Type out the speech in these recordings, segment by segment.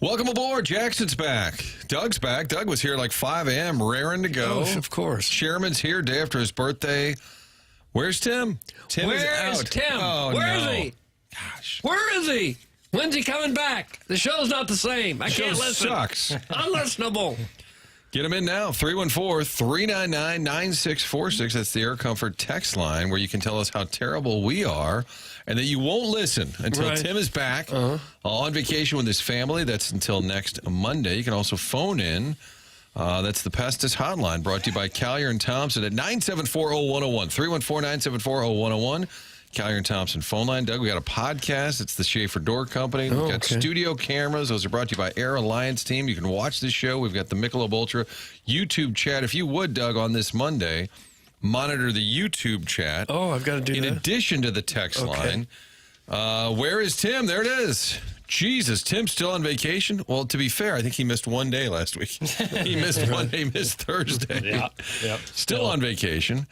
Welcome aboard. Jackson's back. Doug's back. Doug was here like 5 a.m., raring to go. Oh, of course. Chairman's here day after his birthday. Where's Tim? Where is Tim? Oh, Where is no. he? Gosh. Where is he? When's he coming back? The show's not the same. I can't listen. Sucks. Unlistenable. Get him in now. 314-399-9646. That's the Air Comfort text line where you can tell us how terrible we are and that you won't listen until Right. Tim is back on vacation with his family. That's until next Monday. You can also phone in. That's the Pestis Hotline, brought to you by Collier and Thompson at 974-0101. 314-974-0101. Collier and Thompson phone line. Doug, we got a podcast. It's the Schaefer Door Company. We've got studio cameras. Those are brought to you by Air Alliance Team. You can watch this show. We've got the Michelob Ultra YouTube chat. If you would, Doug, on this Monday, monitor the YouTube chat. Oh, I've got to do that. In addition to the text line. Where is Tim? There it is. Jesus, Tim's still on vacation? Well, to be fair, I think he missed one day last week. He missed one day, missed Thursday. Yeah. Still on vacation.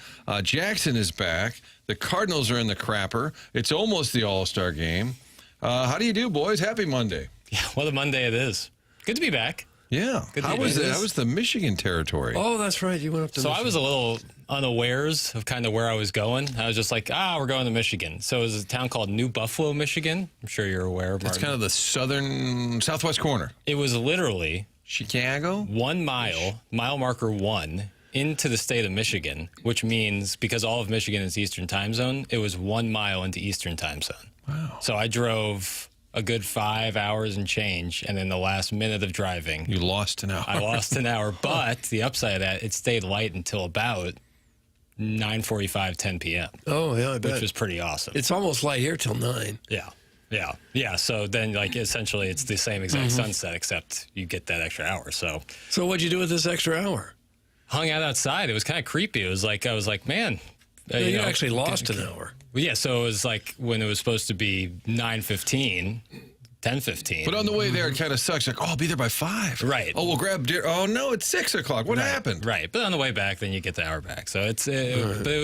Jackson is back. The Cardinals are in the crapper. It's almost the All-Star game. How do you do, boys? Happy Monday. Yeah, what a Monday it is. Good to be back. Yeah. Good to How be was back. it? How was the Michigan territory? Oh, that's right. You went up to So I Michigan. was a little unawares of kind of where I was going. I was just like, we're going to Michigan. So it was a town called New Buffalo, Michigan. I'm sure you're aware. It's kind of the southwest corner. It was literally Chicago? 1 mile, mile marker 1, into the state of Michigan, which means because all of Michigan is Eastern time zone, it was 1 mile into Eastern time zone. Wow. So I drove a good 5 hours and change, and in the last minute of driving, You lost an hour. I lost an hour. But the upside of that, it stayed light until about 9:45, 10 p.m., Oh, yeah, I bet. which was pretty awesome. It's almost light here till 9. Yeah. So then, like, essentially, it's the same exact sunset, except you get that extra hour. So So what'd you do with this extra hour? hung out outside. It was kind of creepy. It was like, I was like, man. You know, actually lost an hour. Yeah, so it was like when it was supposed to be 9:15, 10:15. But on the way there, it kind of sucks. Like, I'll be there by 5. Right. Oh, we'll grab dinner. Oh, no, it's 6 o'clock. What happened? Right, but on the way back, then you get the hour back. So but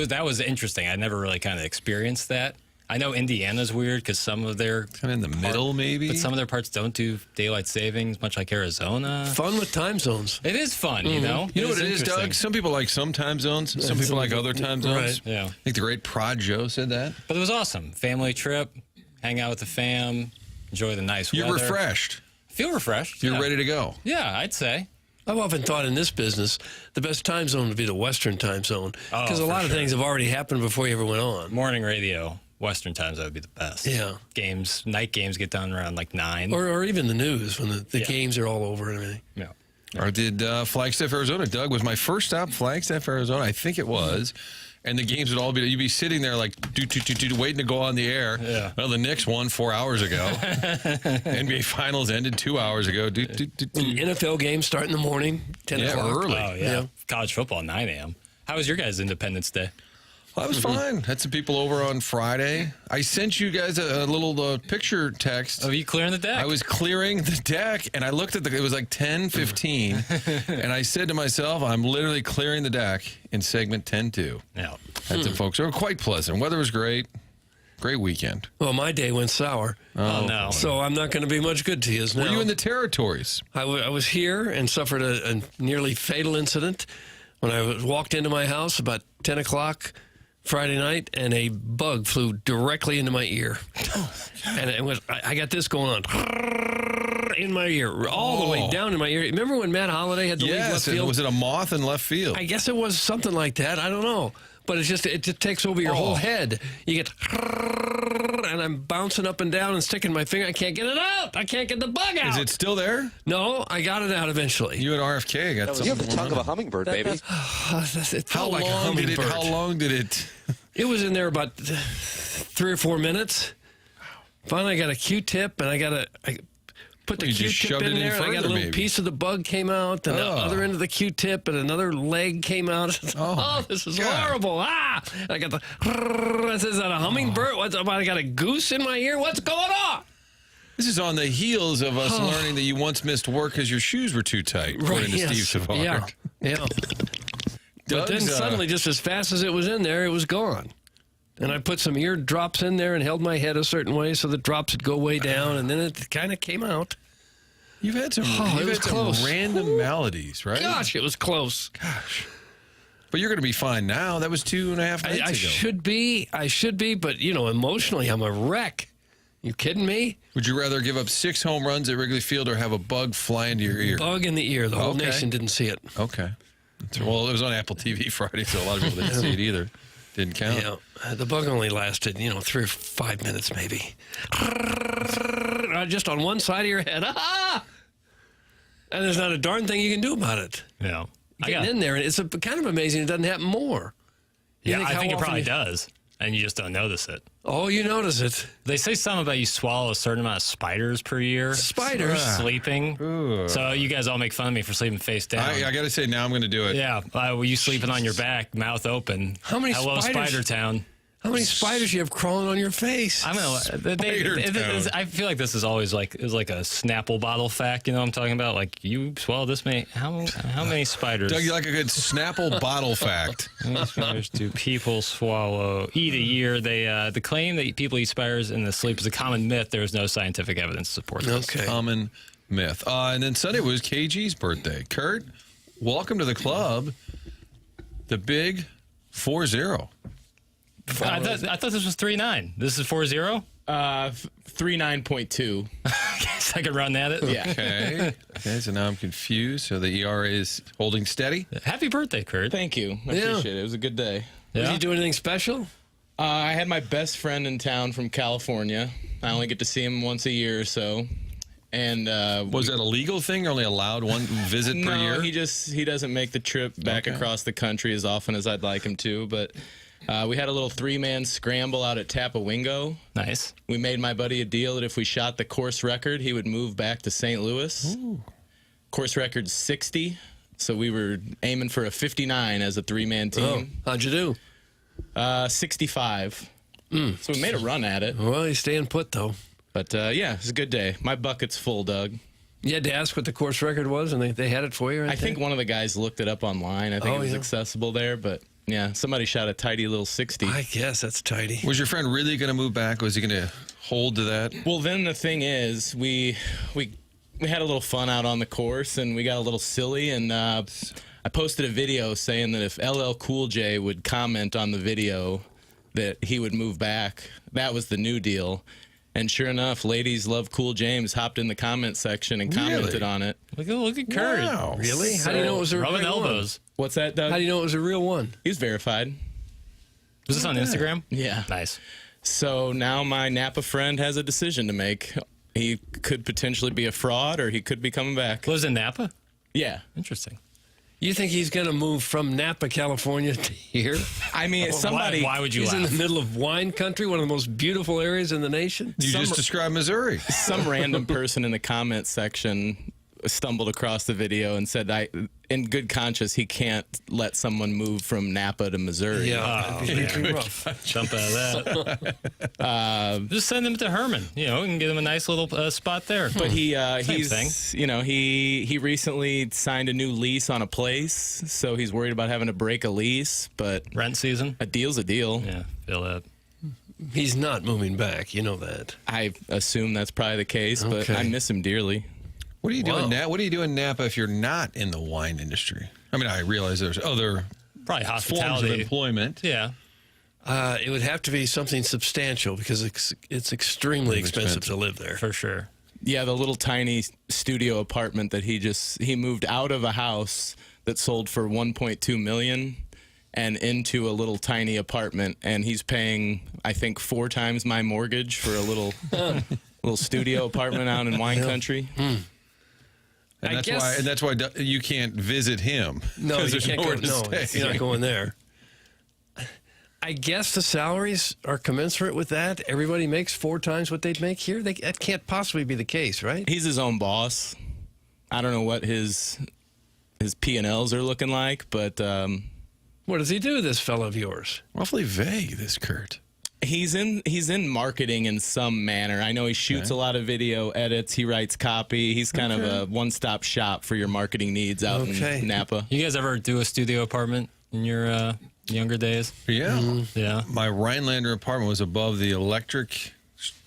that was interesting. I never really kind of experienced that. I know Indiana's weird because some of their Kind of in the middle, maybe? but some of their parts don't do daylight savings, much like Arizona. Fun with time zones. It is fun, you know. You know what it is, interesting. Doug? Some people like some time zones. Some people like other time zones. Right. Yeah, I think the great Prod Joe said that. but it was awesome. Family trip, hang out with the fam, enjoy the nice You're weather. refreshed. Feel refreshed. You're yeah. ready to go. Yeah, I'd say. I've often thought in this business, the best time zone would be the Western time zone. Oh, Because a for lot of sure. things have already happened before you ever went on. Morning radio, Western times, that would be the best. Yeah. Games, night games get done around like 9. Or even the news when the Yeah. games are all over and everything. Yeah. Or did Flagstaff, Arizona. Doug, was my first stop Flagstaff, Arizona. I think it was. And the games would all be, you'd be sitting there like, waiting to go on the air. Yeah. Well, the Knicks won 4 hours ago. NBA Finals ended 2 hours ago. NFL games start in the morning, 10 Yeah, o'clock. early. Oh, yeah. College football, 9 a.m. How was your guys' Independence Day? Well, that was fine. Had some people over on Friday. I sent you guys a little picture text. Oh, you clearing the deck? I was clearing the deck, and I looked at it was like 10:15, and I said to myself, I'm literally clearing the deck in segment 10-2. Yeah. Had some folks. They were quite pleasant. Weather was great. Great weekend. Well, my day went sour, Oh, no. so I'm not going to be much good to you now. Were you in the territories? I was here and suffered a nearly fatal incident when I walked into my house about 10 o'clock Friday night, and a bug flew directly into my ear. And it was, I got this going on in my ear, all the way down in my ear. Remember when Matt Holliday had to leave left Yes. field? Was it a moth in left field? I guess it was something like that. I don't know. But it just takes over your whole head. You get, and I'm bouncing up and down and sticking my finger. I can't get it out. I can't get the bug out. Is it still there? No, I got it out eventually. You and RFK got something. You have the tongue of a hummingbird, baby. It How felt like a long did it? hummingbird. How long did it? It was in there about 3 or 4 minutes. Finally, I got a Q-tip, and I put the You just Q-tip shoved in it in there. And I got a further, little maybe. piece of the bug came out, and the other end of the Q-tip, and another leg came out. Oh, this is God. horrible! And I got the. Is that a hummingbird? What's I got a goose in my ear? What's going on? This is on the heels of us learning that you once missed work because your shoes were too tight, according to yes. Steve Savard. Yeah. But then Doug's, suddenly, just as fast as it was in there, it was gone. And I put some ear drops in there and held my head a certain way so the drops would go way down, and then it kind of came out. You've had some, it was close. random maladies, right? Gosh, it was close. But you're going to be fine now. That was 2.5 nights ago. I should be, but, emotionally, I'm a wreck. You kidding me? Would you rather give up 6 home runs at Wrigley Field or have a bug fly into your ear? Bug in the ear. The whole nation didn't see it. Okay. Well, it was on Apple TV Friday, so a lot of people didn't see it either. Didn't count. Yeah, the bug only lasted, 3 or 5 minutes maybe. Just on one side of your head. Ah! And there's not a darn thing you can do about it. Yeah. Getting in there, and it's kind of amazing it doesn't happen more. Yeah, I think it probably does, and you just don't notice it. Oh, you notice it. They say something about you swallow a certain amount of spiders per year. Spiders? Sleeping. So you guys all make fun of me for sleeping face down. I got to say, now I'm going to do it. Yeah. Were you sleeping on your back, mouth open? How many Hello, spiders? Spider Town. How many spiders you have crawling on your face? I feel like this is always like a Snapple bottle fact. You know what I'm talking about? Like, you swallow this many. How many spiders? Doug, you like a good Snapple bottle fact. How many spiders do people eat a year? The claim that people eat spiders in the sleep is a common myth. There is no scientific evidence to support this. Okay. Common myth. And then Sunday was KG's birthday. Kurt, welcome to the club. The big 4-0. I thought this was 3-9. This is 4-0? 39.2. Guess I could run at it. Yeah. Okay, so now I'm confused. So the ERA is holding steady? Happy birthday, Kurt. Thank you. I appreciate it. It was a good day. Did Yeah. you do anything special? I had my best friend in town from California. I only get to see him once a year or so. And Was that a legal thing? Only allowed one visit per year? No, he doesn't make the trip back across the country as often as I'd like him to. But we had a little 3-man scramble out at Tapawingo. Nice. We made my buddy a deal that if we shot the course record, he would move back to St. Louis. Ooh. Course record's 60, so we were aiming for a 59 as a 3-man team. How'd you do? 65. So we made a run at it. Well, you're staying put, though. But, yeah, it was a good day. My bucket's full, Doug. You had to ask what the course record was, and they had it for you? Right I think one of the guys looked it up online. I think it was accessible there. But, yeah, somebody shot a tidy little 60. I guess that's tidy. Was your friend really going to move back? Was he going to hold to that? Well, then the thing is, we had a little fun out on the course, and we got a little silly, and I posted a video saying that if LL Cool J would comment on the video that he would move back. That was the new deal. And sure enough, Ladies Love Cool James hopped in the comment section and commented on it. Look at Kurt. Wow. Really? How do you know it was a Rubbing real elbows. What's that, Doug? How do you know it was a real one? He was verified. Was this on Instagram? Yeah. Nice. So now my Napa friend has a decision to make. He could potentially be a fraud, or he could be coming back. Lives in Napa? Yeah. Interesting. You think he's going to move from Napa, California to here? I mean, somebody... Why would you He's laugh? in the middle of wine country, one of the most beautiful areas in the nation. You just described Missouri. Some random person in the comment section stumbled across the video and said, in good conscience, he can't let someone move from Napa to Missouri. Yeah, it'd be pretty rough. Jump out of that. Just send him to Herman. You know, and get him a nice little spot there. But Same thing. he recently signed a new lease on a place, so he's worried about having to break a lease. But Rent season? a deal's a deal. Yeah, feel that. He's not moving back. You know that. I assume that's probably the case, but Okay. I miss him dearly. What do you do Wow. in Napa? What do you do in Napa if you're not in the wine industry? I mean, I realize there's other Probably forms of hospitality. employment. Yeah. It would have to be something substantial because it's extremely expensive to live there. For sure. Yeah, the little tiny studio apartment that he moved out of a house that sold for $1.2 million and into a little tiny apartment, and he's paying, I think, 4 times my mortgage for a little studio apartment out in wine country. And that's why you can't visit him. No, you there's can't go. nowhere to No, stay. you're not going there. I guess the salaries are commensurate with that. Everybody makes 4 times what they'd make here. That can't possibly be the case, right? He's his own boss. I don't know what his P&Ls are looking like, but What does he do, this fellow of yours? Awfully vague, this Kurt. he's in marketing in some manner. I know he shoots a lot of video edits. He writes copy. He's kind of a one-stop shop for your marketing needs out in Napa. You guys ever do a studio apartment in your younger days? Yeah. Yeah. My Rhinelander apartment was above the electric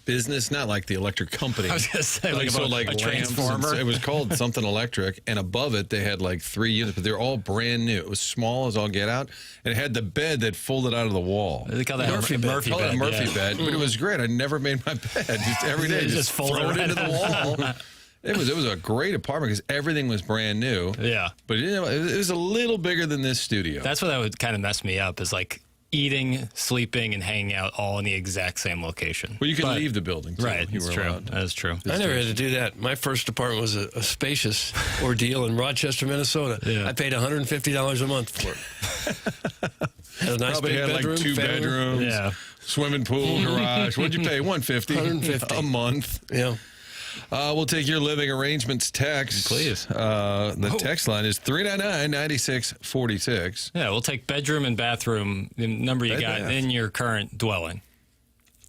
business, not like the electric company. I was going to say, like, so about like a lamps and transformer. it was called something electric, and above it they had like 3 units, but they're all brand new. It was small as all get out, and it had the bed that folded out of the wall. They call that Murphy bed. Murphy Call it bed. a Murphy yeah. bed, but it was great. I never made my bed. Just every day, Just fold throw it it right into the wall. It was a great apartment because everything was brand new. Yeah. But you know, it was a little bigger than this studio. That's what that would kind of mess me up is like eating, sleeping, and hanging out all in the exact same location. Well, you could But- leave the building, too. Right, You it's were true. allowed. That is true. I never had to do that. My first apartment was a spacious ordeal in Rochester, Minnesota. Yeah. I paid $150 a month for it. Had a nice Probably big had bedroom, like 2 family. bedrooms, Yeah. swimming pool, garage. What'd you pay? $150. $150 a month. Yeah. We'll take your living arrangements text. Please. The text line is 399-9646. Yeah, we'll take bedroom and bathroom, the number you Bed got bath. in your current dwelling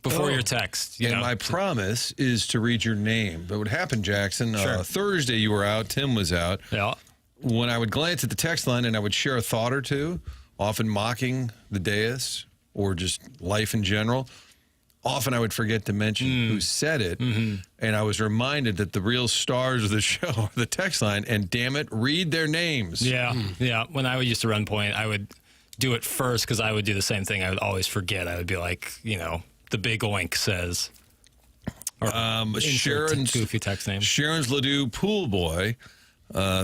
before Oh. your text. You And know. my promise is to read your name. But what happened, Jackson, Sure. Thursday you were out, Tim was out. Yeah. When I would glance at the text line and I would share a thought or two, often mocking the dais or just life in general, often I would forget to mention who said it. Mm-hmm. And I was reminded that the real stars of the show are the text line, and damn it, read their names. Yeah. Yeah. When I used to run point, I would do it first because I would do the same thing. I would always forget. I would be like, you know, the big oink says. Or insert Sharon's goofy text name. Sharon's Ledoux pool boy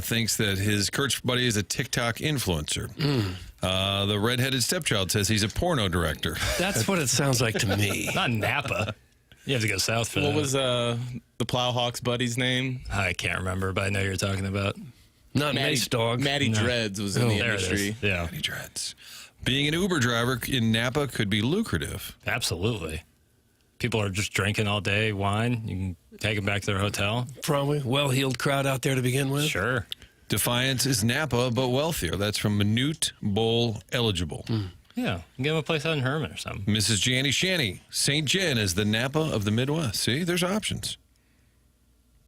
thinks that his Kurt's buddy is a TikTok influencer. The redheaded stepchild says he's a porno director. That's what it sounds like to me. Not Napa. You have to go south for What that. was the Plowhawks buddy's name? I can't remember, but I know you're talking about. Not Mace Dog. Matty Dreads was in the There it industry. is. Yeah, He dreads. Being an Uber driver in Napa could be lucrative. absolutely. People are just drinking all day, wine. You can take them back to their hotel. Probably. Well-heeled crowd out there to begin with. Sure. Defiance is Napa, but wealthier. That's from Minute Bowl Eligible. Yeah, give them a place out in Herman or something. Mrs. Janny Shanny, St. Jen is the Napa of the Midwest. See, there's options.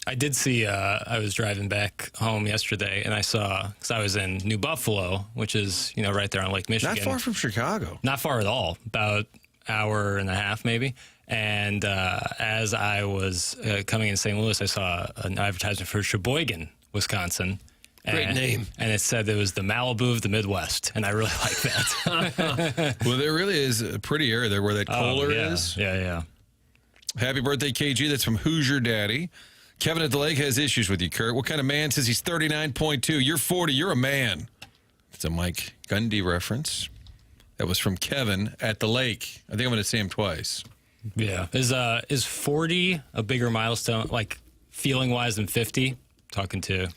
I did see, I was driving back home yesterday, and I saw, because I was in New Buffalo, which is, you know, right there on Lake Michigan. Not far from Chicago. Not far at all, about hour and a half maybe. And as I was coming in St. Louis, I saw an advertisement for Sheboygan, Wisconsin. Great name. And it said it was the Malibu of the Midwest, and I really like that. Well, there really is a pretty area there where that Kohler yeah. is. Yeah. Happy birthday, KG. That's from Hoosier Daddy. Kevin at the Lake has issues with you, Kurt. What kind of man says he's 39.2? You're 40. You're a man. It's a Mike Gundy reference. That was from Kevin at the Lake. I think I'm going to say him twice. Yeah. Is 40 a bigger milestone, like feeling-wise, than 50? Talking to a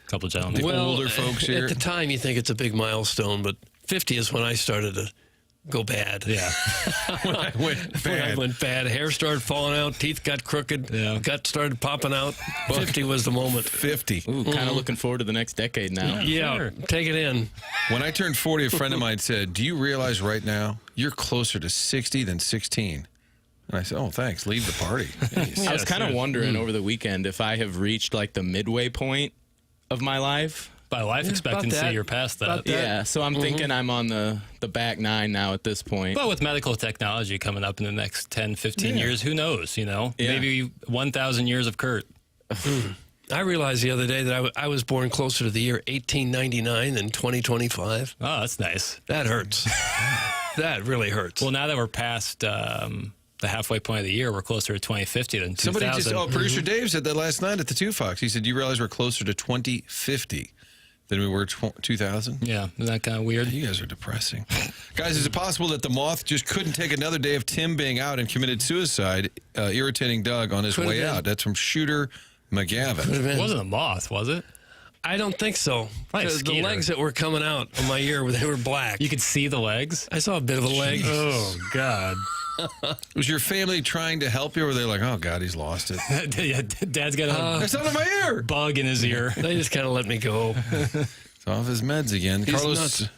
couple gentlemen. Well, older folks here. At the time, you think it's a big milestone, but 50 is when I started to go bad. Yeah. When I went When I bad. went bad, hair started falling out, teeth got crooked, Yeah. gut started popping out. 50 was the moment. 50. Ooh, kind of looking forward to the next decade now. Yeah, Sure. take it in. When I turned 40, a friend of mine said, do you realize right now you're closer to 60 than 16? And I said, oh, thanks. Leave the party. I was kind of wondering over the weekend if I have reached like the midway point of my life. By life expectancy, that. you're past that. About that. Yeah, so I'm thinking I'm on the back nine now at this point. But with medical technology coming up in the next 10, 15 years, who knows, you know? Yeah. Maybe 1,000 years of Kurt. I realized the other day that I was born closer to the year 1899 than 2025. Oh, that's nice. That hurts. That really hurts. Well, now that we're past the halfway point of the year, we're closer to 2050 than 2000. Somebody just, producer Dave said that last night at the 2 Fox. He said, you realize we're closer to 2050 than we were 2000? Yeah, isn't that kind of weird? You guys are depressing. Guys, is it possible that the moth just couldn't take another day of Tim being out and committed suicide, irritating Doug on his Could've way been. out? That's from Shooter McGavin. It wasn't a moth, was it? I don't think so. Probably a 'Cause the skeeter. legs that were coming out on my ear, they were black. You could see the legs? I saw a bit of a leg. Oh, God. Was your family trying to help you, or were they like, oh, God, he's lost it? Yeah, Dad's got a It's not in my ear. bug in his ear. They just kind of let me go. It's off his meds again. He's Carlos nuts.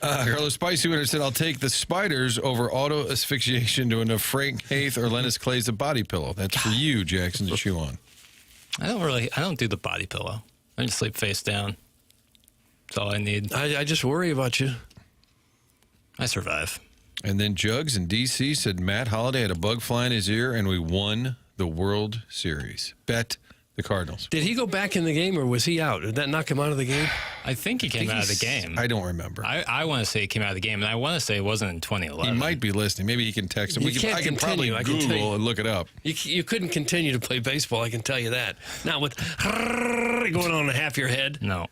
Carlos Spicy Winter said, I'll take the spiders over auto asphyxiation to enough Frank Haith or Lennis Clay's a body pillow. That's for you, Jackson, to chew on. I don't do the body pillow. I just sleep face down. That's all I need. I just worry about you. I survive. And then Jugs in D.C. said Matt Holliday had a bug fly in his ear, and we won the World Series. Bet the Cardinals. Did he go back in the game, or was he out? Did that knock him out of the game? I think he came out of the game. I don't remember. I want to say he came out of the game, and I want to say it wasn't in 2011. He might be listening. Maybe he can text him. I can probably continue. I can tell Google you. and look it up. You couldn't continue to play baseball, I can tell you that. Not with going on half your head. No.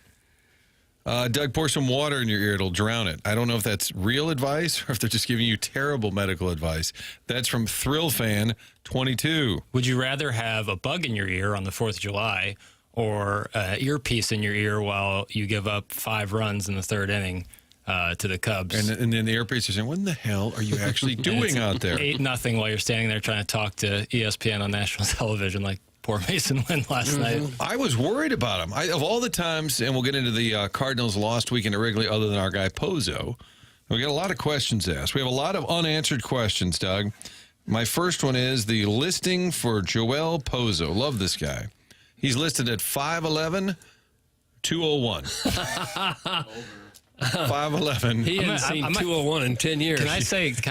Doug, pour some water in your ear. It'll drown it. I don't know if that's real advice or if they're just giving you terrible medical advice. That's from Thrill Fan 22. Would you rather have a bug in your ear on the 4th of July or an earpiece in your ear while you give up 5 runs in the 3rd inning to the Cubs? And then the earpiece is saying, what in the hell are you actually doing out there? 8-0 while you're standing there trying to talk to ESPN on national television like poor Mason Wynn last night. I was worried about him. Of all the times, and we'll get into the Cardinals' lost weekend at Wrigley other than our guy Pozo, we got a lot of questions asked. We have a lot of unanswered questions, Doug. My first one is the listing for Yohel Pozo. Love this guy. He's listed at 5'11", 201. 5'11". He hasn't seen 201 in 10 years. Can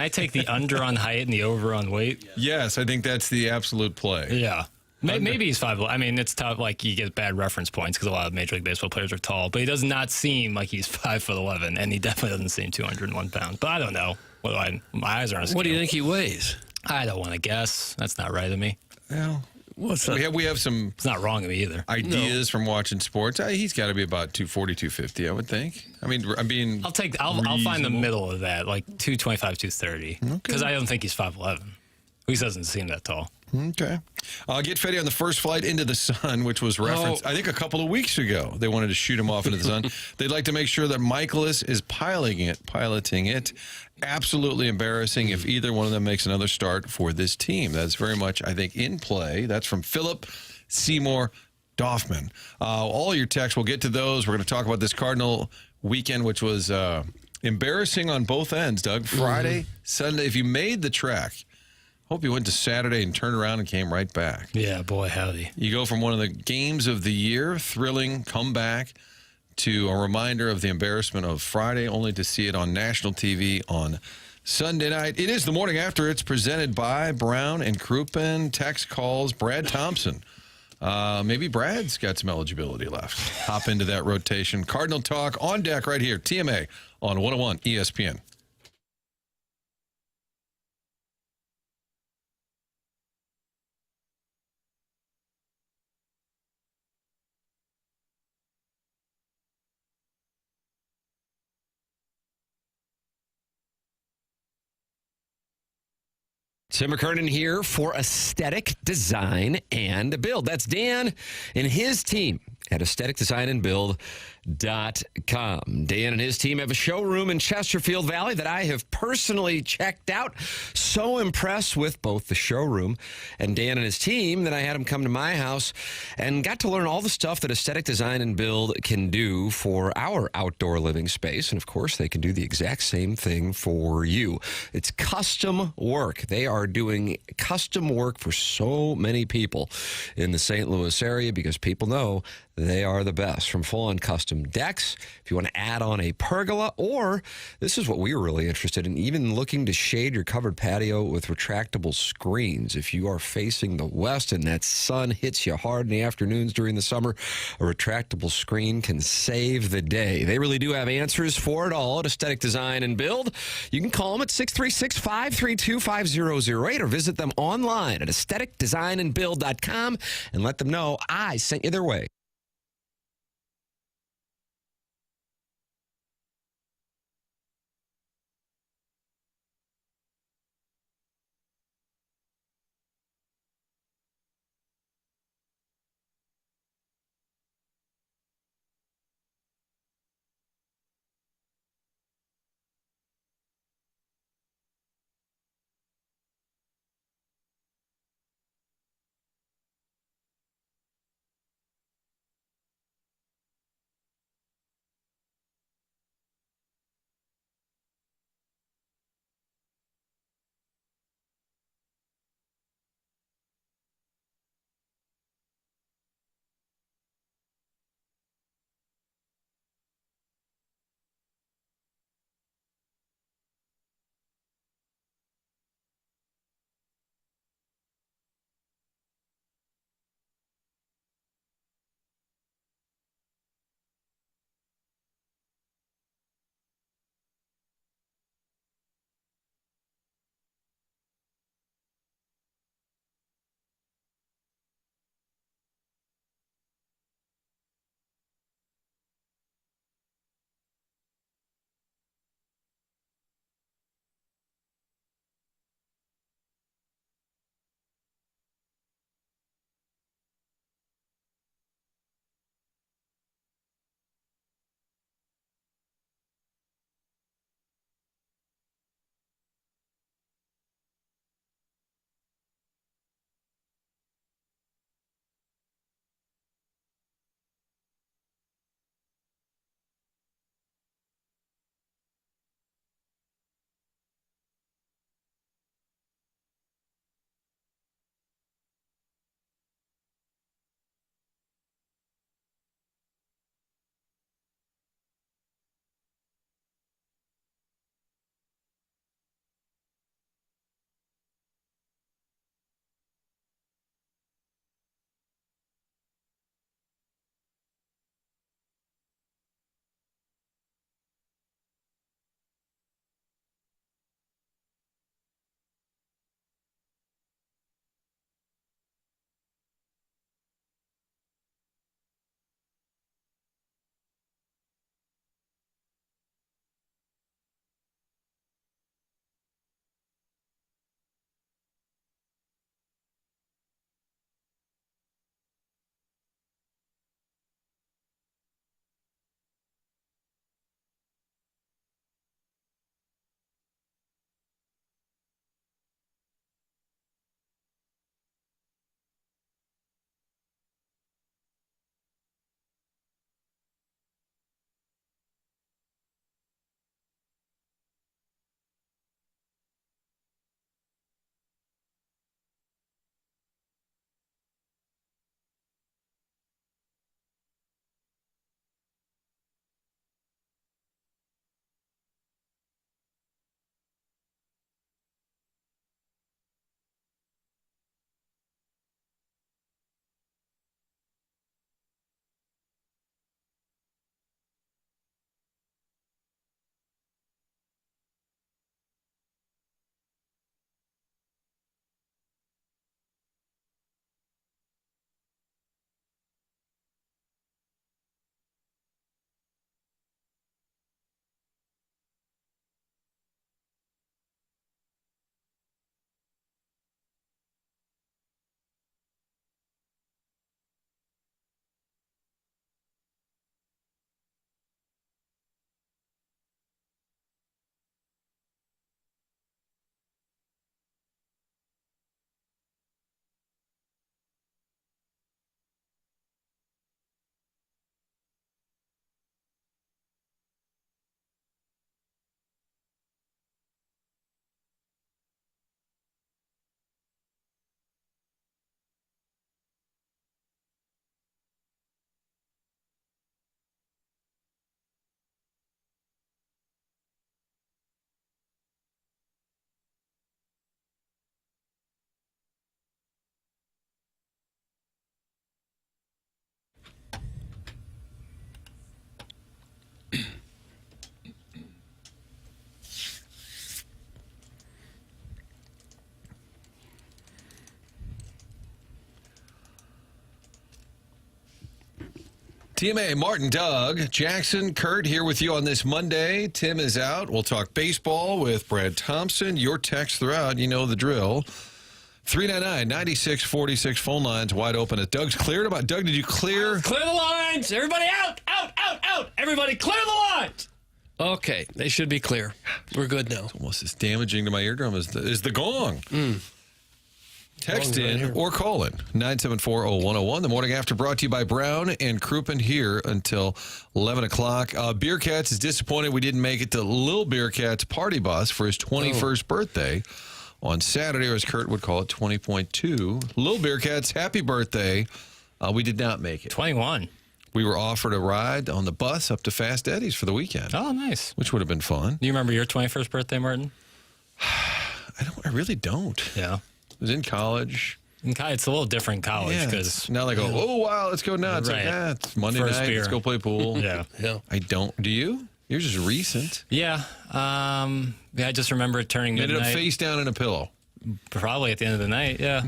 I take the under on height and the over on weight? Yes, I think that's the absolute play. Yeah. Maybe he's 5'11". I mean, it's tough. Like, you get bad reference points because a lot of Major League Baseball players are tall, but he does not seem like he's 5'11", and he definitely doesn't seem 201 pounds. But I don't know. My eyes are on a scale. What do you think he weighs? I don't want to guess. That's not right of me. Well, What's that? we have some It's not wrong of me either. ideas from watching sports. He's got to be about 240, 250, I would think. I mean, I'll find the middle of that, like 225, 230. Because I don't think he's 5'11". He doesn't seem that tall. Okay. Get Fetty on the first flight into the sun, which was referenced, I think, a couple of weeks ago. They wanted to shoot him off into the sun. They'd like to make sure that Michaelis is piloting it. Absolutely embarrassing if either one of them makes another start for this team. That's very much, I think, in play. That's from Philip Seymour Doffman. All your texts, we'll get to those. We're going to talk about this Cardinal weekend, which was embarrassing on both ends, Doug. Friday, Sunday. If you made the trek, hope you went to Saturday and turned around and came right back. Yeah, boy, howdy. You go from one of the games of the year, thrilling comeback, to a reminder of the embarrassment of Friday, only to see it on national TV on Sunday night. It is the morning after. It's presented by Brown and Crouppen. Text calls Brad Thompson. Maybe Brad's got some eligibility left. Hop into that rotation. Cardinal Talk on deck right here. TMA on 101 ESPN. Tim McKernan here for Aesthetic Design and Build. That's Dan and his team at aestheticdesignandbuild.com. Dan and his team have a showroom in Chesterfield Valley that I have personally checked out. So impressed with both the showroom and Dan and his team that I had them come to my house and got to learn all the stuff that Aesthetic Design and Build can do for our outdoor living space. And of course, they can do the exact same thing for you. It's custom work. They are doing custom work for so many people in the St. Louis area because people know they are the best. From full-on custom decks, if you want to add on a pergola, or this is what we were really interested in, even looking to shade your covered patio with retractable screens. If you are facing the west and that sun hits you hard in the afternoons during the summer, a retractable screen can save the day. They really do have answers for it all at Aesthetic Design and Build. You can call them at 636-532-5008 or visit them online at aestheticdesignandbuild.com and let them know I sent you their way. TMA, Martin, Doug, Jackson, Kurt here with you on this Monday. Tim is out. We'll talk baseball with Brad Thompson. Your text throughout, you know the drill. 399-9646, phone lines wide open. As Doug's cleared about. Doug, did you clear? Clear the lines. Everybody out, out, out, out. Everybody clear the lines. Okay, they should be clear. We're good now. Almost as damaging to my eardrum as the gong. Text Gong's right in here. or call in 974-0101. The morning after brought to you by Brown and Crouppen here until 11 o'clock. Beer Cats is disappointed we didn't make it to Lil Beer Cat's party bus for his 21st birthday on Saturday, or as Kurt would call it, 20.2. Lil Beer Cats, happy birthday. We did not make it. 21. We were offered a ride on the bus up to Fast Eddie's for the weekend, Oh, nice. which would have been fun. Do you remember your 21st birthday, Martin? I really don't. Yeah. I was in college. It's a little different in college Yeah, because now they go, oh, wow, let's go nuts. Right. Like, it's Monday First night, beer. let's go play pool. yeah. Yeah. I don't. Do you? Yours is recent. Yeah. I just remember it turning You ended midnight. up face down in a pillow. Probably at the end of the night, yeah.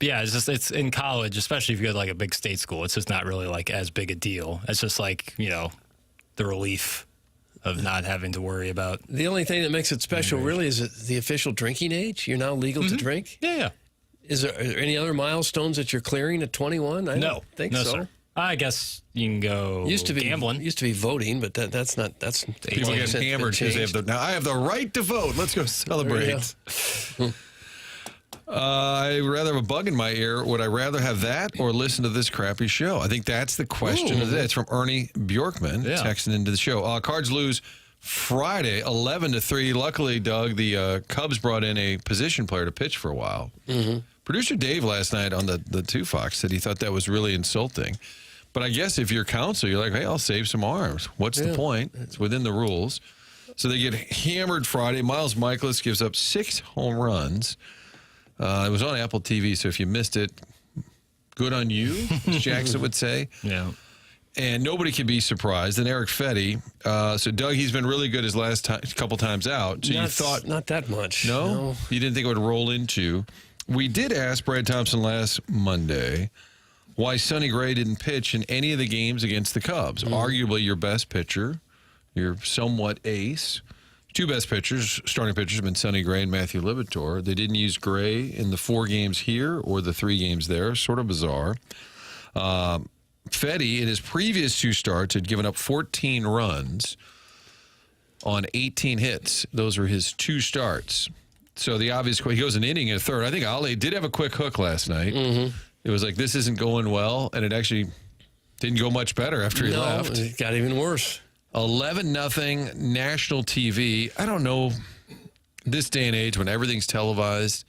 Yeah, it's in college, especially if you go to like a big state school, it's just not really like as big a deal. It's just like, the relief of not having to worry about. The only thing that makes it special really is the official drinking age. You're now legal to drink. Yeah. Are there any other milestones that you're clearing at 21? I No. don't think No, so. sir. I guess you can go Used to be gambling. Used to be voting, but that's not. That's People get hammered because they have now I have the right to vote. Let's go celebrate. I'd rather have a bug in my ear. Would I rather have that or listen to this crappy show? I think that's the question of the day. It's from Ernie Bjorkman, texting into the show. Cards lose Friday, 11-3. Luckily, Doug, the Cubs brought in a position player to pitch for a while. Producer Dave last night on the 2 Fox said he thought that was really insulting. But I guess if you're counsel, you're like, hey, I'll save some arms. What's the point? It's within the rules. So they get hammered Friday. Miles Michaelis gives up 6 home runs. It was on Apple TV, so if you missed it, good on you, as Jackson would say. Yeah. And nobody can be surprised. And Eric Fetty. So, Doug, he's been really good his last couple times out. So you thought... Not that much. No? You didn't think it would roll into. We did ask Brad Thompson last Monday why Sonny Gray didn't pitch in any of the games against the Cubs. Arguably your best pitcher, your somewhat ace. 2 best pitchers, starting pitchers, have been Sonny Gray and Matthew Libator. They didn't use Gray in the 4 games here or the 3 games there. Sort of bizarre. Fetty, in his previous 2 starts, had given up 14 runs on 18 hits. Those were his 2 starts. So the obvious, he goes an inning and a third. I think Ale did have a quick hook last night. It was like, this isn't going well, and it actually didn't go much better after he left. It got even worse. 11-0 national TV. I don't know, this day and age when everything's televised,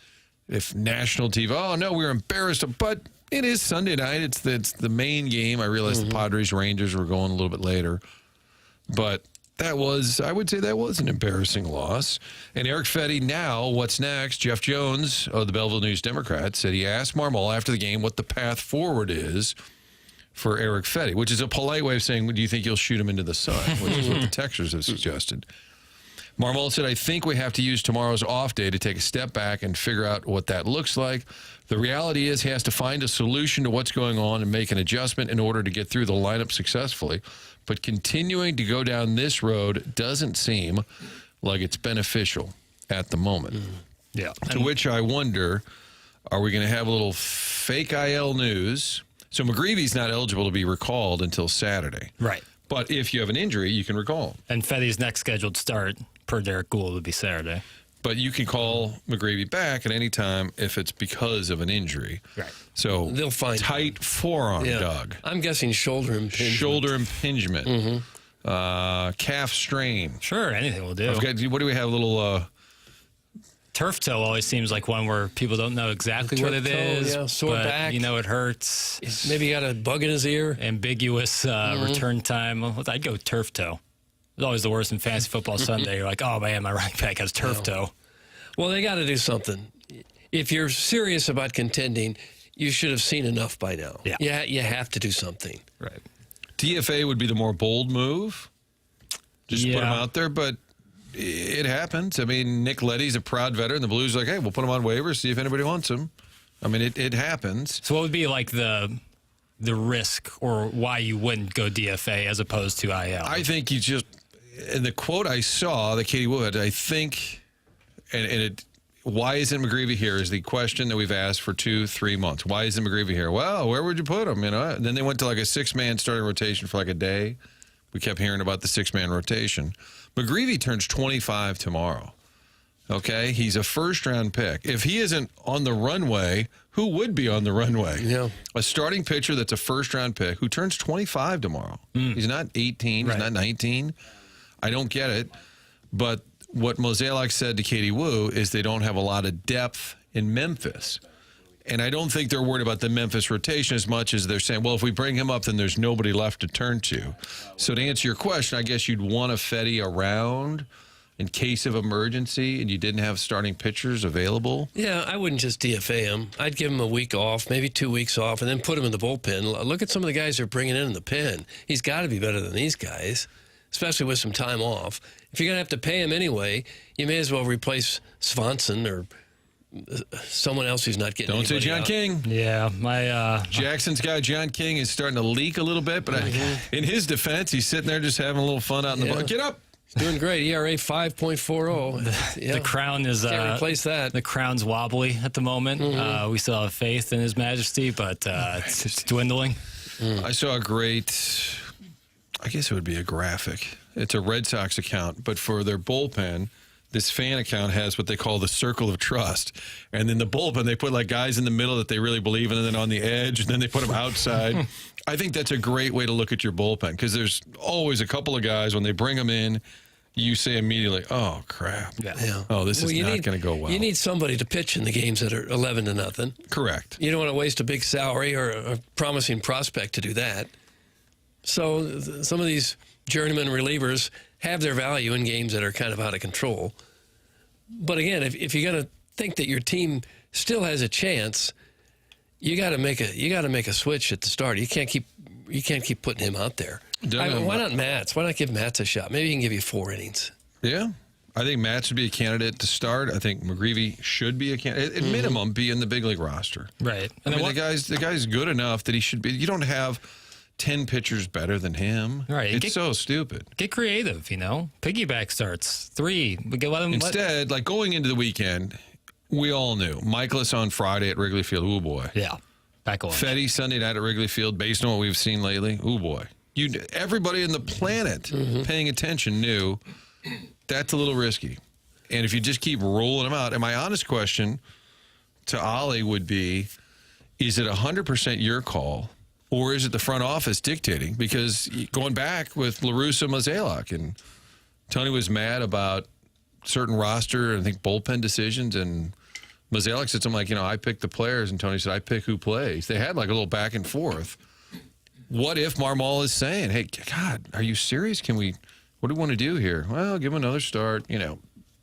if national TV, oh, no, we were embarrassed. But it is Sunday night. It's the main game. I realize the Padres-Rangers were going a little bit later. But I would say that was an embarrassing loss. And Eric Fetty, now, what's next? Jeff Jones of the Belleville News-Democrat said he asked Marmol after the game what the path forward is for Eric Fetty, which is a polite way of saying, do you think you'll shoot him into the sun, which is what the texters have suggested. Marmol said, I think we have to use tomorrow's off day to take a step back and figure out what that looks like. The reality is he has to find a solution to what's going on and make an adjustment in order to get through the lineup successfully. But continuing to go down this road doesn't seem like it's beneficial at the moment. Yeah. To which I wonder, are we going to have a little fake IL news? So McGreevy's not eligible to be recalled until Saturday. Right. But if you have an injury, you can recall him. And Fetty's next scheduled start, per Derek Gould, would be Saturday. But you can call McGreevy back at any time if it's because of an injury. Right. So They'll find tight forearm, Doug. I'm guessing shoulder impingement. Shoulder impingement. Calf strain. Sure, anything will do. What do we have? A little... Turf toe always seems like one where people don't know exactly what it Turf toe, is. yeah, sore but back. it hurts. Maybe he got a bug in his ear. Ambiguous return time. I'd go turf toe. It's always the worst in fantasy football Sunday. You're like, oh, man, my running back has turf toe. Well, they got to do something. If you're serious about contending, you should have seen enough by now. Yeah. You have to do something. Right. DFA would be the more bold move. Just put him out there, but it happens. I mean, Nick Leddy's a proud veteran. The Blues are like, hey, we'll put him on waivers, see if anybody wants him. I mean, it happens. So what would be like the the risk or why you wouldn't go DFA as opposed to IL? I think you just, in the quote I saw that Katie Wood, I think, why isn't McGreevy here is the question that we've asked for 2-3 months. Why isn't McGreevy here? Well, where would you put him? And then they went to like a 6-man starting rotation for like a day. We kept hearing about the 6-man rotation. McGreevy turns 25 tomorrow. Okay, he's a first-round pick. If he isn't on the runway, who would be on the runway? Yeah. A starting pitcher that's a first-round pick who turns 25 tomorrow. He's not 18. He's not 19. I don't get it. But what Mozeliak said to Katie Wu is they don't have a lot of depth in Memphis. And I don't think they're worried about the Memphis rotation as much as they're saying, well, if we bring him up, then there's nobody left to turn to. So to answer your question, I guess you'd want a Fetty around in case of emergency and you didn't have starting pitchers available? Yeah, I wouldn't just DFA him. I'd give him a week off, maybe 2 weeks off, and then put him in the bullpen. Look at some of the guys they're bringing in the pen. He's got to be better than these guys, especially with some time off. If you're going to have to pay him anyway, you may as well replace Swanson or someone else who's not getting Don't say John out. King. Yeah, my Jackson's guy, John King, is starting to leak a little bit, but in his defense, he's sitting there just having a little fun out in the ball. Get up! Doing great. ERA 5.40. Yeah. the crown is Can't replace that. The crown's wobbly at the moment. We still have faith in His Majesty, but it's dwindling. I saw a great, I guess it would be a graphic. It's a Red Sox account, but for their bullpen, this fan account has what they call the circle of trust. And then the bullpen, they put like guys in the middle that they really believe in, and then on the edge, and then they put them outside. I think that's a great way to look at your bullpen because there's always a couple of guys, when they bring them in, you say immediately, oh, crap. Yeah. Oh, this is not going to go well. You need somebody to pitch in the games that are 11-0. Correct. You don't want to waste a big salary or a promising prospect to do that. So some of these journeyman relievers have their value in games that are kind of out of control. But again, if you're going to think that your team still has a chance, you got to make a switch at the start. You can't keep putting him out there. Why not Matz? Why not give Matz a shot? Maybe he can give you 4 innings. Yeah. I think Matt should be a candidate to start. I think McGreevy should be a candidate. At minimum, be in the big league roster. Right. I mean, the guy's good enough that he should be. You don't have 10 pitchers better than him. Right. It's so stupid. Get creative, Piggyback starts 3. Instead, like going into the weekend, we all knew Michaelis on Friday at Wrigley Field. Oh boy. Yeah. Back on. Fetty Sunday night at Wrigley Field. Based on what we've seen lately, oh boy. Everybody in the planet paying attention knew that's a little risky. And if you just keep rolling them out, and my honest question to Ollie would be, is it 100% your call, or is it the front office dictating? Because going back with La Russa, Mozeliak, and Tony was mad about certain roster, I think bullpen decisions, and Mozeliak said something like, I pick the players, and Tony said, I pick who plays. They had like a little back and forth. What if Marmol is saying, hey, God, are you serious? What do we want to do here? Well, give him another start,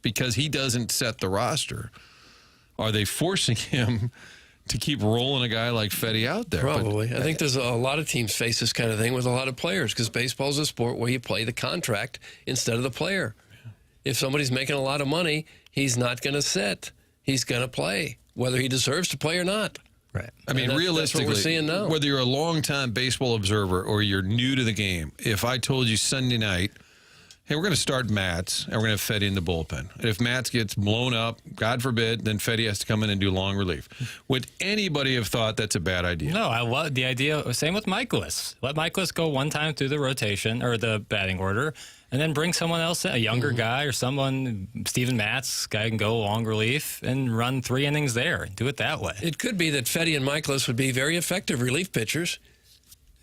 because he doesn't set the roster. Are they forcing him to keep rolling a guy like Fetty out there? Probably. I think there's a lot of teams face this kind of thing with a lot of players because baseball is a sport where you play the contract instead of the player. If somebody's making a lot of money, he's not going to sit. He's going to play, whether he deserves to play or not. Right. I mean, realistically, that's what we're seeing now. Whether you're a longtime baseball observer or you're new to the game, if I told you Sunday night, hey, we're going to start Matz and we're going to have Fetty in the bullpen. And if Matz gets blown up, God forbid, then Fetty has to come in and do long relief. Would anybody have thought that's a bad idea? No, I love the idea. Same with Michaelis. Let Michaelis go one time through the rotation or the batting order, and then bring someone else, a younger guy or someone, Steven Matz, guy can go long relief and run 3 innings there. Do it that way. It could be that Fetty and Michaelis would be very effective relief pitchers.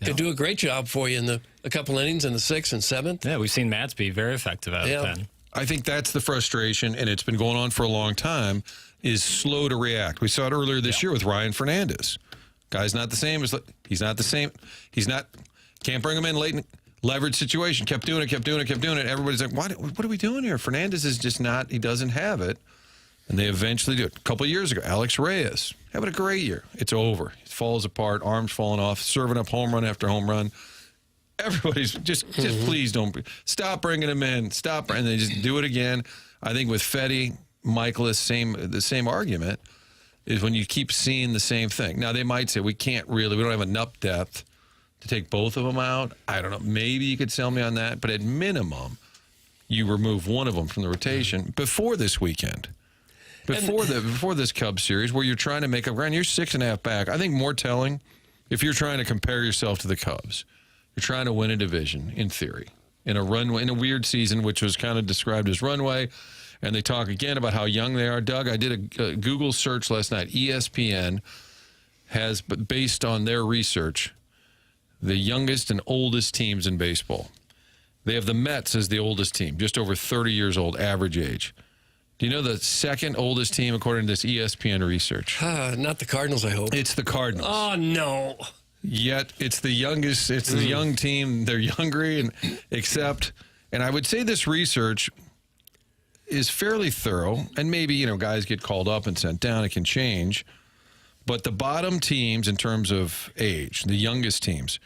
Could do a great job for you in a couple innings in the 6th and 7th. Yeah, we've seen Matz be very effective out of the pen. I think that's the frustration, and it's been going on for a long time, is slow to react. We saw it earlier this year with Ryan Fernandez. Guy's not the same. He's not the same. Can't bring him in late in leverage situation. Kept doing it. Everybody's like, what are we doing here? Fernandez is just not, he doesn't have it. And they eventually do it. A couple of years ago, Alex Reyes, having a great year. It's over. It falls apart, arms falling off, serving up home run after home run. Everybody's just please don't stop bringing him in. Stop, and they just do it again. I think with Fetty, Michaelis, the same argument. is when you keep seeing the same thing. Now, they might say, we don't have enough depth to take both of them out. I don't know. Maybe you could sell me on that. But at minimum, you remove one of them from the rotation before this weekend. Before this Cubs series, where you're trying to make up ground. You're 6.5 back. I think more telling, if you're trying to compare yourself to the Cubs, you're trying to win a division, in theory, in a weird season, which was kind of described as runway. And they talk again about how young they are. Doug, I did a Google search last night. ESPN has, based on their research, the youngest and oldest teams in baseball. They have the Mets as the oldest team, just over 30 years old, average age. Do you know the second oldest team according to this ESPN research? Not the Cardinals, I hope. It's the Cardinals. Oh, no. Yet it's the youngest. It's the young team. They're younger, and I would say this research is fairly thorough, and maybe, guys get called up and sent down. It can change. But the bottom teams in terms of age, the youngest teams,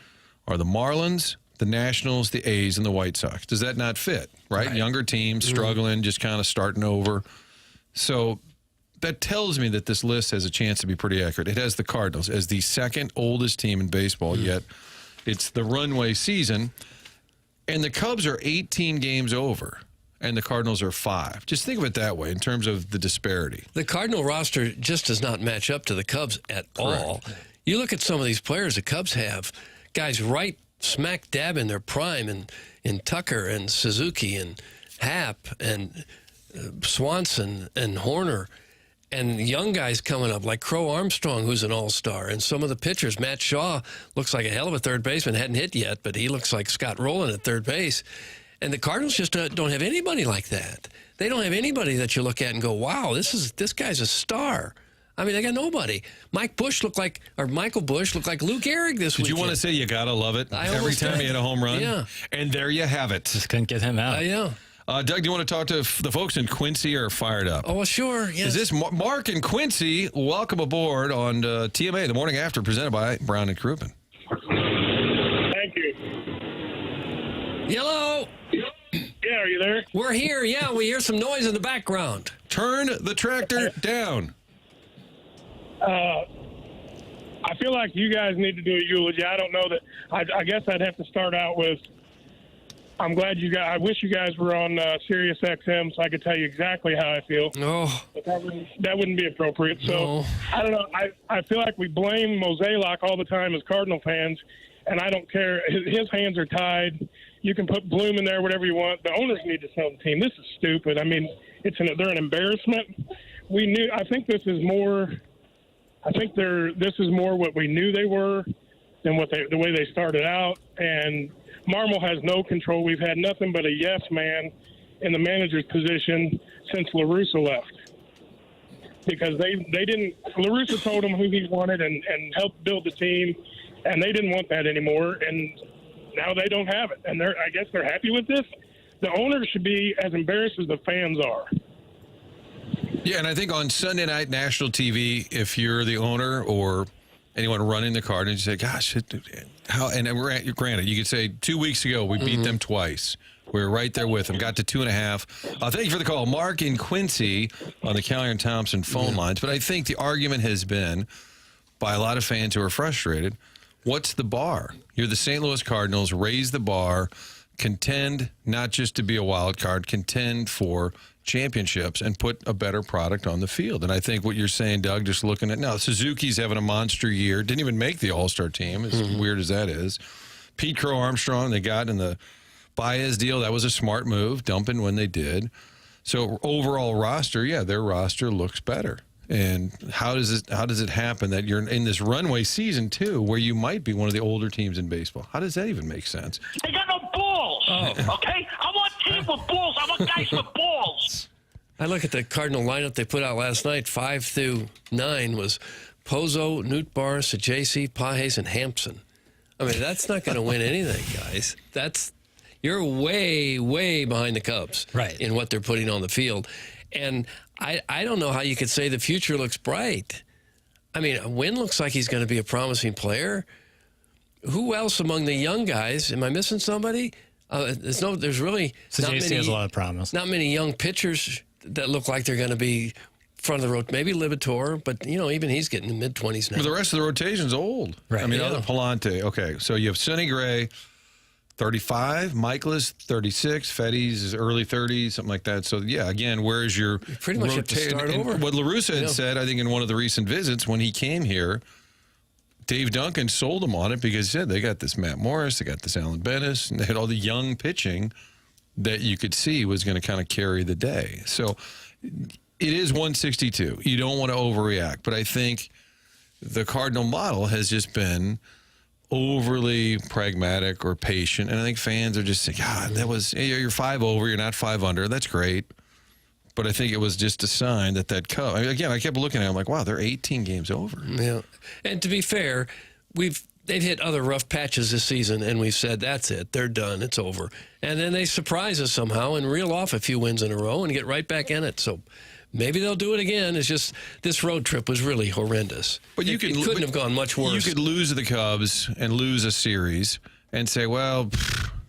are the Marlins, the Nationals, the A's, and the White Sox. Does that not fit, right? Younger teams struggling, just kind of starting over. So that tells me that this list has a chance to be pretty accurate. It has the Cardinals as the second oldest team in baseball, yet it's the runway season. And the Cubs are 18 games over, and the Cardinals are 5. Just think of it that way in terms of the disparity. The Cardinal roster just does not match up to the Cubs at all. You look at some of these players the Cubs have, guys right smack dab in their prime, and in Tucker and Suzuki and Happ and Swanson and Horner, and young guys coming up like Crow Armstrong, who's an all-star, and some of the pitchers. Matt Shaw looks like a hell of a third baseman. Hadn't hit yet, but he looks like Scott Rowland at third base. And the Cardinals just don't have anybody like that. They don't have anybody that you look at and go, wow, this guy's a star. I mean, they got nobody. Michael Bush looked like Lou Gehrig this weekend. Did you want to say you got to love it every time he had a home run? Yeah. And there you have it. Just couldn't get him out. Yeah. Doug, do you want to talk to the folks in Quincy are fired up? Oh, well, sure. Yes. Is this Mark in Quincy? Welcome aboard on TMA, the Morning After, presented by Brown and Crouppen. Thank you. Yellow. Yeah, are you there? We're here. Yeah, we hear some noise in the background. Turn the tractor down. I feel like you guys need to do a eulogy. I don't know that. I guess I'd have to start out with, I'm glad you guys, I wish you guys were on Sirius XM so I could tell you exactly how I feel. Oh. But that wouldn't be appropriate. So, No. I don't know. I feel like we blame Mozeliak all the time as Cardinal fans, and I don't care. His hands are tied. You can put Bloom in there, whatever you want. The owners need to sell the team. This is stupid. I mean, they're an embarrassment. I think this is more what we knew they were than the way they started out. And Marmol has no control. We've had nothing but a yes man in the manager's position since LaRussa left. Because they didn't – LaRussa told them who he wanted and helped build the team, and they didn't want that anymore. And now they don't have it. And I guess they're happy with this. The owners should be as embarrassed as the fans are. Yeah, and I think on Sunday night national TV, if you're the owner or anyone running the Cardinals, you say, gosh, how? And granted, you could say 2 weeks ago we beat them twice. We were right there with them, got to 2.5. Thank you for the call. Mark in Quincy on the Callier and Thompson phone lines. But I think the argument has been by a lot of fans who are frustrated, what's the bar? You're the St. Louis Cardinals, raise the bar, contend not just to be a wild card, contend for championships and put a better product on the field. And I think what you're saying, Doug, just looking at now, Suzuki's having a monster year, didn't even make the All-Star team, as weird as that is. Pete Crow Armstrong, they got in the Baez deal. That was a smart move, dumping when they did. So overall roster, yeah, their roster looks better. And how does it happen that you're in this runway season, too, where you might be one of the older teams in baseball? How does that even make sense? They got no balls, okay? I want teams with balls. I want guys with balls. I look at the Cardinal lineup they put out last night, 5 through 9 was Pozo, Nootbaar, Sajasi, Pages, and Hampson. I mean, that's not going to win anything, guys. You're way, way behind the Cubs in what they're putting on the field. And I don't know how you could say the future looks bright. I mean, Wynn looks like he's going to be a promising player. Who else among the young guys? Am I missing somebody? There's really Sajasi has a lot of promise. Not many young pitchers that look like they're going to be front of the road. Maybe Libator, but, even he's getting in the mid-20s now. But the rest of the rotation's old. Right. I mean, Yeah. other Palante. Okay, so you have Sonny Gray, 35, Michaelis, 36, Fetty's early 30s, something like that. So, yeah, again, where's your pretty much have to start over. What La Russa had Yeah. said, I think, in one of the recent visits when he came here, Dave Duncan sold him on it because he said they got this Matt Morris, they got this Alan Bennis, and they had all the young pitching that you could see was going to kind of carry the day. So it is 162. You don't want to overreact, but I think the Cardinal model has just been overly pragmatic or patient, and I think fans are just saying, God, you're 5 over, you're not 5 under. That's great. But I think it was just a sign that Cub. I mean, again, I kept looking at it. I'm like, wow, they're 18 games over. Yeah. And to be fair, they've hit other rough patches this season, and we've said, that's it. They're done. It's over. And then they surprise us somehow and reel off a few wins in a row and get right back in it. So maybe they'll do it again. It's just this road trip was really horrendous. But it couldn't have gone much worse. You could lose the Cubs and lose a series and say, well,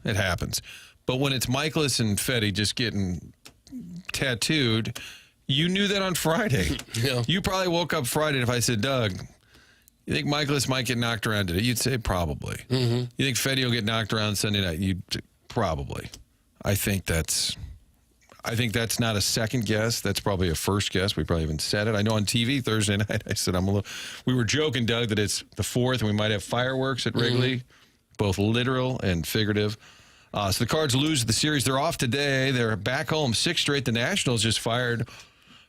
it happens. But when it's Michaelis and Fetty just getting tattooed, you knew that on Friday. Yeah. You probably woke up Friday, and if I said, Doug, you think Michaelis might get knocked around today? You'd say probably. Mm-hmm. You think Fetty will get knocked around Sunday night? You'd say probably. I think that's not a second guess. That's probably a first guess. We probably haven't said it. I know on TV Thursday night I said we were joking, Doug, that it's the 4th and we might have fireworks at Wrigley, both literal and figurative. So the Cards lose the series. They're off today. They're back home 6 straight. The Nationals just fired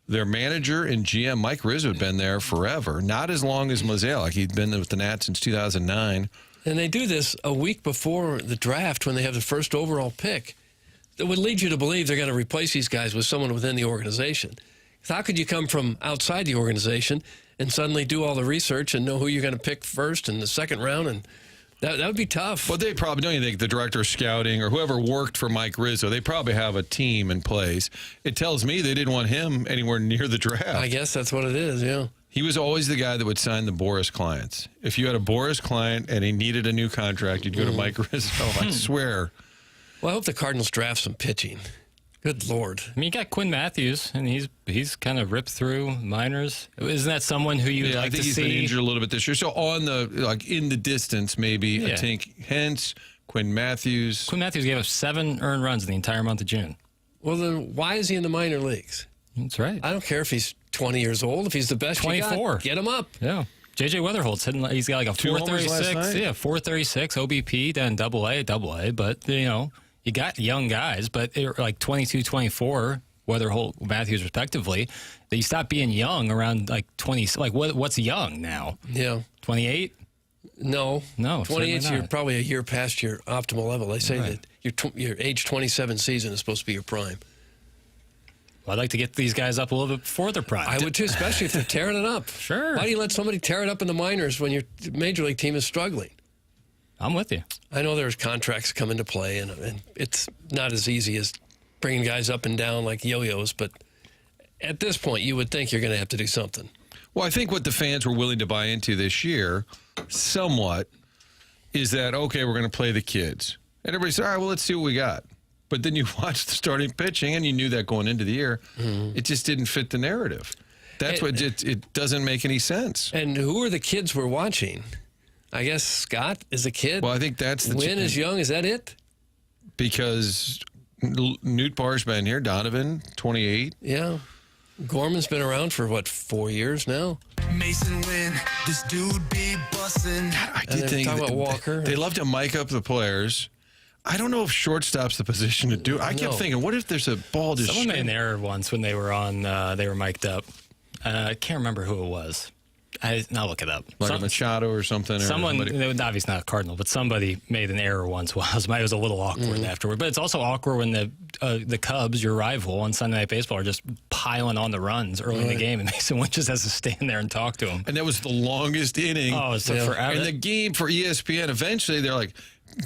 their manager and GM. Mike Rizzo had been there forever. Not as long as Mozeliak. He'd been with the Nats since 2009. And they do this a week before the draft when they have the first overall pick. That would lead you to believe they're going to replace these guys with someone within the organization. How could you come from outside the organization and suddenly do all the research and know who you're going to pick first in the second round? And that would be tough. But they probably, don't you think, the director of scouting or whoever worked for Mike Rizzo, they probably have a team in place. It tells me they didn't want him anywhere near the draft. I guess that's what it is, yeah. He was always the guy that would sign the Boris clients. If you had a Boris client and he needed a new contract, you'd go to Mike Rizzo, I swear. Well, I hope the Cardinals draft some pitching. Good Lord. I mean, you got Quinn Matthews, and he's kind of ripped through minors. Isn't that someone who you'd like I think to he's see? been injured a little bit this year. So in the distance, maybe a Tink Hence, Quinn Matthews. Quinn Matthews gave up 7 earned runs in the entire month of June. Well, then why is he in the minor leagues? That's right. I don't care if he's 20 years old. If he's the best 24. you got, get him up. Yeah. JJ Weatherholt's hitting. He's got like a 436. Yeah, 436 OBP, then double A. But you got young guys, but they're like 22, 24, Weatherholt, Matthews, respectively. That you stop being young around like 20. Like what's young now? Yeah. 28. No. 28, you're probably a year past your optimal level. They say that your age 27 season is supposed to be your prime. Well, I'd like to get these guys up a little bit before their prime. I would too, especially if they're tearing it up. Sure. Why do you let somebody tear it up in the minors when your major league team is struggling? I'm with you. I know there's contracts come into play, and it's not as easy as bringing guys up and down like yo-yos, but at this point, you would think you're going to have to do something. Well, I think what the fans were willing to buy into this year, somewhat, is that, okay, we're going to play the kids. And everybody said, all right, well, let's see what we got. But then you watched the starting pitching, and you knew that going into the year. It just didn't fit the narrative. That's what it doesn't make any sense. And who are the kids we're watching? I guess Scott is a kid. Well, I think that's the Wynn is young. Is that it? Because Newt Barr's been here. Donovan, 28. Yeah. Gorman's been around for, 4 years now? Mason Wynn, this dude be bussin'. I did think talk about Walker. They love to mic up the players. I don't know if shortstop's the position to do. I kept thinking, what if there's a ball just... Someone made an error once when they were on. They were mic'd up. I can't remember who it was. I'll look it up. Like a Machado or something? Someone, obviously not a Cardinal, but somebody made an error once. It was a little awkward afterward. But it's also awkward when the Cubs, your rival on Sunday Night Baseball, are just piling on the runs early in the game, and Mason Wynn just has to stand there and talk to him. And that was the longest inning. Oh, it's forever. And the game for ESPN, eventually they're like,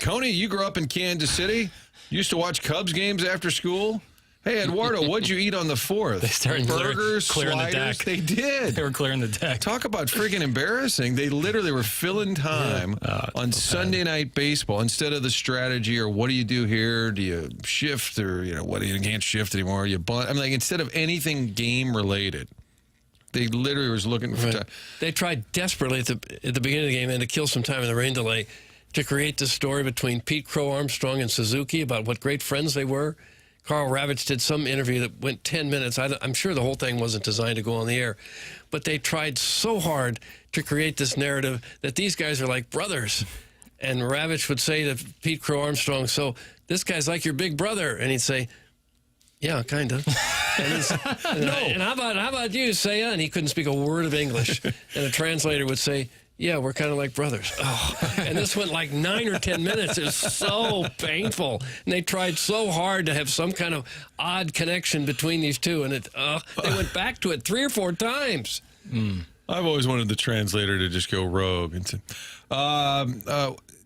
Coney, you grew up in Kansas City? Used to watch Cubs games after school? Hey, Eduardo, what'd you eat on the 4th? They started burgers, clearing sliders. the deck. They did. They were clearing the deck. Talk about freaking embarrassing. They literally were filling time on Sunday Night Baseball instead of the strategy or what do you do here? Do you shift or, what, you can't shift anymore? You bunt. I mean, instead of anything game related, They literally was looking for time. They tried desperately at the beginning of the game and to kill some time in the rain delay to create this story between Pete Crow Armstrong and Suzuki about what great friends they were. Carl Ravitch did some interview that went 10 minutes. I'm sure the whole thing wasn't designed to go on the air, but they tried so hard to create this narrative that these guys are like brothers. And Ravitch would say to Pete Crow Armstrong, so this guy's like your big brother. And he'd say, yeah, kind of. And how about you, Saya? And he couldn't speak a word of English. And a translator would say, yeah, we're kind of like brothers. Oh. And this went like 9 or 10 minutes. It was so painful. And they tried so hard to have some kind of odd connection between these two. And they went back to it 3 or 4 times. I've always wanted the translator to just go rogue and say,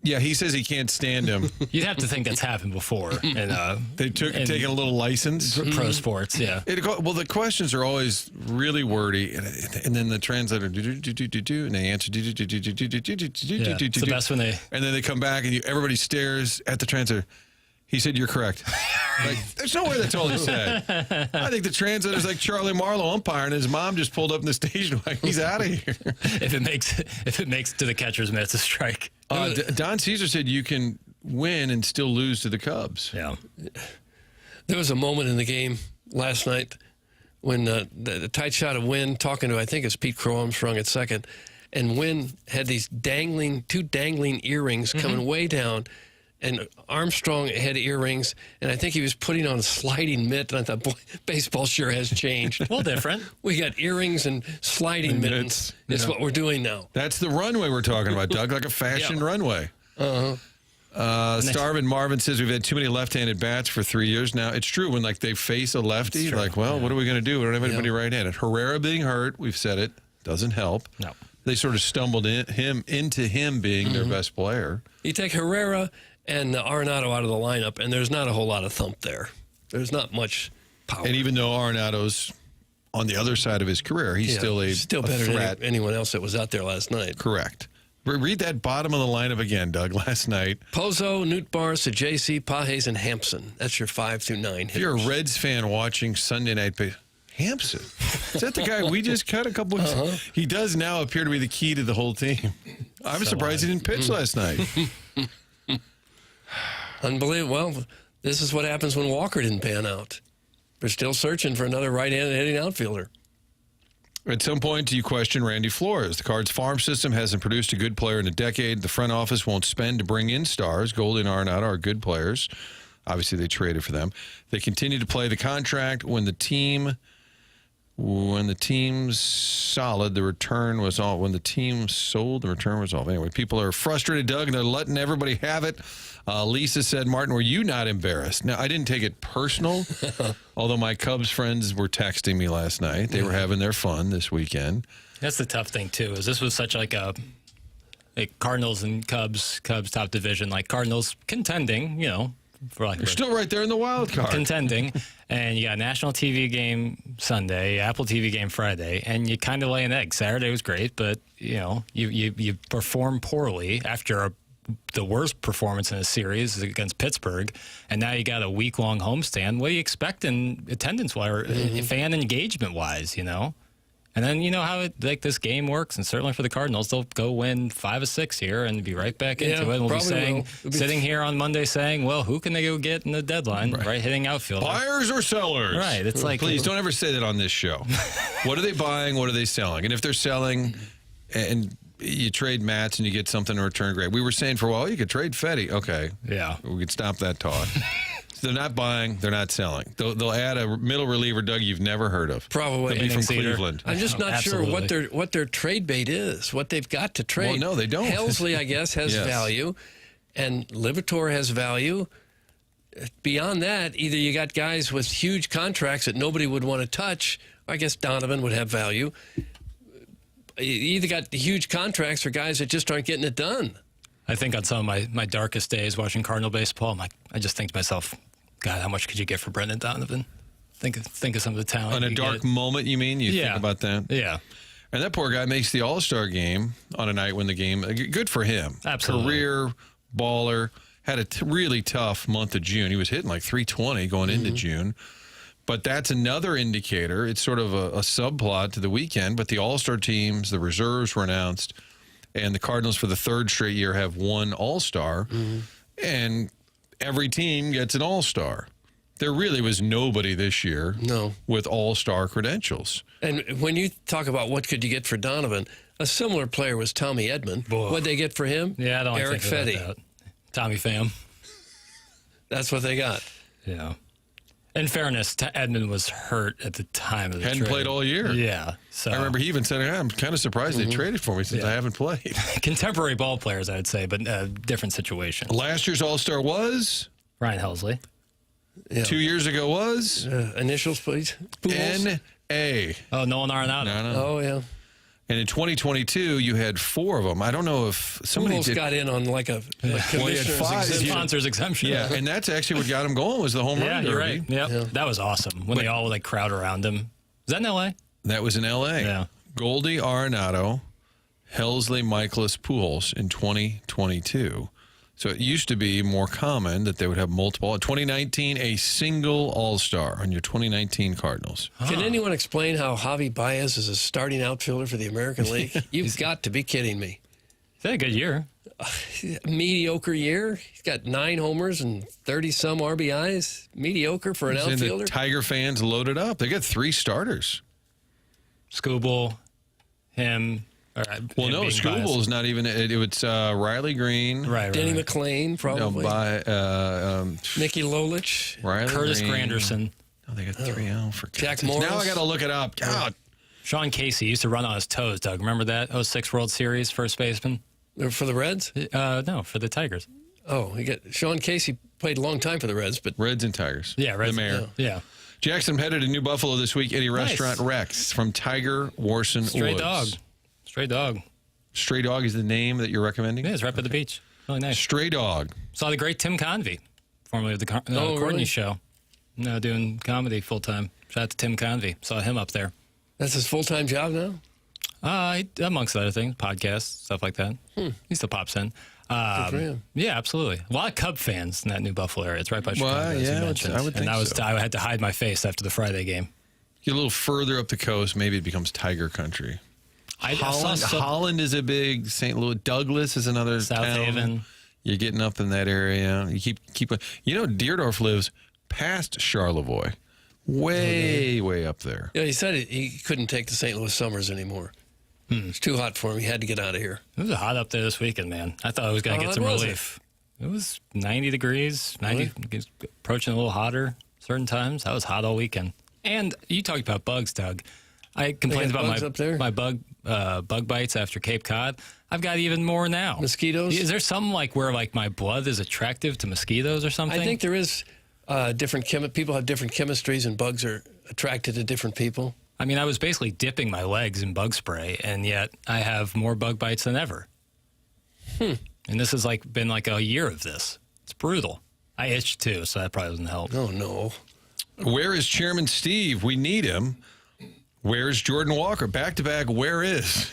yeah, he says he can't stand him. You'd have to think that's happened before. And They taken a little license. pro sports, yeah. Well, the questions are always really wordy, and then the translator and they answer It's the best when they. and then they come back and everybody stares at the translator. He said, "You're correct." Like, there's no way that's all he said. I think the translator's like Charlie Marlowe umpiring. His mom just pulled up in the station wagon. He's out of here. If it makes to the catcher's mitt, it's a strike. Don Caesar said you can win and still lose to the Cubs. Yeah. There was a moment in the game last night when the tight shot of Wynn talking to, I think it's Pete Crow Armstrong at second, and Wynn had these two dangling earrings coming way down, and Armstrong had earrings, and I think he was putting on a sliding mitt, and I thought, boy, baseball sure has changed. Well, different. We got earrings and sliding mittens. It's what we're doing now. That's the runway we're talking about, Doug, like a fashion runway. Starvin Marvin says we've had too many left-handed bats for 3 years now. It's true. When they face a lefty, like, well, what are we going to do? We don't have anybody right-handed. Herrera being hurt, we've said it, doesn't help. No. They sort of stumbled into him being their best player. You take Herrera and Arenado out of the lineup, and there's not a whole lot of thump there. There's not much power. And even though Arenado's on the other side of his career, he's still better threat. than anyone else that was out there last night. Correct. Read that bottom of the lineup again, Doug, last night. Pozo, Nootbaar, Sajaci, Pages, and Hampson. That's your 5 through 9 hitters. If you're a Reds fan watching Sunday Night Baseball, Hampson. Is that the guy we just cut a couple weeks ago? He does now appear to be the key to the whole team. I was surprised he didn't pitch last night. Unbelievable. Well, this is what happens when Walker didn't pan out. They're still searching for another right-handed hitting outfielder. At some point, do you question Randy Flores? The Cards farm system hasn't produced a good player in a decade. The front office won't spend to bring in stars. Goldie and Arenado are good players. Obviously, they traded for them. They continue to play the contract. When the team's solid, the return was all. When the team sold, the return was off. Anyway, people are frustrated, Doug, and they're letting everybody have it. Lisa said, Martin, were you not embarrassed? Now, I didn't take it personal, although my Cubs friends were texting me last night. They were having their fun this weekend. That's the tough thing, too, is this was such like Cardinals and Cubs top division, like Cardinals contending, for like They're still right there in the wild card. Contending, and you got a national TV game Sunday, Apple TV game Friday, and you kind of lay an egg. Saturday was great, but you perform poorly after the worst performance in a series against Pittsburgh, and now you got a week-long homestand. What do you expect in attendance-wise, fan engagement-wise, And then you know how this game works, and certainly for the Cardinals, they'll go win 5 of 6 here and be right back into it. We'll be sitting here on Monday saying, well, who can they go get in the deadline? Right, hitting outfield. Buyers or sellers? Right. It's like, please don't ever say that on this show. What are they buying? What are they selling? And if they're selling, and you trade Matz and you get something in return, great. We were saying for a while, you could trade Fetty. Okay. Yeah. We could stop that talk. So they're not buying, they're not selling. They'll add a middle reliever, Doug, you've never heard of. Probably. They'll be from Cleveland. I'm just not sure what their trade bait is, what they've got to trade. Well, no, they don't. Helsley, I guess, has value, and Livator has value. Beyond that, either you got guys with huge contracts that nobody would want to touch, or I guess Donovan would have value. You either got huge contracts or guys that just aren't getting it done. I think on some of my darkest days watching Cardinal baseball, I just think to myself, God, how much could you get for Brendan Donovan? Think of some of the talent. On a dark moment, you mean? You think about that? Yeah. And that poor guy makes the All-Star game on a night when the game, good for him. Absolutely. Career baller, had a really tough month of June. He was hitting like 320 going into June. But that's another indicator. It's sort of a subplot to the weekend, but the All-Star teams, the reserves were announced, and the Cardinals for the third straight year have one All-Star, and every team gets an All-Star. There really was nobody this year with All-Star credentials. And when you talk about what could you get for Donovan, a similar player was Tommy Edman. What'd they get for him? Yeah, I don't Eric think Fetty. about that. Tommy Pham. That's what they got. Yeah. In fairness, Edmund was hurt at the time of the Hadn't trade. played all year. Yeah. So I remember he even said, I'm kind of surprised they traded for me since I haven't played. contemporary ball players, I would say, but different situation. Last year's All-Star was? Ryan Helsley. Yeah. 2 years ago was? Initials, please. N.A. Oh, Nolan Arenado. No. Oh, yeah. And in 2022, you had 4 of them. I don't know if somebody Almost did. got in on like a Well, you had commissioner's 5. exemption. Sponsor's exemption. Yeah, and that's actually what got him going was the home run Yeah, derby. you're right. Yep. Yeah. That was awesome when they all like crowd around him. Is that in L.A.? That was in L.A. Yeah. Goldie Arenado, Helsley, Michaelis, Pujols in 2022. So it used to be more common that they would have multiple. In 2019, a single All-Star on your 2019 Cardinals. Can anyone explain how Javi Baez is a starting outfielder for the American League? You've got to be kidding me. Is that a good year? Mediocre year. He's got 9 homers and 30-some RBIs. Mediocre for an And the outfielder. Tiger fans loaded up. They got 3 starters. Scooble, him. Well, no, Scooble's not even. It's Riley Green. Right. Denny McLain, No, probably. Mickey Lolich. Riley Curtis Green. Granderson. Oh, they got 3 out for Jack God's sakes. Now I Morris. got to look it up. God. Sean Casey used to run on his toes, Doug. Remember that? 06 World Series first baseman? For the Reds? No, for the Tigers. Oh, Sean Casey played a long time for the Reds, but Reds and Tigers. Yeah, Reds. The mayor. Yeah. Jackson, I'm headed to New Buffalo this week. Eddie Restaurant Rex from Tiger Warson Stray Woods. dog. Stray dog. Stray Dog is the name that you're recommending? Yeah, it's right by the beach. Really nice. Stray Dog. Saw the great Tim Convey, formerly of the Courtney really? Show. Now doing comedy full time. Shout out to Tim Convey. Saw him up there. that's his full-time job now? Amongst other things, podcasts, stuff like that. He still pops in. Good for him. Yeah, absolutely. A lot of Cub fans in that New Buffalo area. It's right by Chicago, Well, as yeah, you I would mentioned. think and so. I had to hide my face after the Friday game. Get a little further up the coast, maybe it becomes Tiger Country. I saw Holland is a big St. Louis. Douglas is another South town. Haven. You're getting up in that area. You keep. Deerdorf lives past Charlevoix, way up there. Yeah, he said he couldn't take the St. Louis summers anymore. It's too hot for him. He had to get out of here. It was hot up there this weekend, man. I thought I was going to How get some hot was relief. It was 90 degrees, 90, approaching a little hotter certain times. That was hot all weekend. And you talked about bugs, Doug. I complained got about bugs up there? my bug bites after Cape Cod. I've got even more now. Mosquitoes? Is there something like where like my blood is attractive to mosquitoes or something? I think there is different people have different chemistries, and bugs are attracted to different people. I mean, I was basically dipping my legs in bug spray, and yet I have more bug bites than ever. And this has been like a year of this. It's brutal. I itched too, so that probably doesn't help. Oh, no. Where is Chairman Steve? We need him. Where's Jordan Walker? Back-to-back, where is?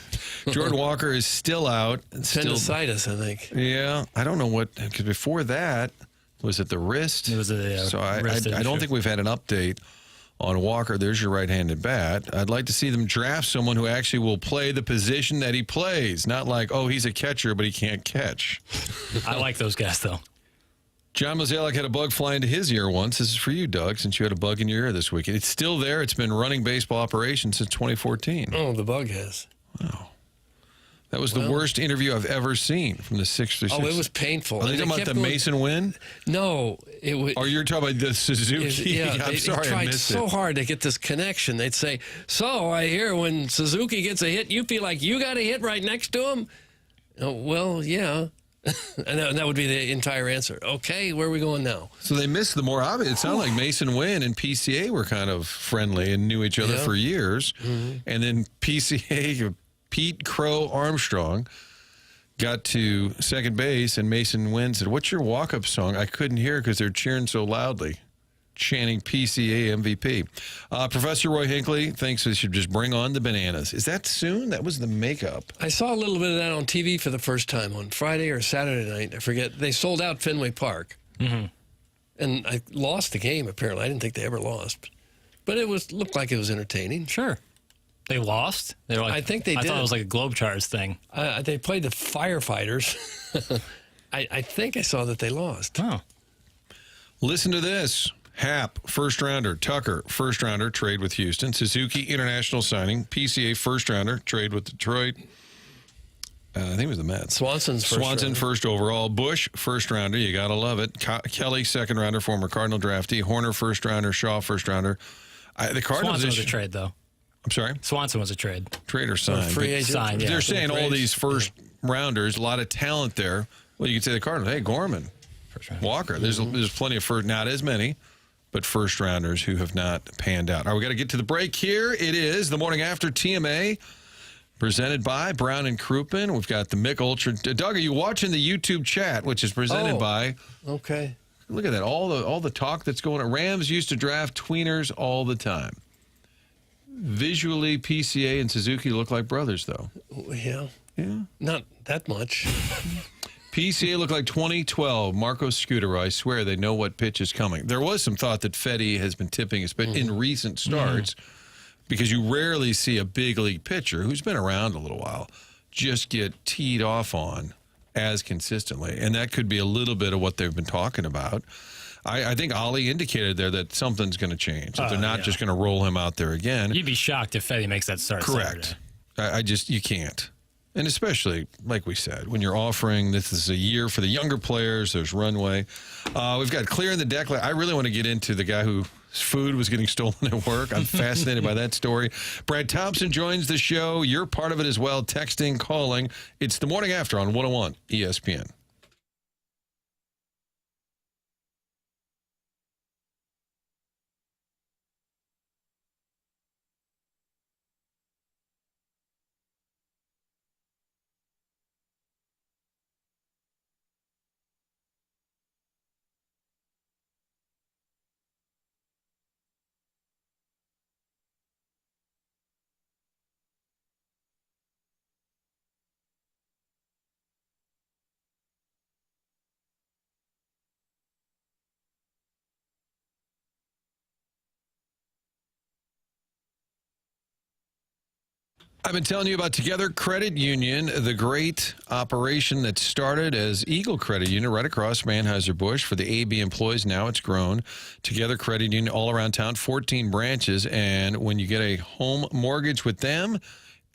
Jordan Walker is still out. Appendicitis, I think. Yeah, I don't know what, because before that, was it the wrist? It was a So I wrist don't issue. think we've had an update on Walker. There's your right-handed bat. I'd like to see them draft someone who actually will play the position that he plays, not like, oh, he's a catcher, but he can't catch. I like those guys, though. John Mozeliak had a bug fly into his ear once. This is for you, Doug, since you had a bug in your ear this week. It's still there. It's been running baseball operations since 2014. Oh, the bug has. That was the worst interview I've ever seen from the 636. Oh, it was painful. Are they And talking about kept the going- Mason win? No, it was. Or you're talking about the Suzuki? Yeah, I'm they sorry, I tried missed so it. hard to get this connection. They'd say, "So I hear when Suzuki gets a hit, you feel like you got a hit right next to him." Oh, well, yeah, and that would be the entire answer. Okay, where are we going now? So they missed the more obvious. It sounded like Mason Wynn and PCA were kind of friendly and knew each other for years. And then PCA, Pete Crow Armstrong, got to second base, and Mason Wynn said, "What's your walk-up song?" I couldn't hear because they're cheering so loudly, chanting PCA MVP. Professor Roy Hinckley thinks we should just bring on the bananas. Is that soon? That was the makeup. I saw a little bit of that on TV for the first time on Friday or Saturday night. I forget. They sold out Fenway Park, and I lost the game. Apparently, I didn't think they ever lost. But it looked like it was entertaining. Sure. They lost. They were like, I think they I did. thought it was like a Globetrotters thing. They played the firefighters. I think I saw that they lost. Oh. Listen to this. Hap, first rounder. Tucker, first rounder, trade with Houston. Suzuki, international signing. PCA, first rounder, trade with Detroit. I think it was the Mets. Swanson, first overall. Bush, first rounder. You got to love it. Kelly, second rounder, former Cardinal draftee. Horner, first rounder. Shaw, first rounder. The Cardinals. Swanson was a trade, though. I'm sorry? Swanson was a trade. Trade or sign. Free agent. Signed, yeah. They're saying all these first rounders, a lot of talent there. Well, you could say the Cardinals. Hey, Gorman, Walker. There's plenty of first, not as many, but first rounders who have not panned out. All right, we got to get to the break here. It is the Morning After TMA, presented by Brown and Crouppen. We've got the Mick Ultra. Doug, are you watching the YouTube chat, which is presented by? Okay. Look at that. All the talk that's going on. Rams used to draft tweeners all the time. Visually, PCA and Suzuki look like brothers, though. Yeah. Yeah. Not that much. PCA looked like 2012 Marco Scudero. I swear they know what pitch is coming. There was some thought that Fetty has been tipping his pitch in recent starts because you rarely see a big league pitcher who's been around a little while just get teed off on as consistently. And that could be a little bit of what they've been talking about. I think Ollie indicated there that something's going to change. That they're not just going to roll him out there again. You'd be shocked if Fetty makes that start. Correct. You can't. And especially, like we said, when you're offering, this is a year for the younger players, there's runway. We've got clearing the deck. I really want to get into the guy whose food was getting stolen at work. I'm fascinated by that story. Brad Thompson joins the show. You're part of it as well, texting, calling. It's the Morning After on 101 ESPN. I've been telling you about Together Credit Union, the great operation that started as Eagle Credit Union right across Anheuser-Busch for the AB employees. Now it's grown. Together Credit Union all around town, 14 branches. And when you get a home mortgage with them,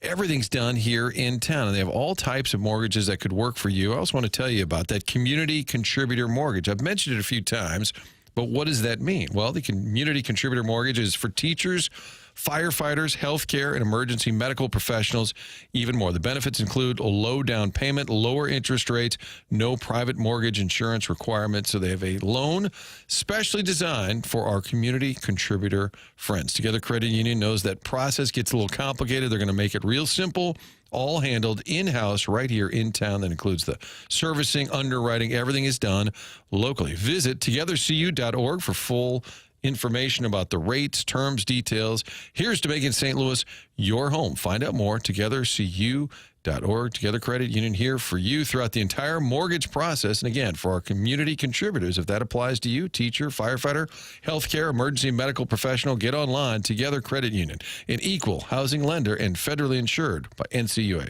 everything's done here in town. And they have all types of mortgages that could work for you. I also want to tell you about that community contributor mortgage. I've mentioned it a few times, but what does that mean? Well, the community contributor mortgage is for teachers, firefighters, healthcare, and emergency medical professionals, even more. The benefits include a low down payment, lower interest rates, no private mortgage insurance requirements. So they have a loan specially designed for our community contributor friends. Together Credit Union knows that process gets a little complicated. They're going to make it real simple, all handled in-house right here in town. That includes the servicing, underwriting. Everything is done locally. Visit togethercu.org for full information about the rates, terms, details. Here's to making St. Louis your home. Find out more, togethercu.org. Together Credit Union here for you throughout the entire mortgage process. And again, for our community contributors, if that applies to you, teacher, firefighter, healthcare, emergency medical professional, get online. Together Credit Union, an equal housing lender and federally insured by NCUA.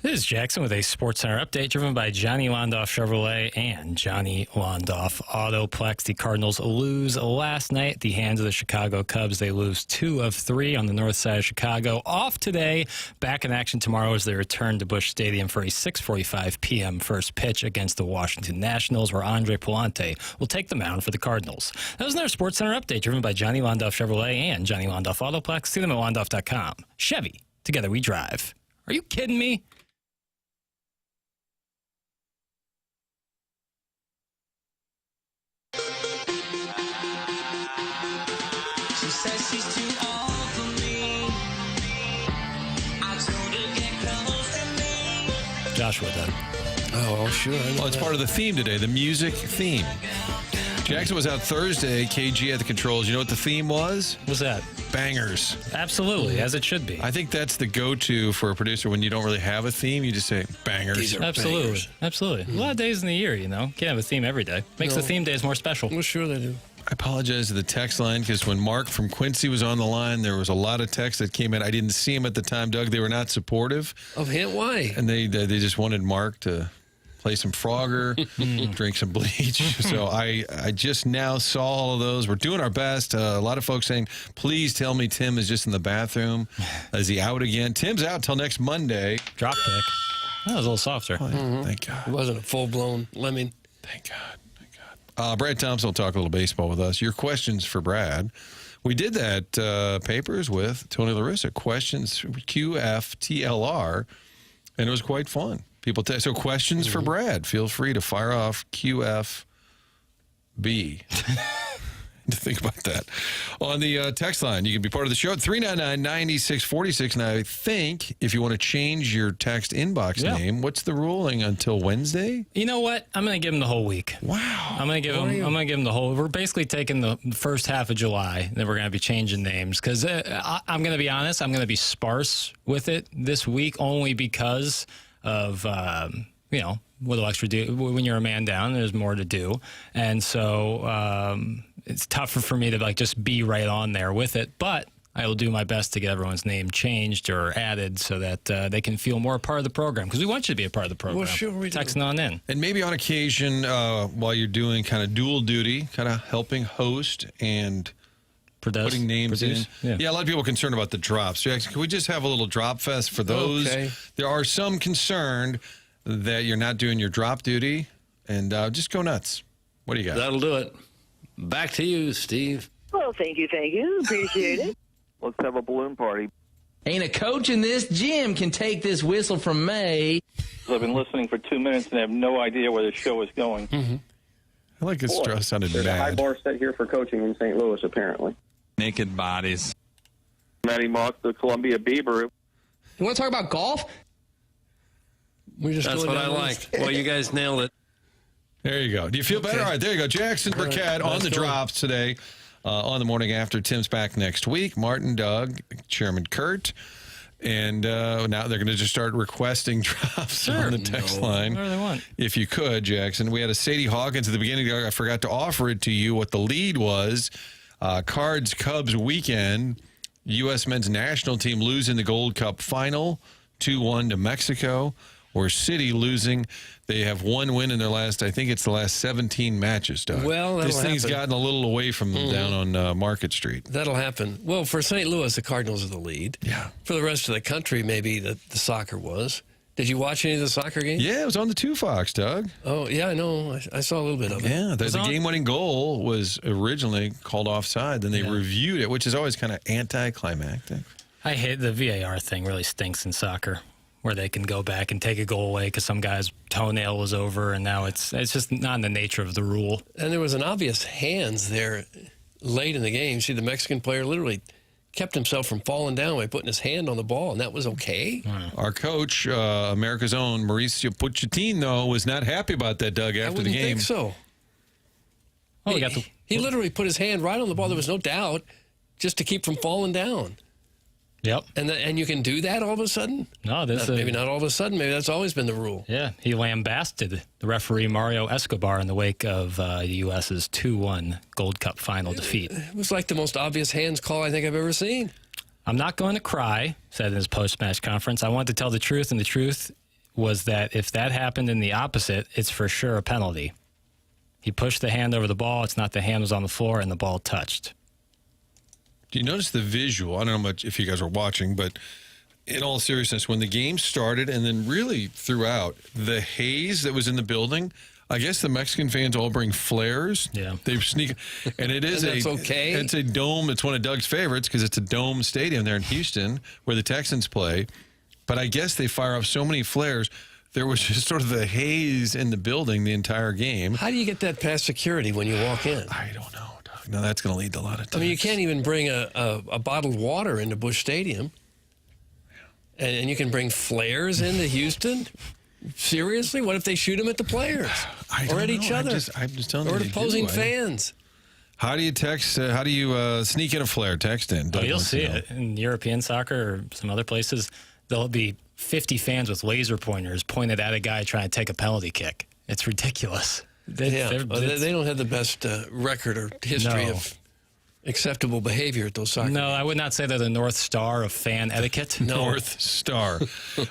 This is Jackson with a Sports Center update driven by Johnny Londoff Chevrolet and Johnny Londoff Autoplex. The Cardinals lose last night at the hands of the Chicago Cubs. They lose 2 of 3 on the north side of Chicago. Off today, back in action tomorrow as they return to Busch Stadium for a 6:45 p.m. first pitch against the Washington Nationals, where Andre Palante will take the mound for the Cardinals. That was another Sports Center update driven by Johnny Londoff Chevrolet and Johnny Londoff Autoplex. See them at londoff.com. Chevy, together we drive. Are you kidding me? Joshua done. Oh, sure. Well, it's part of the theme today, the music theme. Jackson was out Thursday, KG at the controls. You know what the theme was? What's that? Bangers. Absolutely, as it should be. I think that's the go-to for a producer when you don't really have a theme. You just say bangers. These are Absolutely. bangers. Absolutely. A lot of days in the year, you know. Can't have a theme every day. Makes the theme days more special. Well, sure they do. I apologize to the text line because when Mark from Quincy was on the line, there was a lot of texts that came in. I didn't see him at the time, Doug. They were not supportive. Of him? Why? And they just wanted Mark to play some Frogger, drink some bleach. So I just now saw all of those. We're doing our best. A lot of folks saying, please tell me Tim is just in the bathroom. Is he out again? Tim's out till next Monday. Drop kick. That was a little softer. Thank God. It wasn't a full-blown lemming. Thank God. Brad Thompson will talk a little baseball with us. Your questions for Brad. We did that papers with Tony La Russa. Questions QFTLR, and it was quite fun. People so questions for Brad. Feel free to fire off QFB. To think about that. On the text line, you can be part of the show at 399-9646. And I think if you want to change your text inbox name, what's the ruling until Wednesday? You know what? I'm going to give him the whole week. Wow. I'm going to give him the whole. We're basically taking the first half of July, and then we're going to be changing names because I'm going to be honest. I'm going to be sparse with it this week only because of a little extra do. When you're a man down, there's more to do, and so it's tougher for me to just be right on there with it. But I will do my best to get everyone's name changed or added so that they can feel more a part of the program because we want you to be a part of the program. Well, sure we do. Texting on in. And maybe on occasion, while you're doing kind of dual duty, kind of helping host and putting names in. Yeah, a lot of people are concerned about the drops. Jackson, can we just have a little drop fest for those? Okay. There are some concerned that you're not doing your drop duty, and just go nuts. What do you got? That'll do it. Back to you, Steve. Well, thank you. Appreciate it. Let's have a balloon party. Ain't a coach in this gym can take this whistle from me. I've been listening for 2 minutes and have no idea where the show is going. I like his stress sounded There's a high mad. bar set here for coaching in St. Louis, apparently. Naked bodies. Matty Moss, the Columbia Beaver. You want to talk about golf? That's what I liked. Well, you guys nailed it. There you go. Do you feel better? All right, there you go. Jackson Burkett on the drops today on the morning after. Tim's back next week. Martin, Doug, Chairman Kurt. And now they're going to just start requesting drops on the text line. Whatever they want. If you could, Jackson. We had a Sadie Hawkins at the beginning. I forgot to offer it to you what the lead was. Cards-Cubs weekend. U.S. men's national team losing the Gold Cup final 2-1 to Mexico. Or City losing. They have one win in their last, I think it's the last 17 matches, Doug. Well, this thing's gotten a little away from them down on Market Street. That'll happen. Well, for St. Louis, the Cardinals are the lead. Yeah. For the rest of the country, maybe the soccer was. Did you watch any of the soccer games? Yeah, it was on the 2 Fox, Doug. Oh, yeah, I know. I saw a little bit of it. Yeah, the game-winning goal was originally called offside. Then they reviewed it, which is always kind of anticlimactic. I hate the VAR thing. Really stinks in soccer, where they can go back and take a goal away because some guy's toenail was over, and now it's just not in the nature of the rule. And there was an obvious hands there late in the game. See, the Mexican player literally kept himself from falling down by putting his hand on the ball, and that was okay. Our coach, America's own Mauricio Pochettino, was not happy about that, Doug, after the game. I think so. Oh, he literally put his hand right on the ball. There was no doubt, just to keep from falling down. Yep. And you can do that all of a sudden? No, maybe not all of a sudden. Maybe that's always been the rule. Yeah, he lambasted the referee Mario Escobar in the wake of the U.S.'s 2-1 Gold Cup final defeat. It was like the most obvious hands call I think I've ever seen. I'm not going to cry, said in his post-match conference. I want to tell the truth, and the truth was that if that happened in the opposite, it's for sure a penalty. He pushed the hand over the ball. It's not the hand was on the floor and the ball touched. Do you notice the visual? I don't know much if you guys were watching, but in all seriousness, when the game started and then really throughout, the haze that was in the building, I guess the Mexican fans all bring flares. Yeah. They sneak, and it is And that's okay. It's a dome. It's one of Doug's favorites because it's a dome stadium there in Houston where the Texans play. But I guess they fire off so many flares. There was just sort of the haze in the building the entire game. How do you get that past security when you walk in? I don't know, Doug. No, that's going to lead to a lot of I mean, you can't even bring a bottled water into Busch Stadium. And you can bring flares into Houston? Seriously? What if they shoot them at the players? Or at each other? I'm just telling you. Or they at opposing do. fans? How do you text? How do you sneak in a flare? Text in. Oh, Doug you'll wants to see know. it in European soccer or some other places. There'll be 50 fans with laser pointers pointed at a guy trying to take a penalty kick. It's ridiculous. They don't have the best record or history of acceptable behavior at those soccer No, games. I would not say they're the North Star of fan etiquette. North Star.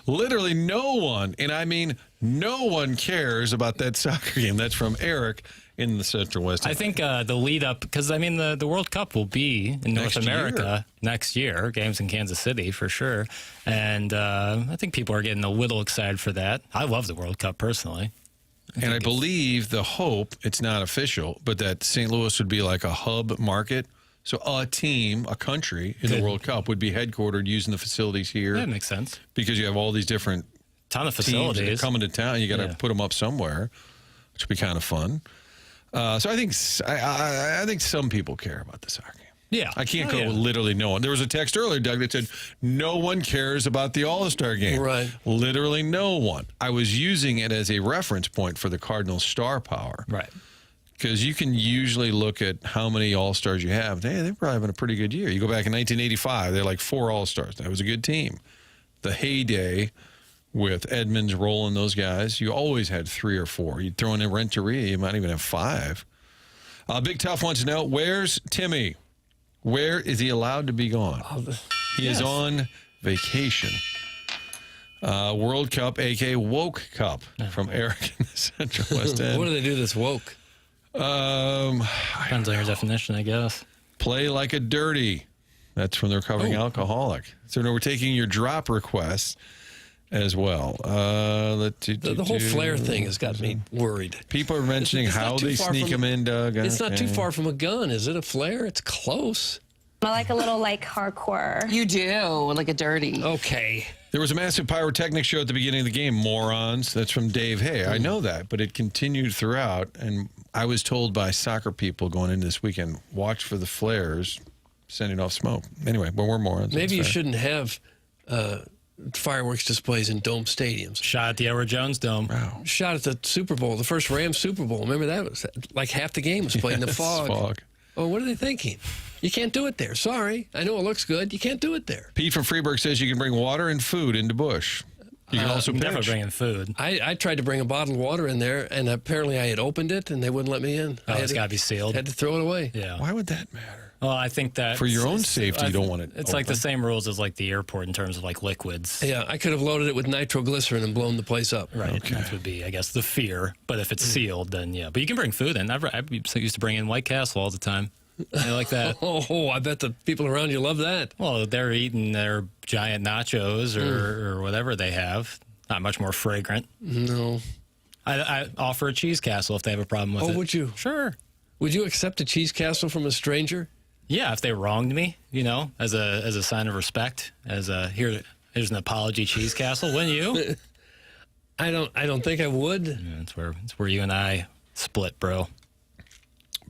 Literally no one, and I mean no one cares about that soccer game. That's from Eric in the Central West. I think the lead up, because I mean the World Cup will be in North America next year. Games in Kansas City for sure, and I think people are getting a little excited for that. I love the World Cup personally. And I believe the hope, it's not official, but that St. Louis would be like a hub market. So a team, a country in the World Cup would be headquartered using the facilities here. That makes sense. Because you have all these different ton of teams that are facilities coming to town. You got to put them up somewhere, which would be kind of fun. So I think I think some people care about the soccer game. Yeah. I can't go with literally no one. There was a text earlier, Doug, that said no one cares about the All-Star game. Right. Literally no one. I was using it as a reference point for the Cardinals' star power. Right. Because you can usually look at how many All-Stars you have. Hey, they're probably having a pretty good year. You go back in 1985, they're like 4 All-Stars. That was a good team. The heyday with Edmonds, Rowland, those guys, you always had 3 or 4. You throw in a Renteria, you might even have 5. Big Tough wants to know, where's Timmy? Where is he allowed to be gone? He is on vacation. World Cup, a.k.a. Woke Cup, from Eric in the Central West End. What do they do that's woke? Depends on your definition, I guess. Play like a dirty. That's from the recovering alcoholic. So now we're taking your drop requests as well. The whole flare thing has got me worried. People are mentioning It's how not too they far sneak from- them in, Doug. It's not too Okay. far from a gun. Is it a flare? It's close. I like a little hardcore. You do, like a dirty. Okay. There was a massive pyrotechnics show at the beginning of the game, morons. That's from Dave Hay. I know that, but it continued throughout. And I was told by soccer people going into this weekend, watch for the flares sending off smoke. Anyway, well, we're morons. Maybe you That's fair. shouldn't have fireworks displays in dome stadiums. Shot at the Edward Jones Dome. Wow. Shot at the Super Bowl, the first Rams Super Bowl. Remember that? Was like half the game was played in the Yes, fog. Oh, what are they thinking? You can't do it there. Sorry. I know it looks good. You can't do it there. Pete from Freeburg says you can bring water and food into Busch. You can also I'm pitch. definitely bringing food. I tried to bring a bottle of water in there, and apparently I had opened it, and they wouldn't let me in. Oh, I had it's got to be sealed. Had to throw it away. Yeah. Why would that matter? Well, I think that For your own safety, you don't want it It's like the open. same rules as like the airport in terms of like liquids. Yeah, I could have loaded it with nitroglycerin and blown the place up. Right. Okay. That would be, I guess, the fear. But if it's sealed, then yeah. But you can bring food in. I used to bring in White Castle all the time. I like that. Oh, I bet the people around you love that. Well, they're eating their giant nachos or whatever they have. Not much more fragrant. No. I offer a cheese castle if they have a problem with it. Oh, would you? Sure. Would you accept a cheese castle from a stranger? Yeah, if they wronged me, as a sign of respect, here's an apology cheese castle, wouldn't you? I don't think I would. Yeah, it's where you and I split, bro.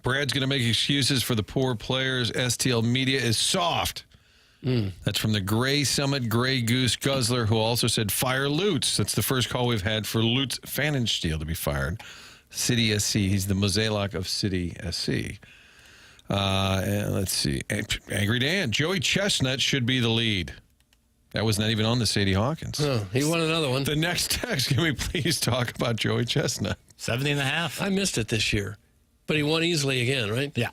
Brad's going to make excuses for the poor players. STL media is soft. That's from the Gray Summit Gray Goose Guzzler, who also said fire Lutz. That's the first call we've had for Lutz Pfannenstiel to be fired. City SC. He's the Mozeliak of City SC. And let's see. Angry Dan. Joey Chestnut should be the lead. That was not even on the Sadie Hawkins. Oh, he won another one. The next text, can we please talk about Joey Chestnut? 70.5. I missed it this year, but he won easily again, right? Yeah.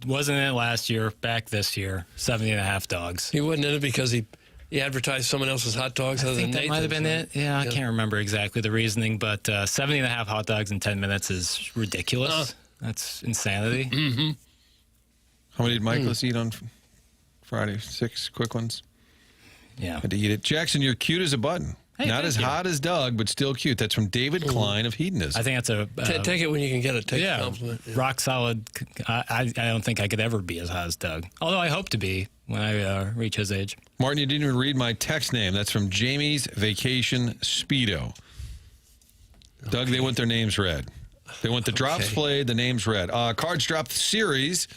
Wasn't in it last year, back this year, 70.5 dogs. He wasn't in it because he he advertised someone else's hot dogs I other think than that might have been Nathan's, it. Yeah, I can't remember exactly the reasoning, but 70.5 hot dogs in 10 minutes is ridiculous. That's insanity. Mm-hmm. How many did Michaelis eat on Friday? 6 quick ones? Yeah. Had to eat it. Jackson, you're cute as a button. Hey, Not as hot as Doug, but still cute. That's from David Klein of Hedonism. I think that's a... take it when you can get it. Take the yeah, compliment. Yeah. rock solid. I don't think I could ever be as hot as Doug. Although I hope to be when I reach his age. Martin, you didn't even read my text name. That's from Jamie's Vacation Speedo. Okay. Doug, they want their names read. They want the drops played, the names read. Cards dropped series.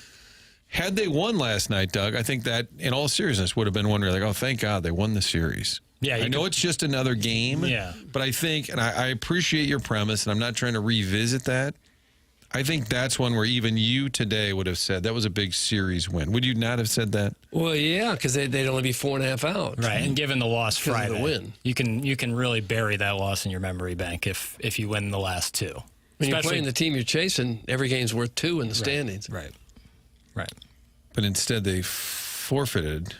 Had they won last night, Doug, I think that, in all seriousness, would have been one where like, oh, thank God they won the series. Yeah, I know it's just another game. Yeah. But I think, and I appreciate your premise, and I'm not trying to revisit that. I think that's one where even you today would have said that was a big series win. Would you not have said that? Well, yeah, because they'd only be 4.5 out. Right, and given the loss Friday, the win. you can really bury that loss in your memory bank if you win the last 2. When you're playing the team you're chasing, every game's worth 2 in the standings. Right. But instead they forfeited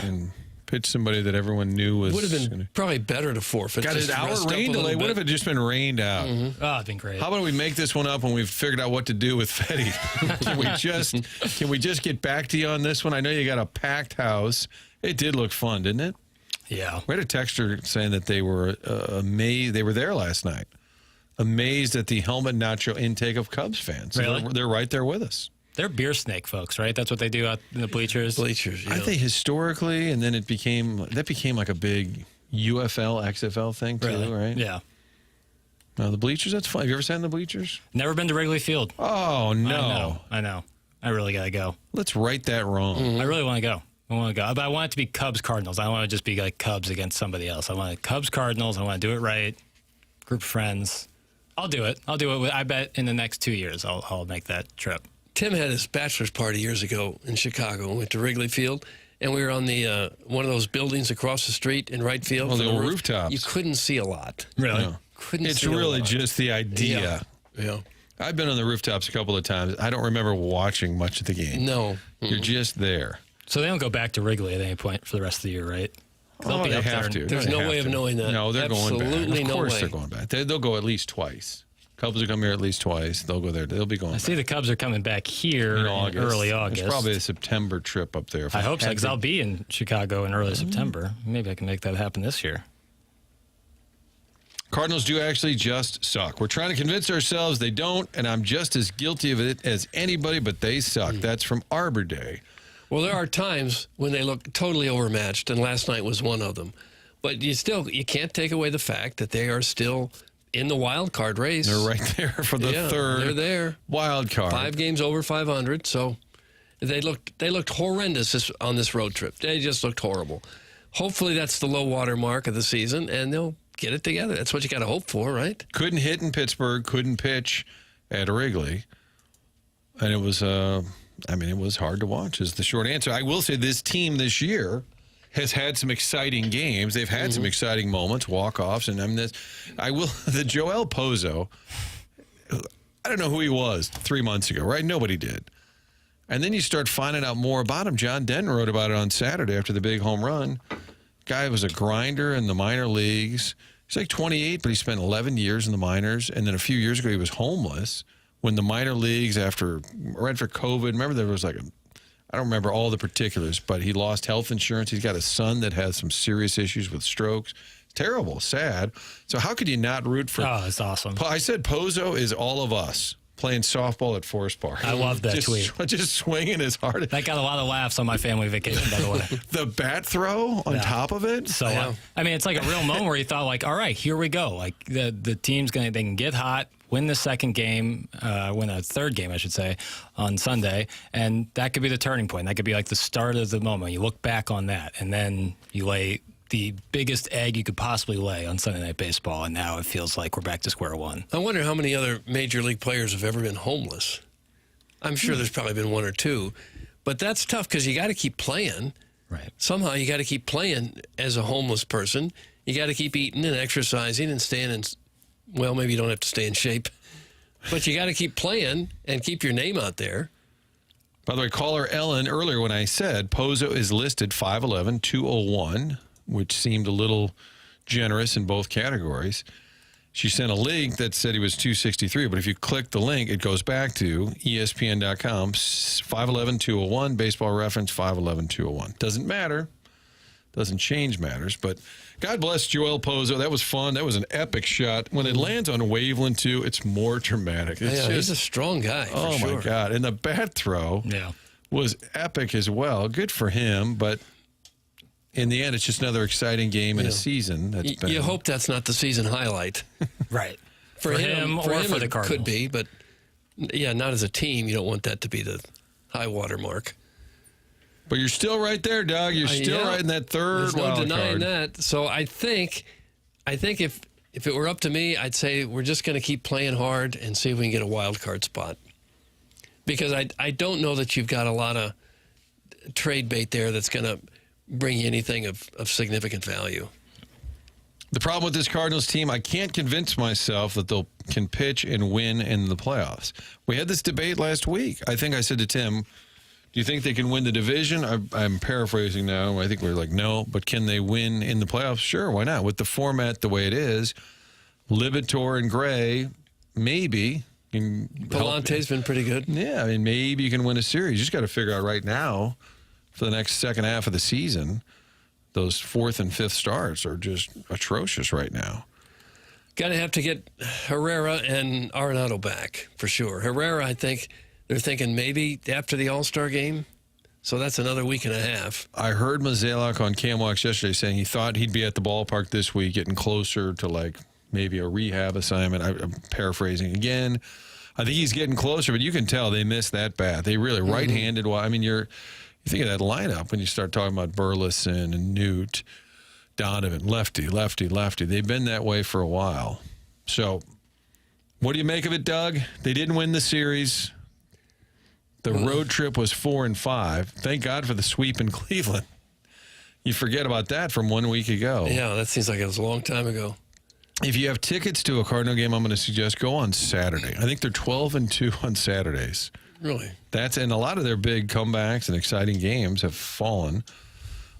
and pitched somebody that everyone knew was... Would have been probably better to forfeit. Got an hour rain delay. What if it just been rained out? Mm-hmm. Oh, it'd been great. How about we make this one up when we've figured out what to do with Fetty? Can we just get back to you on this one? I know you got a packed house. It did look fun, didn't it? Yeah. We had a texter saying that they were amazed. They were there last night. Amazed at the helmet nacho intake of Cubs fans. Really? They're right there with us. They're beer snake folks, right? That's what they do out in the bleachers. Yeah. I think historically, and then it became like a big UFL, XFL thing too, Really? right? Yeah. No, the bleachers, that's fun. Have you ever sat in the bleachers? Never been to Wrigley Field. Oh, no. I know. I really got to go. Let's right that wrong. I really want to go. But I want it to be Cubs Cardinals. I don't want to just be like Cubs against somebody else. I want it Cubs Cardinals. I want to do it right. Group of friends. I'll do it. I bet in the next 2 years I'll make that trip. Tim had his bachelor's party years ago in Chicago. We went to Wrigley Field, and we were on the one of those buildings across the street in right field. Oh, the roof. rooftops. You couldn't see a lot. Really? No. It's see really a lot. just the idea. Yeah. I've been on the rooftops a couple of times. I don't remember watching much of the game. No. You're just there. So they don't go back to Wrigley at any point for the rest of the year, right? Oh, they have to. There's no way of knowing that. No, they're going back. Absolutely Of no course way. they're going back. They'll go at least twice. Cubs will come here at least twice. They'll go there. They'll be going I see the Cubs are coming back here in early August. It's probably a September trip up there. I hope so, because I'll be in Chicago in early September. Maybe I can make that happen this year. Cardinals do actually just suck. We're trying to convince ourselves they don't, and I'm just as guilty of it as anybody, but they suck. That's from Arbor Day. Well, there are times when they look totally overmatched, and last night was one of them. But you can't take away the fact that they are still in the wild card race. They're right there for the third they're there. wild card. 5 games over 500, so they looked horrendous on this road trip. They just looked horrible. Hopefully that's the low water mark of the season, and they'll get it together. That's what you got to hope for, right? Couldn't hit in Pittsburgh, couldn't pitch at Wrigley. And it was, it was hard to watch is the short answer. I will say this team this year has had some exciting games. They've had some exciting moments, walk-offs, and the Yohel Pozo, I don't know who he was 3 months ago, right? Nobody did. And then you start finding out more about him. John Denton wrote about it on Saturday after the big home run. Guy was a grinder in the minor leagues. He's like 28, but he spent 11 years in the minors. And then a few years ago, he was homeless when the minor leagues right after COVID. Remember, there was I don't remember all the particulars, but he lost health insurance. He's got a son that has some serious issues with strokes. Terrible, sad. So how could you not root for? Oh, it's awesome. I said Pozo is all of us playing softball at Forest Park. I love that tweet. Just swinging his hard. That got a lot of laughs on my family vacation, by the way. The bat throw on top of it. So, it's like a real moment where you thought, all right, here we go. Like the team's they can get hot, win the second game, win a third game, I should say, on Sunday, and that could be the turning point. That could be like the start of the moment. You look back on that, and then you lay the biggest egg you could possibly lay on Sunday Night Baseball, and now it feels like we're back to square one. I wonder how many other major league players have ever been homeless. I'm sure there's probably been 1 or 2, but that's tough because you got to keep playing. Right. Somehow you got to keep playing as a homeless person. You got to keep eating and exercising and staying in. Well, maybe you don't have to stay in shape, but you got to keep playing and keep your name out there. By the way, caller Ellen, earlier when I said Pozo is listed 5'11", 201, which seemed a little generous in both categories. She sent a link that said he was 263, but if you click the link, it goes back to ESPN.com, 5'11", 201, baseball reference, 5'11", 201. Doesn't matter. Doesn't change matters, but God bless Yohel Pozo. That was fun. That was an epic shot. When it lands on Waveland, too, it's more dramatic. It's he's a strong guy, for sure. My God. And the bat throw was epic as well. Good for him, but in the end, it's just another exciting game in a season. You hope that's not the season highlight. Right. For him, or for the it Cardinals. could be, but not as a team. You don't want that to be the high water mark. But you're still right there, Doug. You're still right in that third There's no wild denying card. that. So I think if it were up to me, I'd say we're just going to keep playing hard and see if we can get a wild card spot. Because I don't know that you've got a lot of trade bait there that's going to bring you anything of significant value. The problem with this Cardinals team, I can't convince myself that they can pitch and win in the playoffs. We had this debate last week. I think I said to Tim, do you think they can win the division? I'm paraphrasing now. I think we're like, no, but can they win in the playoffs? Sure, why not? With the format the way it is, Libator and Gray, maybe. Palante's been pretty good. Yeah, I mean, maybe you can win a series. You just got to figure out right now for the next second half of the season, those fourth and fifth starts are just atrocious right now. Got to have to get Herrera and Arenado back for sure. Herrera, I think they're thinking maybe after the All-Star game. So that's another week and a half. I heard Mozeliak on CamWalks yesterday saying he thought he'd be at the ballpark this week, getting closer to like maybe a rehab assignment. I'm paraphrasing again. I think he's getting closer, but you can tell they missed that bat. They really right-handed. I mean, you think of that lineup when you start talking about Burleson and Newt, Donovan, lefty, lefty, lefty. They've been that way for a while. So what do you make of it, Doug? They didn't win the series. The road trip was 4-5. Thank God for the sweep in Cleveland. You forget about that from 1 week ago. Yeah, that seems like it was a long time ago. If you have tickets to a Cardinal game, I'm going to suggest go on Saturday. I think they're 12-2 on Saturdays. Really? And a lot of their big comebacks and exciting games have fallen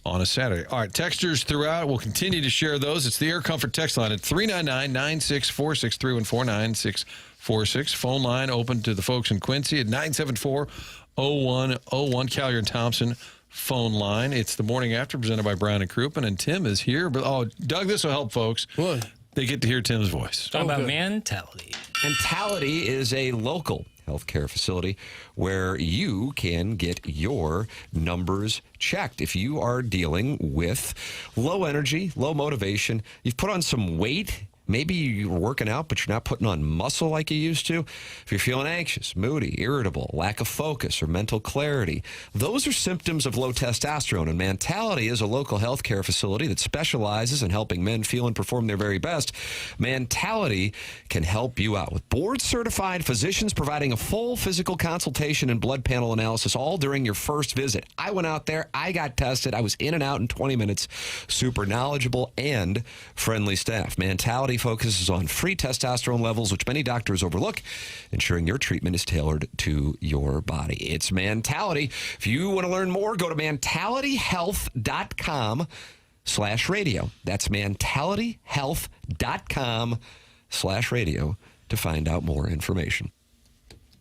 on a Saturday. All right, texters throughout. We'll continue to share those. It's the Air Comfort text line at 399-9646, 314-9646. Phone line open to the folks in Quincy at 974-0101. Callier and Thompson phone line. It's the Morning After presented by Brown and Crouppen, and Tim is here. But Doug, this will help folks. What? They get to hear Tim's voice. Talking about mentality. Mentality is a local healthcare facility where you can get your numbers checked. If you are dealing with low energy, low motivation, you've put on some weight, maybe you're working out, but you're not putting on muscle like you used to. If you're feeling anxious, moody, irritable, lack of focus, or mental clarity, those are symptoms of low testosterone. And Mentality is a local healthcare facility that specializes in helping men feel and perform their very best. Mentality can help you out with board-certified physicians providing a full physical consultation and blood panel analysis all during your first visit. I went out there, I got tested, I was in and out in 20 minutes. Super knowledgeable and friendly staff. Mentality focuses on free testosterone levels, which many doctors overlook, ensuring your treatment is tailored to your body. It's Mentality. If you want to learn more, go to mentalityhealth.com/radio. That's mentalityhealth.com/radio to find out more information.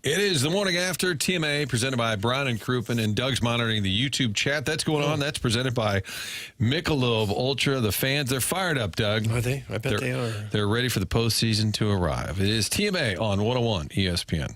It is the Morning After, TMA, presented by Brown and Crouppen, and Doug's monitoring the YouTube chat. That's going on. That's presented by Michelob Ultra. The fans, they're fired up, Doug. Are they? I bet they are. They're ready for the postseason to arrive. It is TMA on 101 ESPN.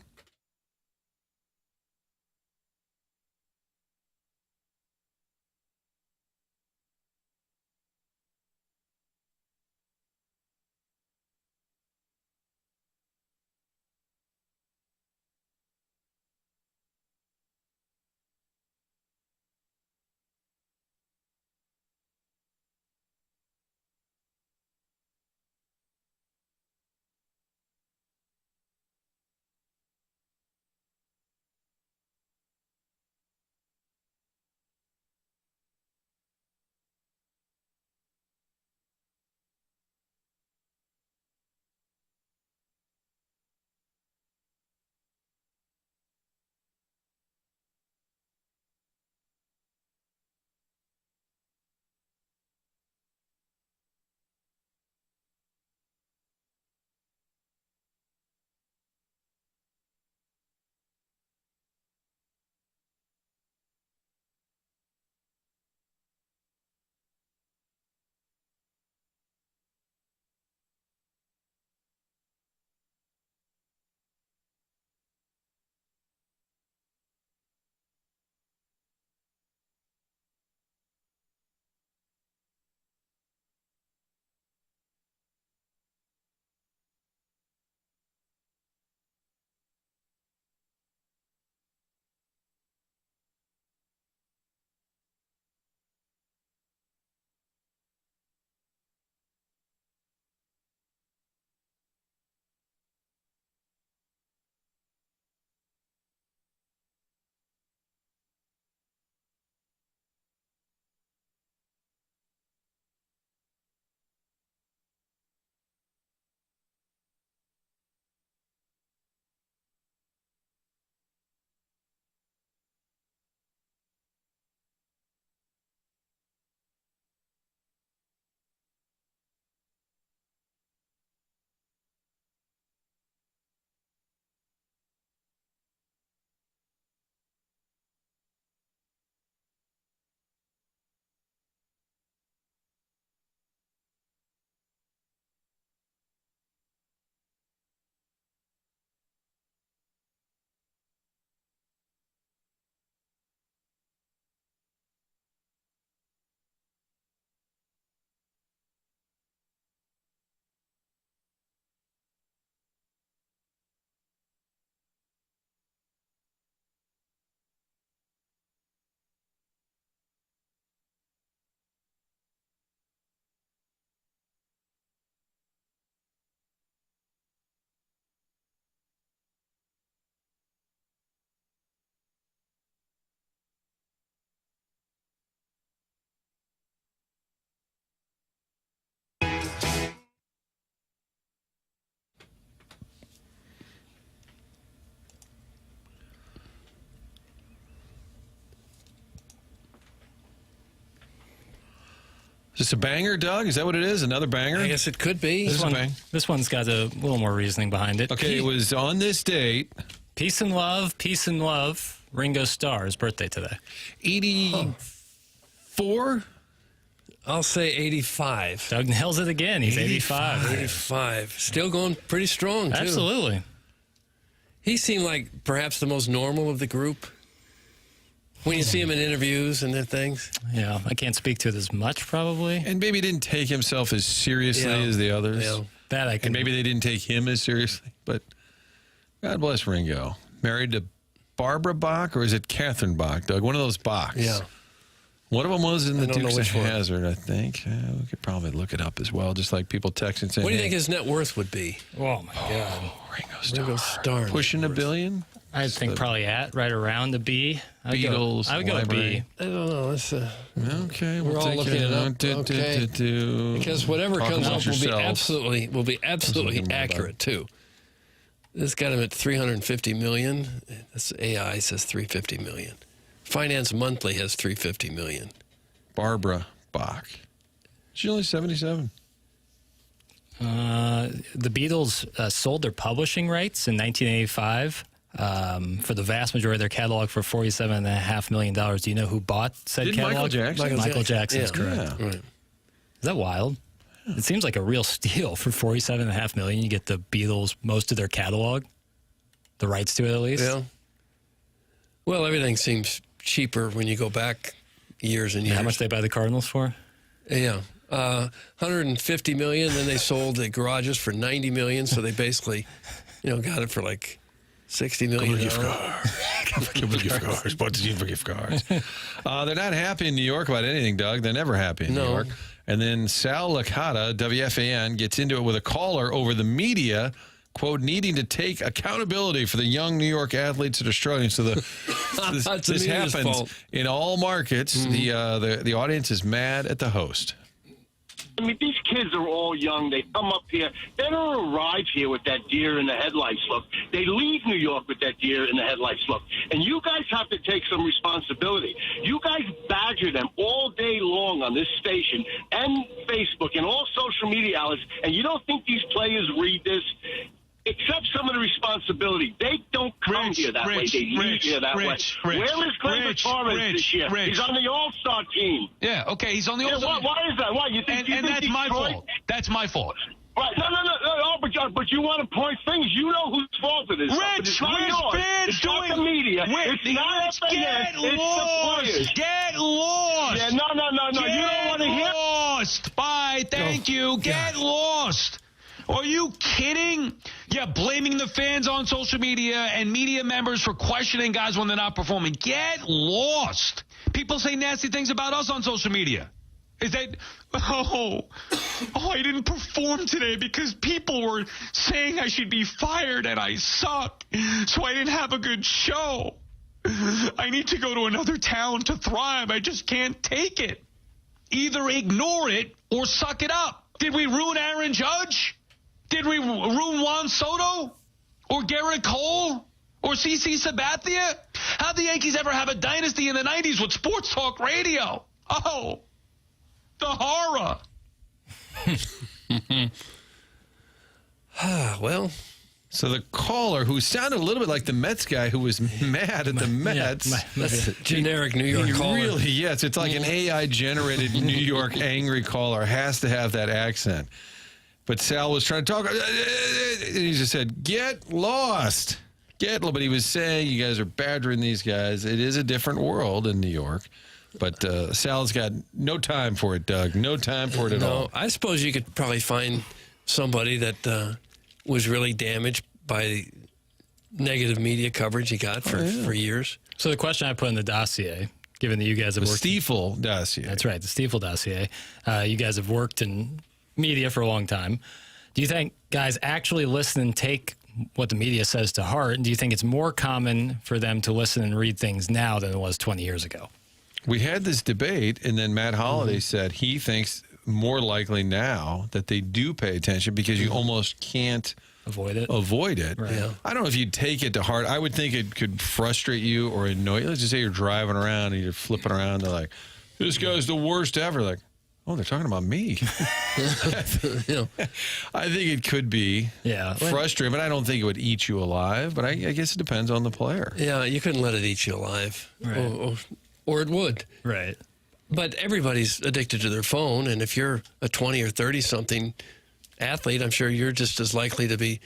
this a banger, Doug? Is that what it is? Another banger? I guess it could be. This one's got a little more reasoning behind it. Okay, it was on this date. Peace and love, peace and love. Ringo Starr's birthday today. 84? I'll say 85. Doug nails it again. He's 85. 85. Still going pretty strong, too. Absolutely. He seemed like perhaps the most normal of the group. When you see him in interviews and things. Yeah, I can't speak to it as much, probably. And maybe he didn't take himself as seriously as the others. Yeah. That I can. And maybe they didn't take him as seriously. But God bless Ringo. Married to Barbara Bach, or is it Catherine Bach, Doug? One of those Bachs. Yeah. One of them was in the don't know Dukes of which one. Hazzard, I think. We could probably look it up as well, just like people texting saying, What do you think his net worth would be? Oh, my God. Ringo Starr. Pushing $1 billion? I think probably right around the B. Beatles, I would go library. B. I don't know. Let's, Okay, we're all looking it up. Okay. Because whatever Talk comes about up yourselves. will be absolutely accurate too. This got him at $350 million. This AI says $350 million. Finance Monthly has $350 million. Barbara Bach. She's only 77. The Beatles sold their publishing rights in 1985 for the vast majority of their catalog for $47.5 million. Do you know who bought said Did catalog? Michael Jackson? Michael Jackson is correct. Yeah. Right. Is that wild? It seems like a real steal for $47.5 million. You get the Beatles, most of their catalog, the rights to it at least. Yeah. Well, everything seems cheaper when you go back years and years. How much they buy the Cardinals for? Yeah. $150 million. Then they sold the garages for $90 million. So they basically, got it for like $60 million. Gift cards. What did you for gift cards? They're not happy in New York about anything, Doug. They're never happy in New York. And then Sal Licata, WFAN, gets into it with a caller over the media, quote, needing to take accountability for the young New York athletes that are struggling. So this happens in all markets. Mm-hmm. The audience is mad at the host. I mean, these kids are all young. They come up here. They don't arrive here with that deer in the headlights look. They leave New York with that deer in the headlights look. And you guys have to take some responsibility. You guys badger them all day long on this station and Facebook and all social media outlets, and you don't think these players read this? Accept some of the responsibility. They don't come here that way. They leave here that way. Where is Gleyber Torres this year? He's on the All-Star team. Yeah, okay, he's on the All-Star team. Why is that? Why? You think, and that's my fault. That's my fault. Right. No, but you want to point fingers. You know whose fault it is. It's not yours. It's not the media. It's not FAN. It's the players. Get lost. Yeah, no. You don't want to hear. Get lost. Bye. Thank you. Get lost. Are you kidding? Yeah, blaming the fans on social media and media members for questioning guys when they're not performing. Get lost. People say nasty things about us on social media. Is that, I didn't perform today because people were saying I should be fired and I suck, so I didn't have a good show. I need to go to another town to thrive. I just can't take it. Either ignore it or suck it up. Did we ruin Aaron Judge? Did we ruin Juan Soto? Or Garrett Cole? Or CC Sabathia? How'd the Yankees ever have a dynasty in the 90s with sports talk radio? Oh, the horror. Well, so the caller, who sounded a little bit like the Mets guy who was mad at the Mets. That's a generic New York caller. Really, yes. It's like an AI-generated New York angry caller has to have that accent. But Sal was trying to talk, and he just said, get lost. But he was saying, you guys are badgering these guys. It is a different world in New York. But Sal's got no time for it, Doug. No time for it at all. I suppose you could probably find somebody that was really damaged by negative media coverage he got for years. So the question I put in the dossier, given that you guys have worked... The Stiefel dossier. That's right, the Stiefel dossier. You guys have worked in media for a long time. Do you think guys actually listen and take what the media says to heart? And do you think it's more common for them to listen and read things now than it was 20 years ago? We had this debate, and then Matt Holliday said he thinks more likely now that they do pay attention because you almost can't avoid it. Right. Yeah. I don't know if you'd take it to heart. I would think it could frustrate you or annoy you. Let's just say you're driving around and you're flipping around. They're like, this guy's the worst ever. Like, Oh, they're talking about me. I think it could be frustrating, but I don't think it would eat you alive. But I guess it depends on the player. Yeah, you couldn't let it eat you alive. Right. Or it would. Right. But everybody's addicted to their phone, and if you're a 20 or 30-something athlete, I'm sure you're just as likely to be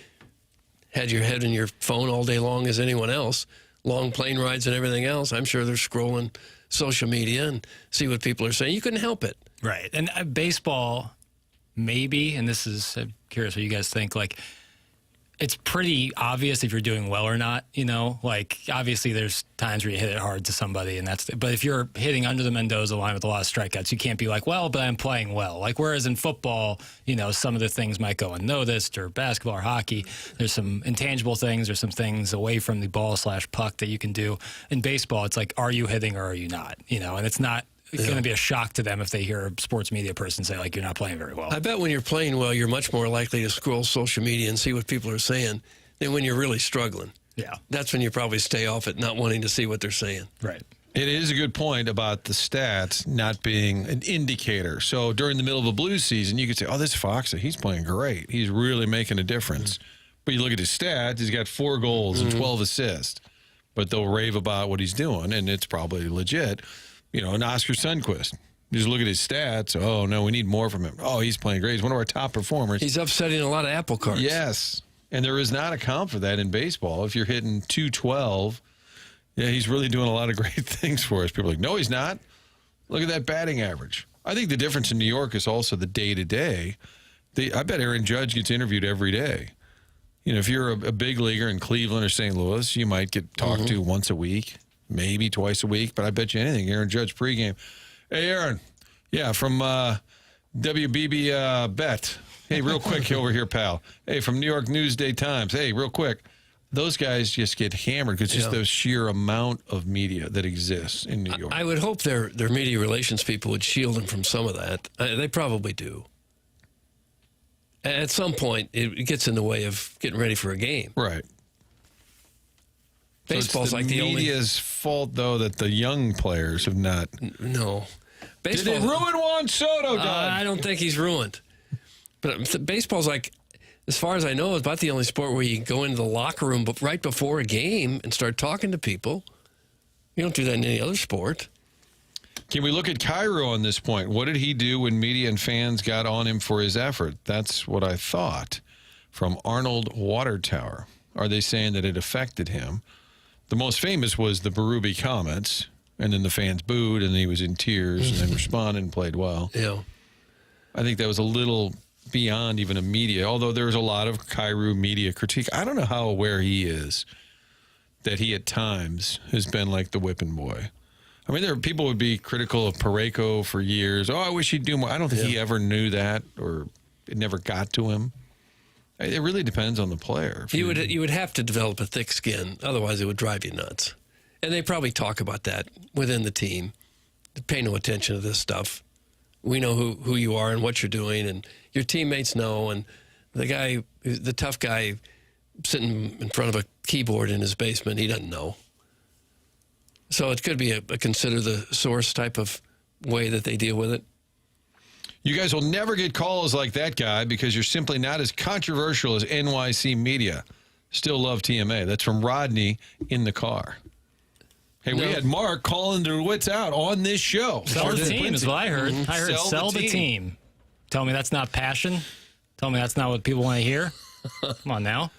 had your head in your phone all day long as anyone else. Long plane rides and everything else. I'm sure they're scrolling social media and see what people are saying. You couldn't help it. Right. And baseball, maybe, and this is, I'm curious what you guys think, like, it's pretty obvious if you're doing well or not, you know? Like, obviously there's times where you hit it hard to somebody, and but if you're hitting under the Mendoza line with a lot of strikeouts, you can't be like, well, but I'm playing well. Like, whereas in football, you know, some of the things might go unnoticed, or basketball or hockey, there's some intangible things, or some things away from the ball/puck that you can do. In baseball, it's like, are you hitting or are you not? You know, and it's not going to be a shock to them if they hear a sports media person say, like, you're not playing very well. I bet when you're playing well, you're much more likely to scroll social media and see what people are saying than when you're really struggling. Yeah. That's when you probably stay off it, not wanting to see what they're saying. Right. It is a good point about the stats not being an indicator. So during the middle of a Blues season, you could say, oh, this Foxa, he's playing great. He's really making a difference. But you look at his stats, he's got 4 goals and 12 assists. But they'll rave about what he's doing, and it's probably legit. You know, an Oscar Sundqvist. You just look at his stats. Oh, no, we need more from him. Oh, he's playing great. He's one of our top performers. He's upsetting a lot of apple carts. Yes. And there is not a comp for that in baseball. If you're hitting 212, yeah, he's really doing a lot of great things for us. People are like, no, he's not. Look at that batting average. I think the difference in New York is also the day-to-day. I bet Aaron Judge gets interviewed every day. You know, if you're a big leaguer in Cleveland or St. Louis, you might get talked to once a week. Maybe twice a week, but I bet you anything. Aaron Judge pregame. Hey, Aaron. Yeah, from WBB Bet. Hey, real quick over here, pal. Hey, from New York Newsday Times. Hey, real quick. Those guys just get hammered because just the sheer amount of media that exists in New York. I would hope their media relations people would shield them from some of that. They probably do. At some point, it gets in the way of getting ready for a game. Right. Baseball's so like the media's fault, though, that the young players have not. No. Did it ruin Juan Soto, Doug? I don't think he's ruined. But baseball's like, as far as I know, it's about the only sport where you go into the locker room right before a game and start talking to people. You don't do that in any other sport. Can we look at Cairo on this point? What did he do when media and fans got on him for his effort? That's what I thought. From Arnold Watertower. Are they saying that it affected him? The most famous was the Berube comments, and then the fans booed, and he was in tears, and then responded and played well. Yeah. I think that was a little beyond even a media, although there's a lot of Cairo media critique. I don't know how aware he is that he at times has been like the whipping boy. I mean, there are people would be critical of Parayko for years. Oh, I wish he'd do more. I don't think he ever knew that, or it never got to him. It really depends on the player. You would have to develop a thick skin, otherwise it would drive you nuts. And they probably talk about that within the team. Pay no attention to this stuff. We know who you are and what you're doing, and your teammates know. And the tough guy sitting in front of a keyboard in his basement, he doesn't know. So it could be a consider the source type of way that they deal with it. You guys will never get calls like that guy because you're simply not as controversial as NYC media. Still love TMA. That's from Rodney in the car. Hey, we had Mark calling the wits out on this show. Sell the team is what I heard. I heard sell the team. Tell me that's not passion. Tell me that's not what people want to hear. Come on now.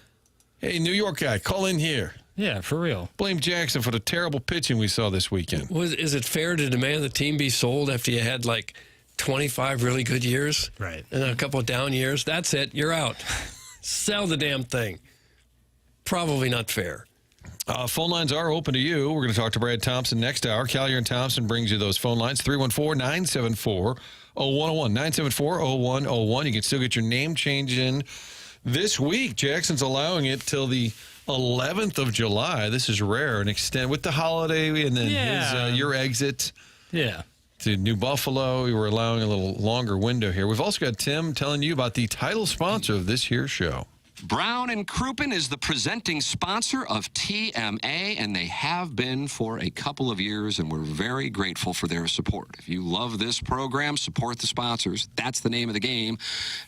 Hey, New York guy, call in here. Yeah, for real. Blame Jackson for the terrible pitching we saw this weekend. Is it fair to demand the team be sold after you had like 25 really good years? Right. And then a couple of down years? That's it. You're out. Sell the damn thing. Probably not fair. Phone lines are open to you. We're going to talk to Brad Thompson next hour. Callier and Thompson brings you those phone lines. 314-974-0101. 974-0101. You can still get your name change in this week. Jackson's allowing it till the 11th of July. This is rare. And extend with the holiday and then your exit. Yeah. To New Buffalo. We were allowing a little longer window here. We've also got Tim telling you about the title sponsor of this here show. Brown and Crouppen is the presenting sponsor of TMA, and they have been for a couple of years, and we're very grateful for their support. If you love this program, support the sponsors. That's the name of the game,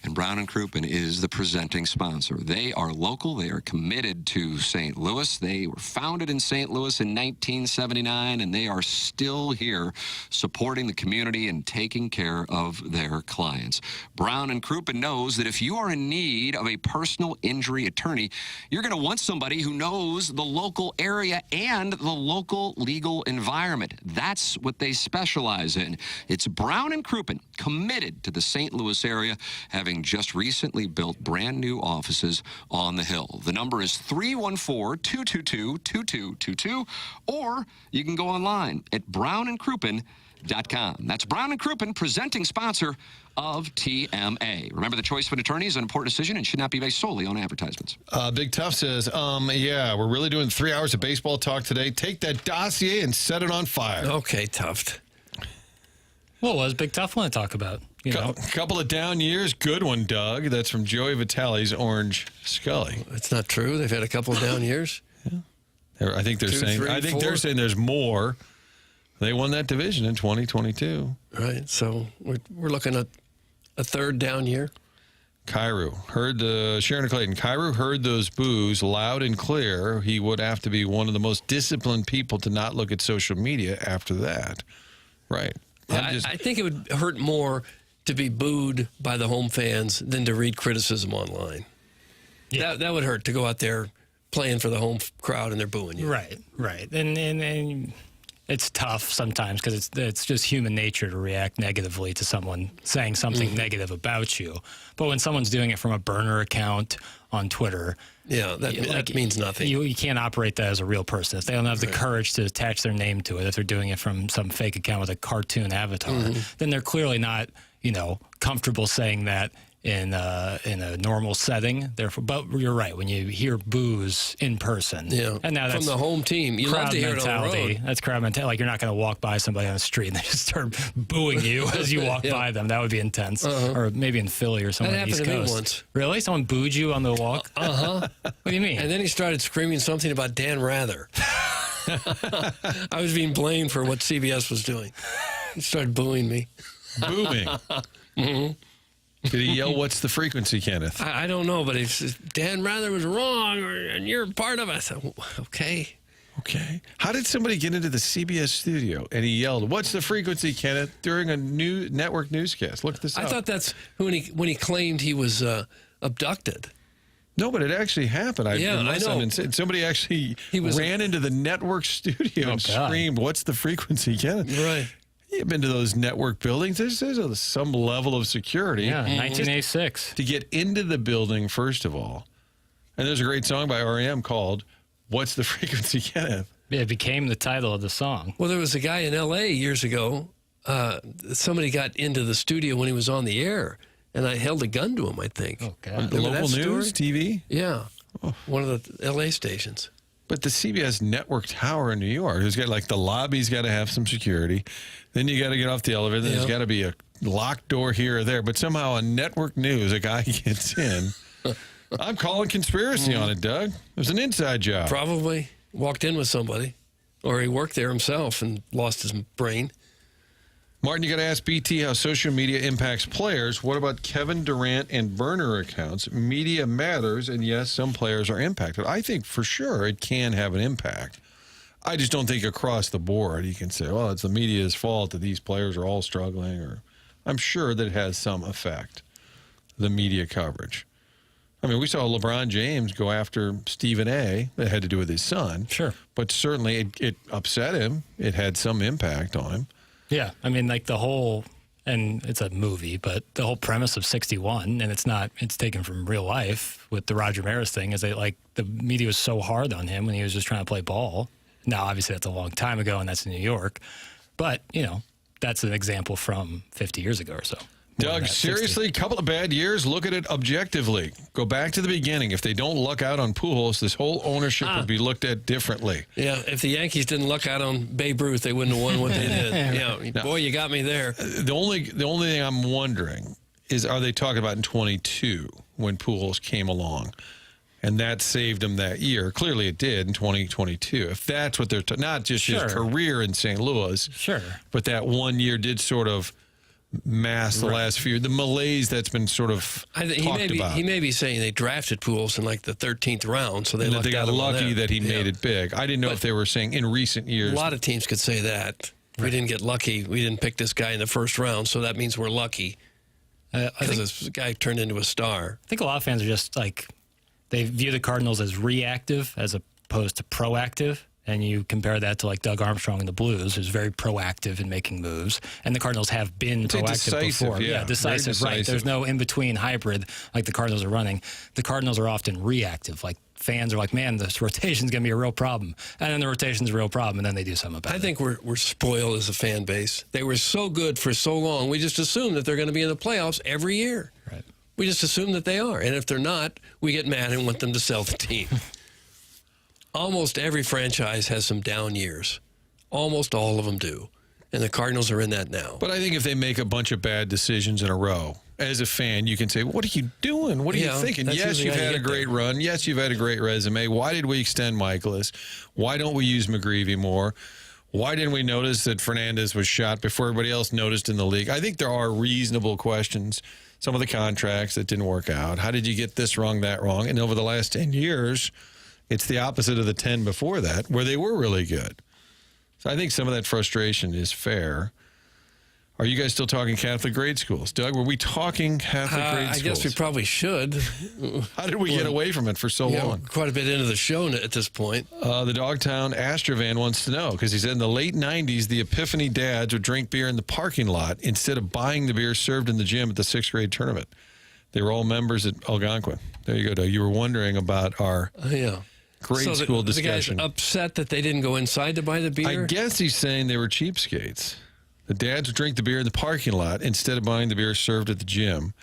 and Brown and Crouppen is the presenting sponsor. They are local. They are committed to St. Louis. They were founded in St. Louis in 1979, and they are still here supporting the community and taking care of their clients. Brown and Crouppen knows that if you are in need of a personal injury attorney, you're going to want somebody who knows the local area and the local legal environment. That's what they specialize in. It's Brown and Crouppen, committed to the St. Louis area, having just recently built brand new offices on the Hill. The number is 314-222-2222, or you can go online at brownandcrouppen.com. That's Brown and Crouppen, presenting sponsor of TMA. Remember, the choice of an attorney is an important decision and should not be based solely on advertisements. Big Tough says, yeah, we're really doing 3 hours of baseball talk today. Take that dossier and set it on fire. Okay, Tough. What was Big Tough want to talk about? You know, couple of down years. Good one, Doug. That's from Joey Vitale's Orange Scully. That's not true. They've had a couple of down years. Yeah. I think they're saying. I think they're saying there's more. They won that division in 2022. Right. So we're looking at a third down year. Cairo heard Sharon Clayton. Cairo heard those boos loud and clear. He would have to be one of the most disciplined people to not look at social media after that. Right. I think it would hurt more to be booed by the home fans than to read criticism online. Yeah. That would hurt, to go out there playing for the home crowd and they're booing you. Right. And it's tough sometimes because it's just human nature to react negatively to someone saying something negative about you. But when someone's doing it from a burner account on Twitter, that means nothing. You can't operate that as a real person. If they don't have the courage to attach their name to it, if they're doing it from some fake account with a cartoon avatar, then they're clearly not, comfortable saying that in a normal setting. Therefore, but you're right, when you hear boos in person, and now that's from the home team, you love to hear it on the road. That's crowd mentality. Like, you're not going to walk by somebody on the street and they just start booing you as you walk by them. That would be intense. Or maybe in Philly or somewhere on the East Coast. That happened to me once. Really? Someone booed you on the walk? What do you mean? And then he started screaming something about Dan Rather. I was being blamed for what CBS was doing. He started booing me. Booing. Did he yell, "What's the frequency, Kenneth"? I don't know, but he says, Dan Rather was wrong, and you're a part of it. I said, okay. How did somebody get into the CBS studio and he yelled, "What's the frequency, Kenneth?" during a new network newscast? Look this up. I thought that's when he claimed he was abducted. No, but it actually happened. I know. Somebody actually ran into the network studio and screamed, "What's the frequency, Kenneth?" Right. You've been to those network buildings. There's some level of security. Yeah, 1986. To get into the building, first of all. And there's a great song by R.E.M. called "What's the Frequency, Kenneth?" It became the title of the song. Well, there was a guy in L.A. years ago. Somebody got into the studio when he was on the air, and I held a gun to him, I think. Oh, God. The local news, TV? Yeah. Oh. One of the L.A. stations. But the CBS network tower in New York, who's got the lobby's got to have some security. Then you got to get off the elevator. Then there's got to be a locked door here or there. But somehow on network news, a guy gets in. I'm calling conspiracy on it, Doug. It was an inside job. Probably walked in with somebody, or he worked there himself and lost his brain. Martin, you got to ask BT how social media impacts players. What about Kevin Durant and burner accounts? Media matters, and yes, some players are impacted. I think for sure it can have an impact. I just don't think across the board you can say, well, it's the media's fault that these players are all struggling. Or I'm sure that it has some effect, the media coverage. I mean, we saw LeBron James go after Stephen A. That had to do with his son. Sure. But certainly it upset him. It had some impact on him. Yeah, I mean, the whole, and it's a movie, but the whole premise of 61, and it's taken from real life with the Roger Maris thing, is that the media was so hard on him when he was just trying to play ball. Now, obviously, that's a long time ago, and that's in New York, but that's an example from 50 years ago or so. Doug, seriously, a couple of bad years. Look at it objectively. Go back to the beginning. If they don't luck out on Pujols, this whole ownership would be looked at differently. Yeah, if the Yankees didn't luck out on Babe Ruth, they wouldn't have won what they did. Now, boy, you got me there. The only thing I'm wondering is, are they talking about in 22 when Pujols came along? and that saved him that year. Clearly it did in 2022. If that's what they're not just his career in St. Louis, but that 1 year did sort of mask the last few, the malaise that's been sort of talked about. He may be saying they drafted Pujols in like the 13th round, so they got lucky that he made it big. I didn't know if they were saying in recent years. A lot of teams could say that. We didn't get lucky. We didn't pick this guy in the first round, so that means we're lucky. I think this guy turned into a star. I think a lot of fans are just like, they view the Cardinals as reactive as opposed to proactive. And you compare that to like Doug Armstrong and the Blues, who's very proactive in making moves. And the Cardinals have been proactive before. Yeah, decisive, right. There's no in-between hybrid like the Cardinals are running. The Cardinals are often reactive. Like fans are like, man, this rotation's going to be a real problem. And then the rotation's a real problem, and then they do something about it. I think we're spoiled as a fan base. They were so good for so long. We just assume that they're going to be in the playoffs every year. Right. We just assume that they are. And if they're not, we get mad and want them to sell the team. Almost every franchise has some down years. Almost all of them do. And the Cardinals are in that now. But I think if they make a bunch of bad decisions in a row, as a fan, you can say, what are you doing? What are you thinking? Yes, you've had a great run. Yes, you've had a great resume. Why did we extend Michaelis? Why don't we use McGreevy more? Why didn't we notice that Fernandez was shot before everybody else noticed in the league? I think there are reasonable questions. Some of the contracts that didn't work out. How did you get this wrong, that wrong? And over the last 10 years... it's the opposite of the 10 before that, where they were really good. So I think some of that frustration is fair. Are you guys still talking Catholic grade schools? Doug, were we talking Catholic grade schools? I guess we probably should. How did we get away from it for so long? Quite a bit into the show at this point. The Dogtown Astrovan wants to know, because he said in the late 90s, the Epiphany dads would drink beer in the parking lot instead of buying the beer served in the gym at the 6th grade tournament. They were all members at Algonquin. There you go, Doug. You were wondering about our... grade school discussion. The guy's upset that they didn't go inside to buy the beer? I guess he's saying they were cheapskates. The dads would drink the beer in the parking lot instead of buying the beer served at the gym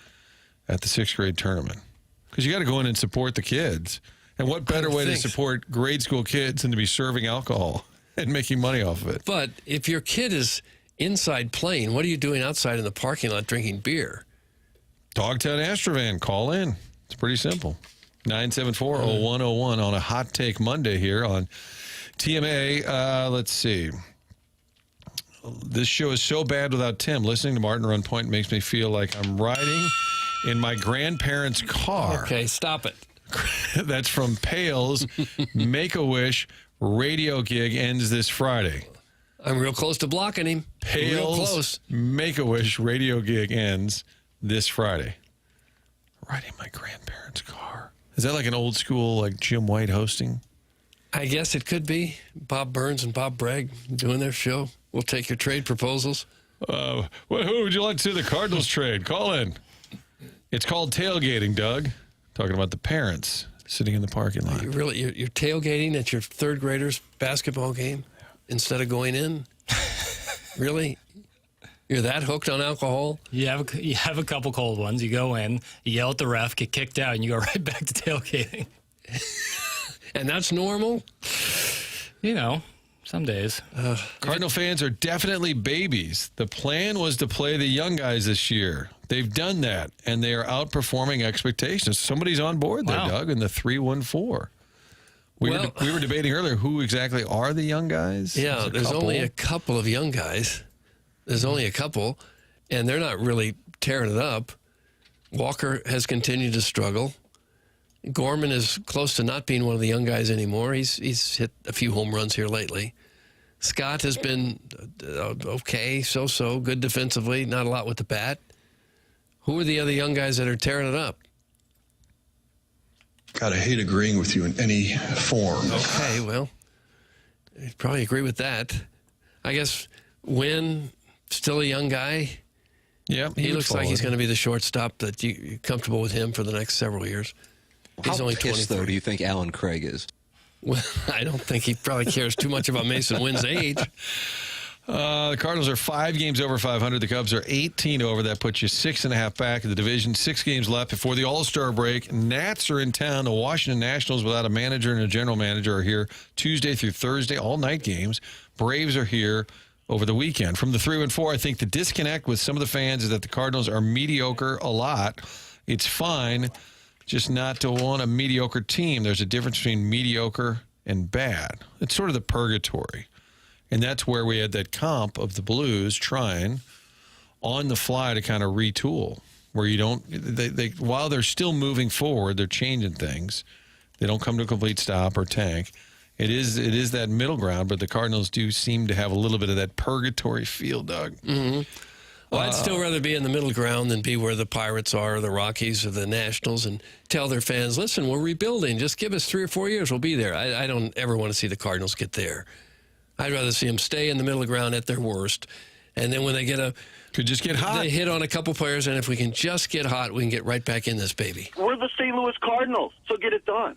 at the 6th grade tournament. Because you got to go in and support the kids. And what better way to support grade school kids than to be serving alcohol and making money off of it? But if your kid is inside playing, what are you doing outside in the parking lot drinking beer? Dogtown Astrovan, call in. It's pretty simple. 974-0101 on a Hot Take Monday here on TMA. Let's see. This show is so bad without Tim. Listening to Martin Run Point makes me feel like I'm riding in my grandparents' car. Okay, stop it. That's from Pales. Make-A-Wish radio gig ends this Friday. I'm real close to blocking him. Pales real close. Make-A-Wish radio gig ends this Friday. Riding my grandparents' car. Is that like an old school, like Jim White hosting? I guess it could be. Bob Burns and Bob Bragg doing their show. We'll take your trade proposals. Who would you like to see the Cardinals trade? Call in. It's called tailgating, Doug. Talking about the parents sitting in the parking lot. You're tailgating at your third graders' basketball game instead of going in? Really? You're that hooked on alcohol? You have a couple cold ones. You go in, you yell at the ref, get kicked out, and you go right back to tailgating. And that's normal? You know, some days. Cardinal fans are definitely babies. The plan was to play the young guys this year. They've done that, and they are outperforming expectations. Somebody's on board there, Doug, in the 314. We were debating earlier who exactly are the young guys. Yeah, there's only a couple of young guys. There's only a couple, and they're not really tearing it up. Walker has continued to struggle. Gorman is close to not being one of the young guys anymore. He's hit a few home runs here lately. Scott has been okay, so-so, good defensively, not a lot with the bat. Who are the other young guys that are tearing it up? God, I hate agreeing with you in any form. Okay, well, I'd probably agree with that. I guess Wynn, still a young guy. Yeah, he looks like he's going to be the shortstop that you're comfortable with him for the next several years. He's only 23. Though, do you think Alan Craig is? Well, I don't think he probably cares too much about Mason Wynn's age. The Cardinals are 5 games over 500. The Cubs are 18 over. That puts you 6.5 back in the division. 6 games left before the All-Star break. Nats are in town. The Washington Nationals, without a manager and a general manager, are here Tuesday through Thursday, all-night games. Braves are here over the weekend. From the 3-4, I think the disconnect with some of the fans is that the Cardinals are mediocre a lot. It's fine. just not to want a mediocre team. There's a difference between mediocre and bad. It's sort of the purgatory. And that's where we had that comp of the Blues trying on the fly to kind of retool, where you don't, they while they're still moving forward, they're changing things. They don't come to a complete stop or tank. It is that middle ground, but the Cardinals do seem to have a little bit of that purgatory feel, Doug. Mm-hmm. Well, I'd still rather be in the middle ground than be where the Pirates are, or the Rockies, or the Nationals, and tell their fans, listen, we're rebuilding. Just give us 3 or 4 years. We'll be there. I don't ever want to see the Cardinals get there. I'd rather see them stay in the middle ground at their worst. And then when they could just get hot. They hit on a couple players, and if we can just get hot, we can get right back in this baby. We're the St. Louis Cardinals, so get it done.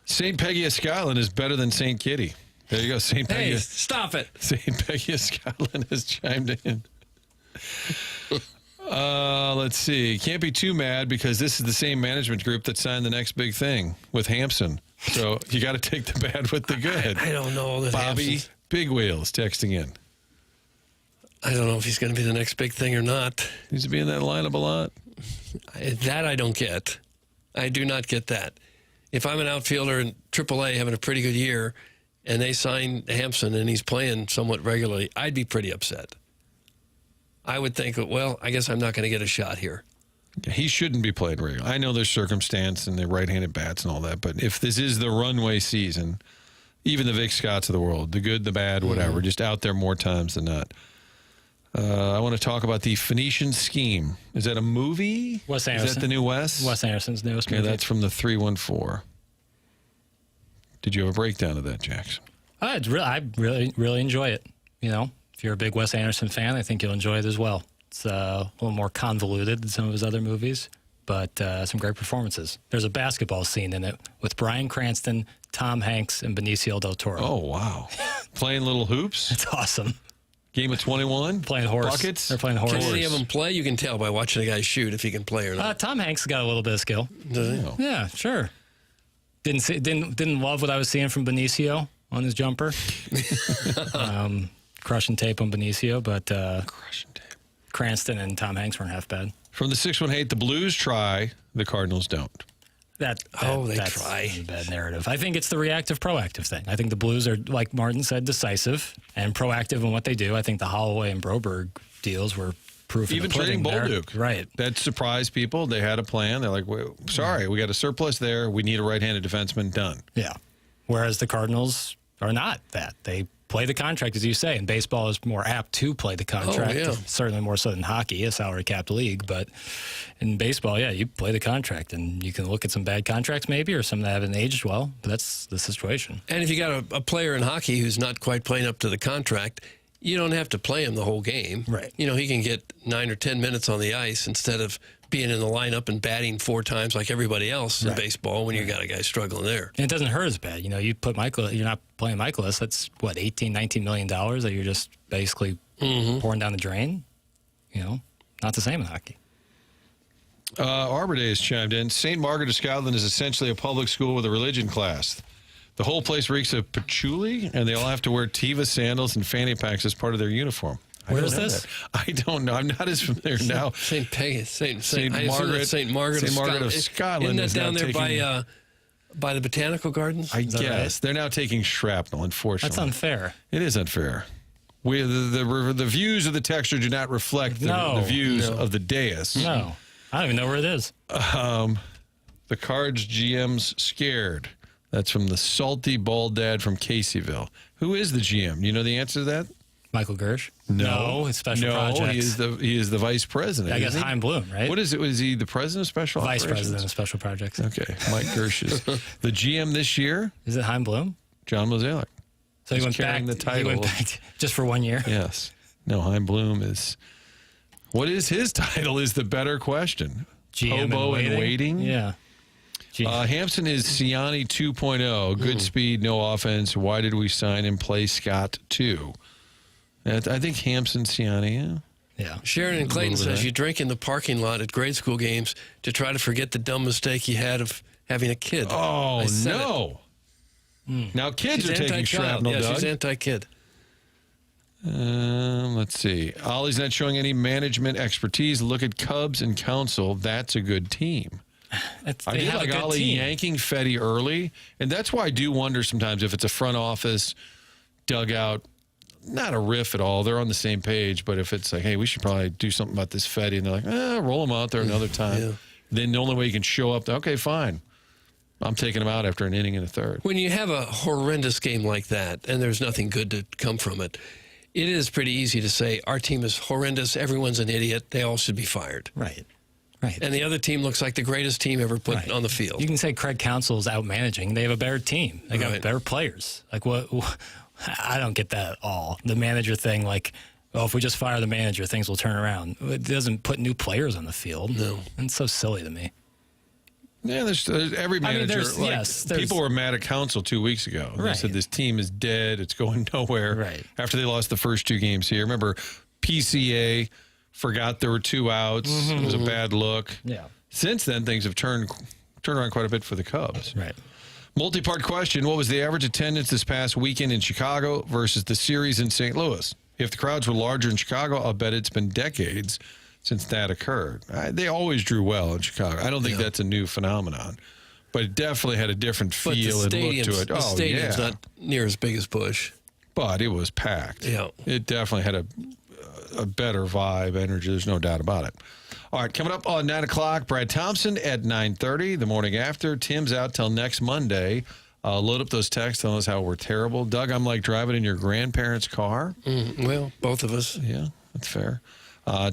St. Peggy of Scotland is better than St. Kitty. There you go, St. Peggy. Hey, stop it. St. Peggy of Scotland has chimed in. Let's see. Can't be too mad because this is the same management group that signed the next big thing with Hampson. So you got to take the bad with the good. I don't know. That Bobby Hampson's... Big Wheels texting in. I don't know if he's going to be the next big thing or not. Needs to be in that lineup a lot. That I don't get. I do not get that. If I'm an outfielder in AAA having a pretty good year and they sign Hampson and he's playing somewhat regularly, I'd be pretty upset. I would think, well, I guess I'm not going to get a shot here. He shouldn't be playing regularly. I know there's circumstance and they're right-handed bats and all that, but if this is the runway season, even the Vic Scotts of the world, the good, the bad, whatever, just out there more times than not. I want to talk about the Phoenician Scheme. Is that a movie? Wes Anderson. Is that the new Wes? Wes Anderson's newest movie. That's from the 314. Did you have a breakdown of that, Jackson? I really enjoy it. You know, if you're a big Wes Anderson fan, I think you'll enjoy it as well. It's a little more convoluted than some of his other movies, but some great performances. There's a basketball scene in it with Bryan Cranston, Tom Hanks, and Benicio del Toro. Oh, wow. Playing little hoops? It's awesome. Game of 21? Playing horse. Buckets? They're playing horse. Can any of them play? You can tell by watching a guy shoot if he can play or not. Tom Hanks got a little bit of skill. Does he? Yeah, sure. Didn't love what I was seeing from Benicio on his jumper. Crushing tape on Benicio, but crushing tape. Cranston and Tom Hanks weren't half bad. From the 618, the Blues try, the Cardinals don't. They that's try. A bad narrative. I think it's the reactive, proactive thing. I think the Blues are, like Martin said, decisive and proactive in what they do. I think the Holloway and Broberg deals were proof. Even trading Bolduc. Right. That surprised people. They had a plan. They're like, sorry, we got a surplus there. We need a right-handed defenseman. Done. Yeah. Whereas the Cardinals are not that. They play the contract, as you say, and baseball is more apt to play the contract. Oh, yeah. Certainly more so than hockey, a salary-capped league. But in baseball, yeah, you play the contract, and you can look at some bad contracts maybe or some that haven't aged well, but that's the situation. And if you got a player in hockey who's not quite playing up to the contract, you don't have to play him the whole game. Right. You know, he can get 9 or 10 minutes on the ice instead of being in the lineup and batting 4 times like everybody else in baseball when you got a guy struggling there. And it doesn't hurt as bad. You know, you put you're not playing Michaelis, that's what, $18, $19 million that you're just basically pouring down the drain. You know, not the same in hockey. Arbor Day has chimed in. St. Margaret of Scotland is essentially a public school with a religion class. The whole place reeks of patchouli, and they all have to wear Teva sandals and fanny packs as part of their uniform. Where is this? I don't know. I'm not as familiar now. St. Peggy, St. Margaret. St. Margaret of Scotland. Isn't that down there by the Botanical Gardens? I guess. Right? They're now taking shrapnel, unfortunately. That's unfair. It is unfair. The views of the texture do not reflect the views of the dais. No. I don't even know where it is. The Cards GM's scared. That's from the salty bald dad from Caseyville. Who is the GM? You know the answer to that? Michael Gersh? No, it's Special Projects. He is the vice president. I guess Chaim Bloom, right? What is it? Was he the president of Special Vice Operations? President of Special Projects. Okay, Mike Gersh is the GM this year. Is it Chaim Bloom? John Mozeliak. So he went back. The title. He went back just for 1 year. Yes. No, Chaim Bloom is. What is his title? Is the better question. GM Hobo in waiting. Yeah. Hampson is Siani 2.0. Good speed, no offense. Why did we sign and play Scott 2? I think Hampson, Siani, yeah. Sharon in Clayton says you drink in the parking lot at grade school games to try to forget the dumb mistake you had of having a kid. Oh, no. Now kids are taking shrapnel, Yeah, Doug. she's anti-kid. Let's see. Ollie's not showing any management expertise. Look at Cubs and Council. That's a good team. I do like Ollie yanking Fetty early, and that's why I do wonder sometimes if it's a front office dugout, not a riff at all. They're on the same page, but if it's like, hey, we should probably do something about this Fetty, and they're like, roll him out there another time. Then the only way you can show up, okay, fine. I'm taking him out after an inning and a third. When you have a horrendous game like that and there's nothing good to come from it, it is pretty easy to say our team is horrendous, everyone's an idiot, they all should be fired. Right. And the other team looks like the greatest team ever put on the field. You can say Craig Counsell's out managing. They have a better team. They got better players. Like what? I don't get that at all. The manager thing, like, oh, if we just fire the manager, things will turn around. It doesn't put new players on the field. No. And it's so silly to me. Yeah, there's every manager. People were mad at Counsell 2 weeks ago. They said this team is dead. It's going nowhere. Right. After they lost the first 2 games here. Remember, PCA forgot there were 2 outs. It was a bad look. Yeah. Since then, things have turned around quite a bit for the Cubs. Right. Multi-part question. What was the average attendance this past weekend in Chicago versus the series in St. Louis? If the crowds were larger in Chicago, I'll bet it's been decades since that occurred. They always drew well in Chicago. I don't think that's a new phenomenon, but it definitely had a different feel and look to it. The stadium's not near as big as Busch. But it was packed. Yeah. It definitely had a better vibe, energy. There's no doubt about it. All right, coming up on 9 o'clock, Brad Thompson at 9:30, the morning after. Tim's out till next Monday. Load up those texts, tell us how we're terrible. Doug, I'm like driving in your grandparents' car. Well, both of us. Yeah, that's fair.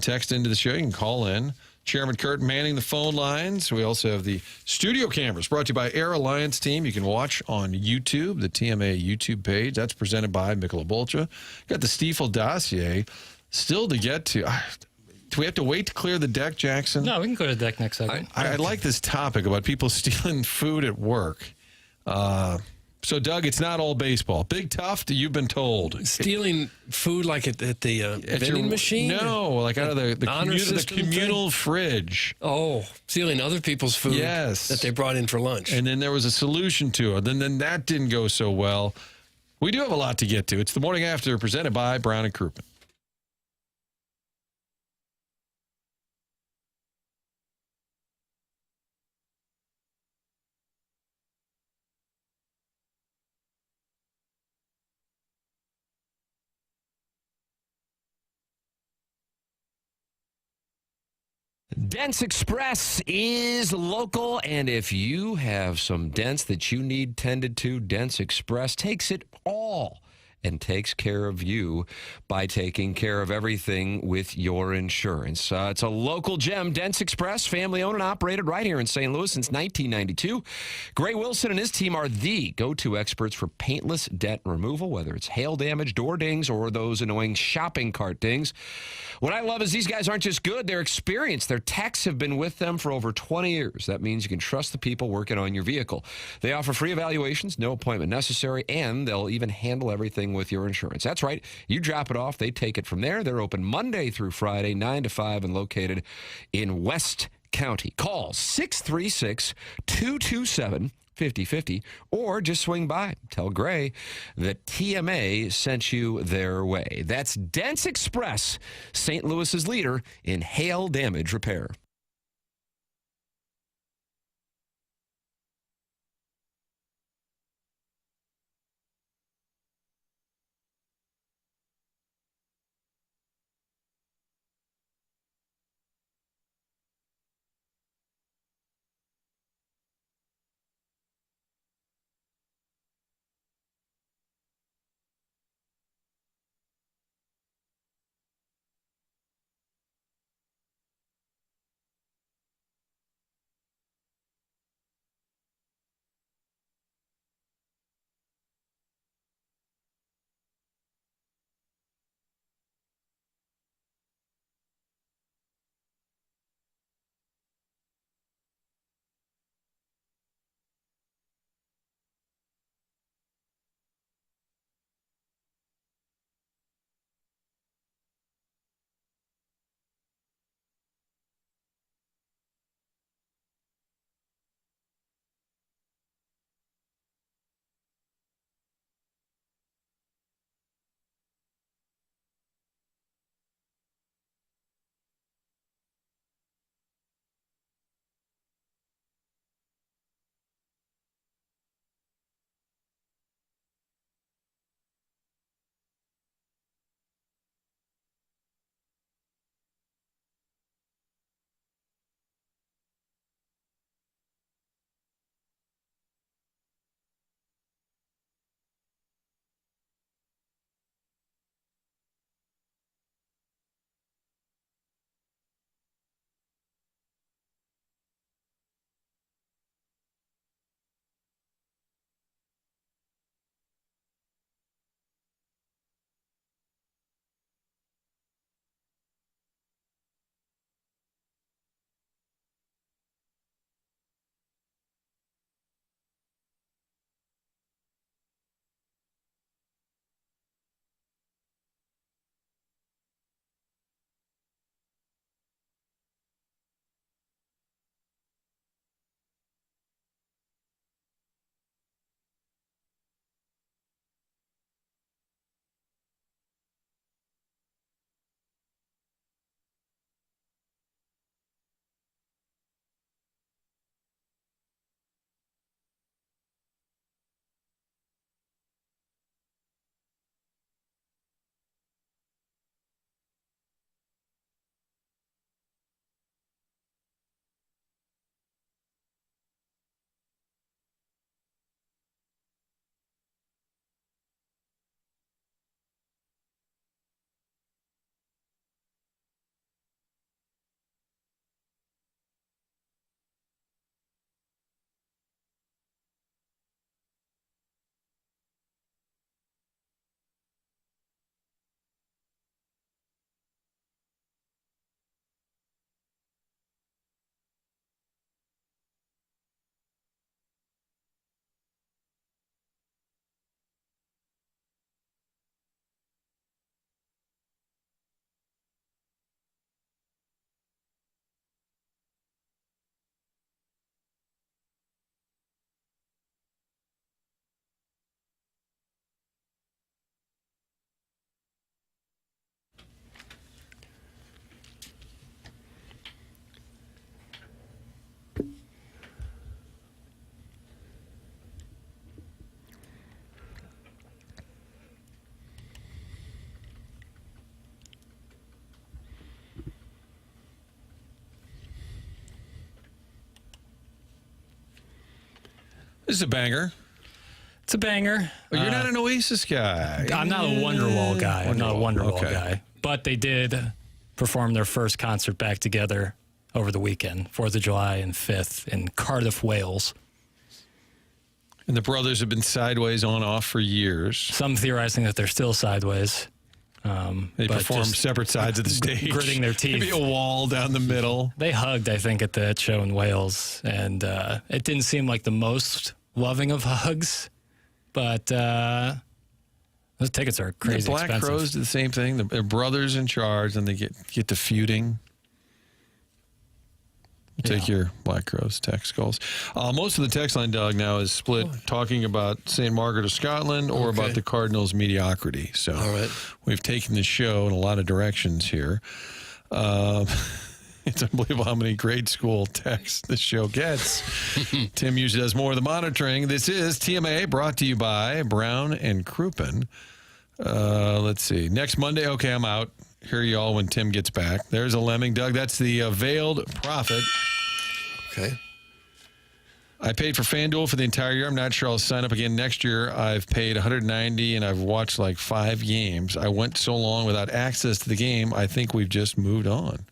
Text into the show. You can call in. Chairman Kurt manning the phone lines. We also have the studio cameras brought to you by Air Alliance Team. You can watch on YouTube, the TMA YouTube page. That's presented by Michelob Ultra. Got the Stiefel dossier still to get to. Do we have to wait to clear the deck, Jackson? No, we can go to the deck next segment. I like this topic about people stealing food at work. So, Doug, it's not all baseball. Big Tuft, you've been told. Stealing food like at the vending machine? No, like out of the communal fridge. Oh, stealing other people's food that they brought in for lunch. And then there was a solution to it. Then that didn't go so well. We do have a lot to get to. It's the morning after, presented by Brown and Crouppen. Dents Express is local, and if you have some dents that you need tended to, Dents Express takes it all and takes care of you by taking care of everything with your insurance. It's a local gem, Dents Express, family-owned and operated right here in St. Louis since 1992. Gray Wilson and his team are the go-to experts for paintless dent removal, whether it's hail damage, door dings, or those annoying shopping cart dings. What I love is these guys aren't just good, they're experienced. Their techs have been with them for over 20 years. That means you can trust the people working on your vehicle. They offer free evaluations, no appointment necessary, and they'll even handle everything with your insurance. That's right. You drop it off, they take it from there. They're open Monday through Friday, 9 to 5, and located in West County. Call 636-227-5050, or just swing by. Tell Gray that TMA sent you their way. That's Dents Express, St. Louis's leader in hail damage repair. This is a banger. It's a banger. But you're not an Oasis guy. I'm not a Wonderwall guy. I'm not a Wonderwall guy. But they did perform their first concert back together over the weekend, 4th of July and 5th in Cardiff, Wales. And the brothers have been sideways on off for years. Some theorizing that they're still sideways. They perform separate sides of the stage. Gritting their teeth. Maybe a wall down the middle. They hugged, I think, at that show in Wales. And it didn't seem like the most loving of hugs. But those tickets are crazy the Black expensive. Crowes do the same thing. Their brothers in charge, and they get to feuding. Take your Black Crowes text calls. Most of the text line, Doug, now is split talking about St. Margaret of Scotland or about the Cardinals' mediocrity. So we've taken the show in a lot of directions here. It's unbelievable how many grade school texts this show gets. Tim usually does more of the monitoring. This is TMA, brought to you by Brown and Crouppen. Let's see. Next Monday, okay, I'm out. Hear you all when Tim gets back. There's a lemming, Doug. That's the Veiled Prophet. Okay. I paid for FanDuel for the entire year. I'm not sure I'll sign up again next year. I've paid $190 and I've watched like 5 games. I went so long without access to the game, I think we've just moved on.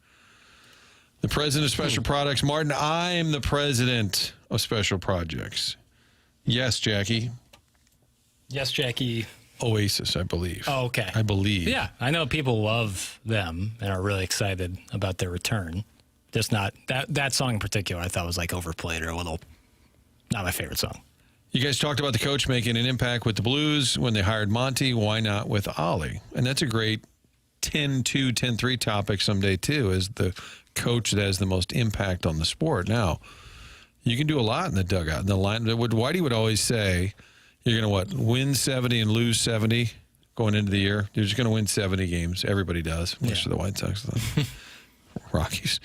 The president of Special Products, Martin, I'm the president of Special Projects. Yes, Jackie. Yes, Jackie. Oasis, I believe. Oh, okay. I believe. Yeah, I know people love them and are really excited about their return. Just not that song in particular. I thought was like overplayed or a little not my favorite song. You guys talked about the coach making an impact with the Blues when they hired Monty. Why not with Ollie? And that's a great 10-2, 10-3 topic someday too. Is the coach that has the most impact on the sport? Now, you can do a lot in the dugout. In the line, Whitey would always say, you're going to win 70 and lose 70 going into the year. You're just going to win 70 games. Everybody does, unless you're the White Sox, Rockies.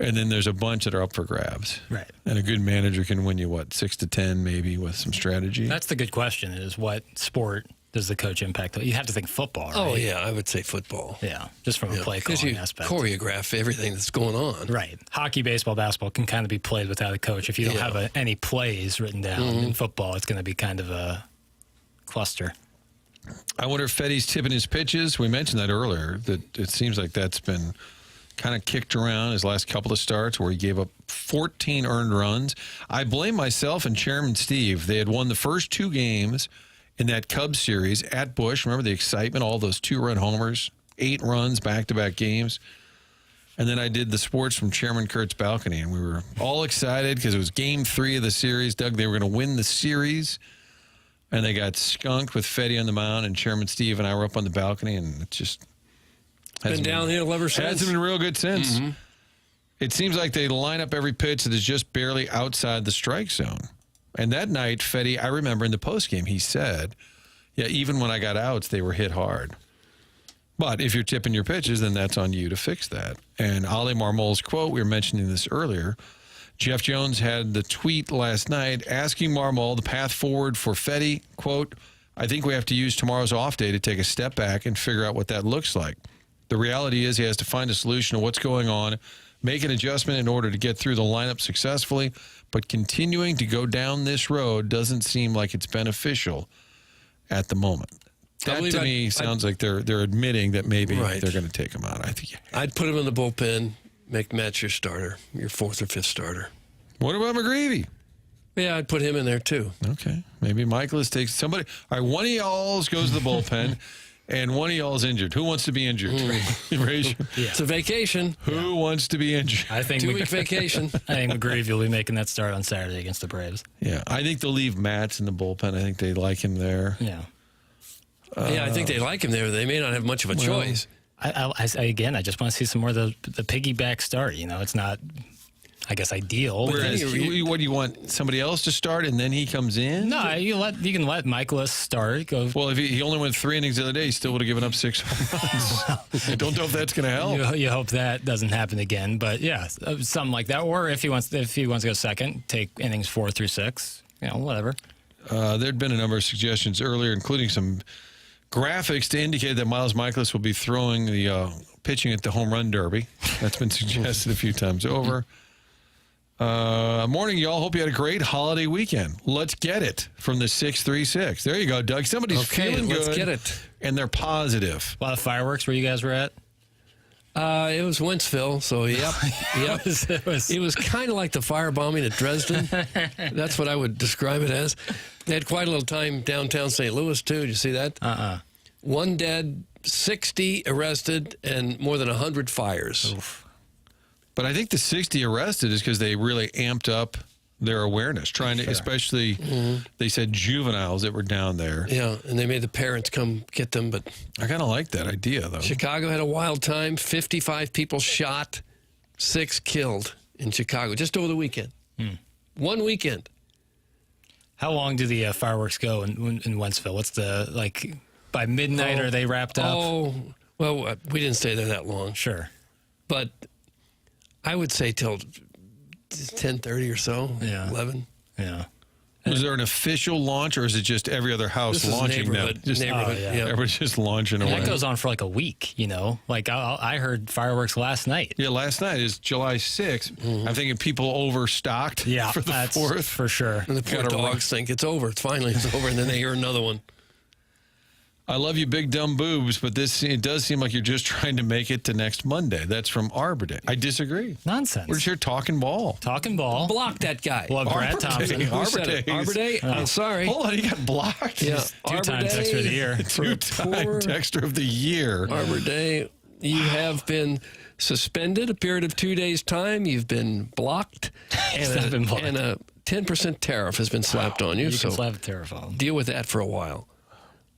And then there's a bunch that are up for grabs. Right. And a good manager can win you, 6 to 10 maybe with some strategy? That's the good question is what sport does the coach impact? You have to think football, right? Oh, yeah, I would say football. Yeah, just from a play calling aspect. Choreograph everything that's going on. Right. Hockey, baseball, basketball can kind of be played without a coach. If you don't have any plays written down in football, it's going to be kind of a cluster. I wonder if Fetty's tipping his pitches. We mentioned that earlier, that it seems like that's been kind of kicked around his last couple of starts where he gave up 14 earned runs. I blame myself and Chairman Steve. They had won the first 2 games in that Cubs series at Busch. Remember the excitement, all those 2-run homers, 8 runs, back-to-back games. And then I did the sports from Chairman Kurt's balcony, and we were all excited because it was game 3 of the series. Doug, they were going to win the series, and they got skunked with Fetty on the mound, and Chairman Steve and I were up on the balcony, and it just been downhill ever since. Hasn't been real good since. It seems like they line up every pitch that is just barely outside the strike zone. And that night, Fetty, I remember in the postgame, he said, yeah, even when I got outs, they were hit hard. But if you're tipping your pitches, then that's on you to fix that. And Ollie Marmol's quote, we were mentioning this earlier, Jeff Jones had the tweet last night asking Marmol the path forward for Fetty. Quote, I think we have to use tomorrow's off day to take a step back and figure out what that looks like. The reality is he has to find a solution to what's going on, make an adjustment in order to get through the lineup successfully, but continuing to go down this road doesn't seem like it's beneficial at the moment. That to me sounds like they're admitting that maybe they're going to take him out. I think I'd put him in the bullpen, make Matt your starter, your 4th or 5th starter. What about McGreevy? Yeah, I'd put him in there too. Okay, maybe Michaelis takes somebody. All right, one of y'all's goes to the bullpen. And one of y'all's injured. Who wants to be injured? It's a vacation. Who wants to be injured? I think 2-week vacation. I think McGreevy will be making that start on Saturday against the Braves. Yeah, I think they'll leave Matz in the bullpen. I think they like him there. Yeah. I think they like him there. They may not have much of a choice. Again, I just want to see some more of the piggyback start. You know, it's not, I guess, ideal. Whereas, what do you want? Somebody else to start and then he comes in? No, you can let Michaelis start. Go. Well, if he only went 3 innings the other day, he still would have given up 6 home runs. I don't know if that's going to help. You hope that doesn't happen again. But yeah, something like that. Or if he wants to go second, take innings 4 through 6. You know, whatever. There'd been a number of suggestions earlier, including some graphics to indicate that Miles Michaelis will be throwing the pitching at the home run derby. That's been suggested a few times over. Morning, y'all. Hope you had a great holiday weekend. Let's get it from the 636. There you go, Doug. Somebody's feeling good. Let's get it. And they're positive. A lot of fireworks where you guys were at? It was Wentzville, so yep. It was kind of like the firebombing at Dresden. That's what I would describe it as. They had quite a little time downtown St. Louis, too. Did you see that? 1 dead, 60 arrested, and more than 100 fires. Oof. But I think the 60 arrested is because they really amped up their awareness, trying to, especially, they said juveniles that were down there. Yeah, and they made the parents come get them. But I kind of like that idea, though. Chicago had a wild time. 55 people shot, 6 killed in Chicago just over the weekend. 1 weekend. How long do the fireworks go in Wentzville? What's the, like, by midnight are they wrapped up? Oh, well, we didn't stay there that long. Sure. But I would say till 10:30 or so, 11. Yeah. Was there an official launch, or is it just every other house This is launching them? neighborhood. Just, Neighborhood, yeah. Everybody's just launching away. That goes on for like a week, you know? Like, I heard fireworks last night. Yeah, last night is July 6th. I'm thinking people overstocked for the 4th. For sure. And the poor dogs think it's over. It's over, and then they hear another one. I love you, big dumb boobs, but it does seem like you're just trying to make it to next Monday. That's from Arbor Day. I disagree. Nonsense. We're just here talking ball. Talking ball. Block that guy. Well, Brad Arbor Thompson. Day. Who said it? Arbor Day? I'm sorry. Hold on, he got blocked. Yeah. Two-time Texter of the Year. Two-time Texter of the Year. Arbor Day, you have been suspended a period of 2 days' time. You've been blocked. And a 10% tariff has been slapped on you. You so can slap a tariff on. deal with that for a while.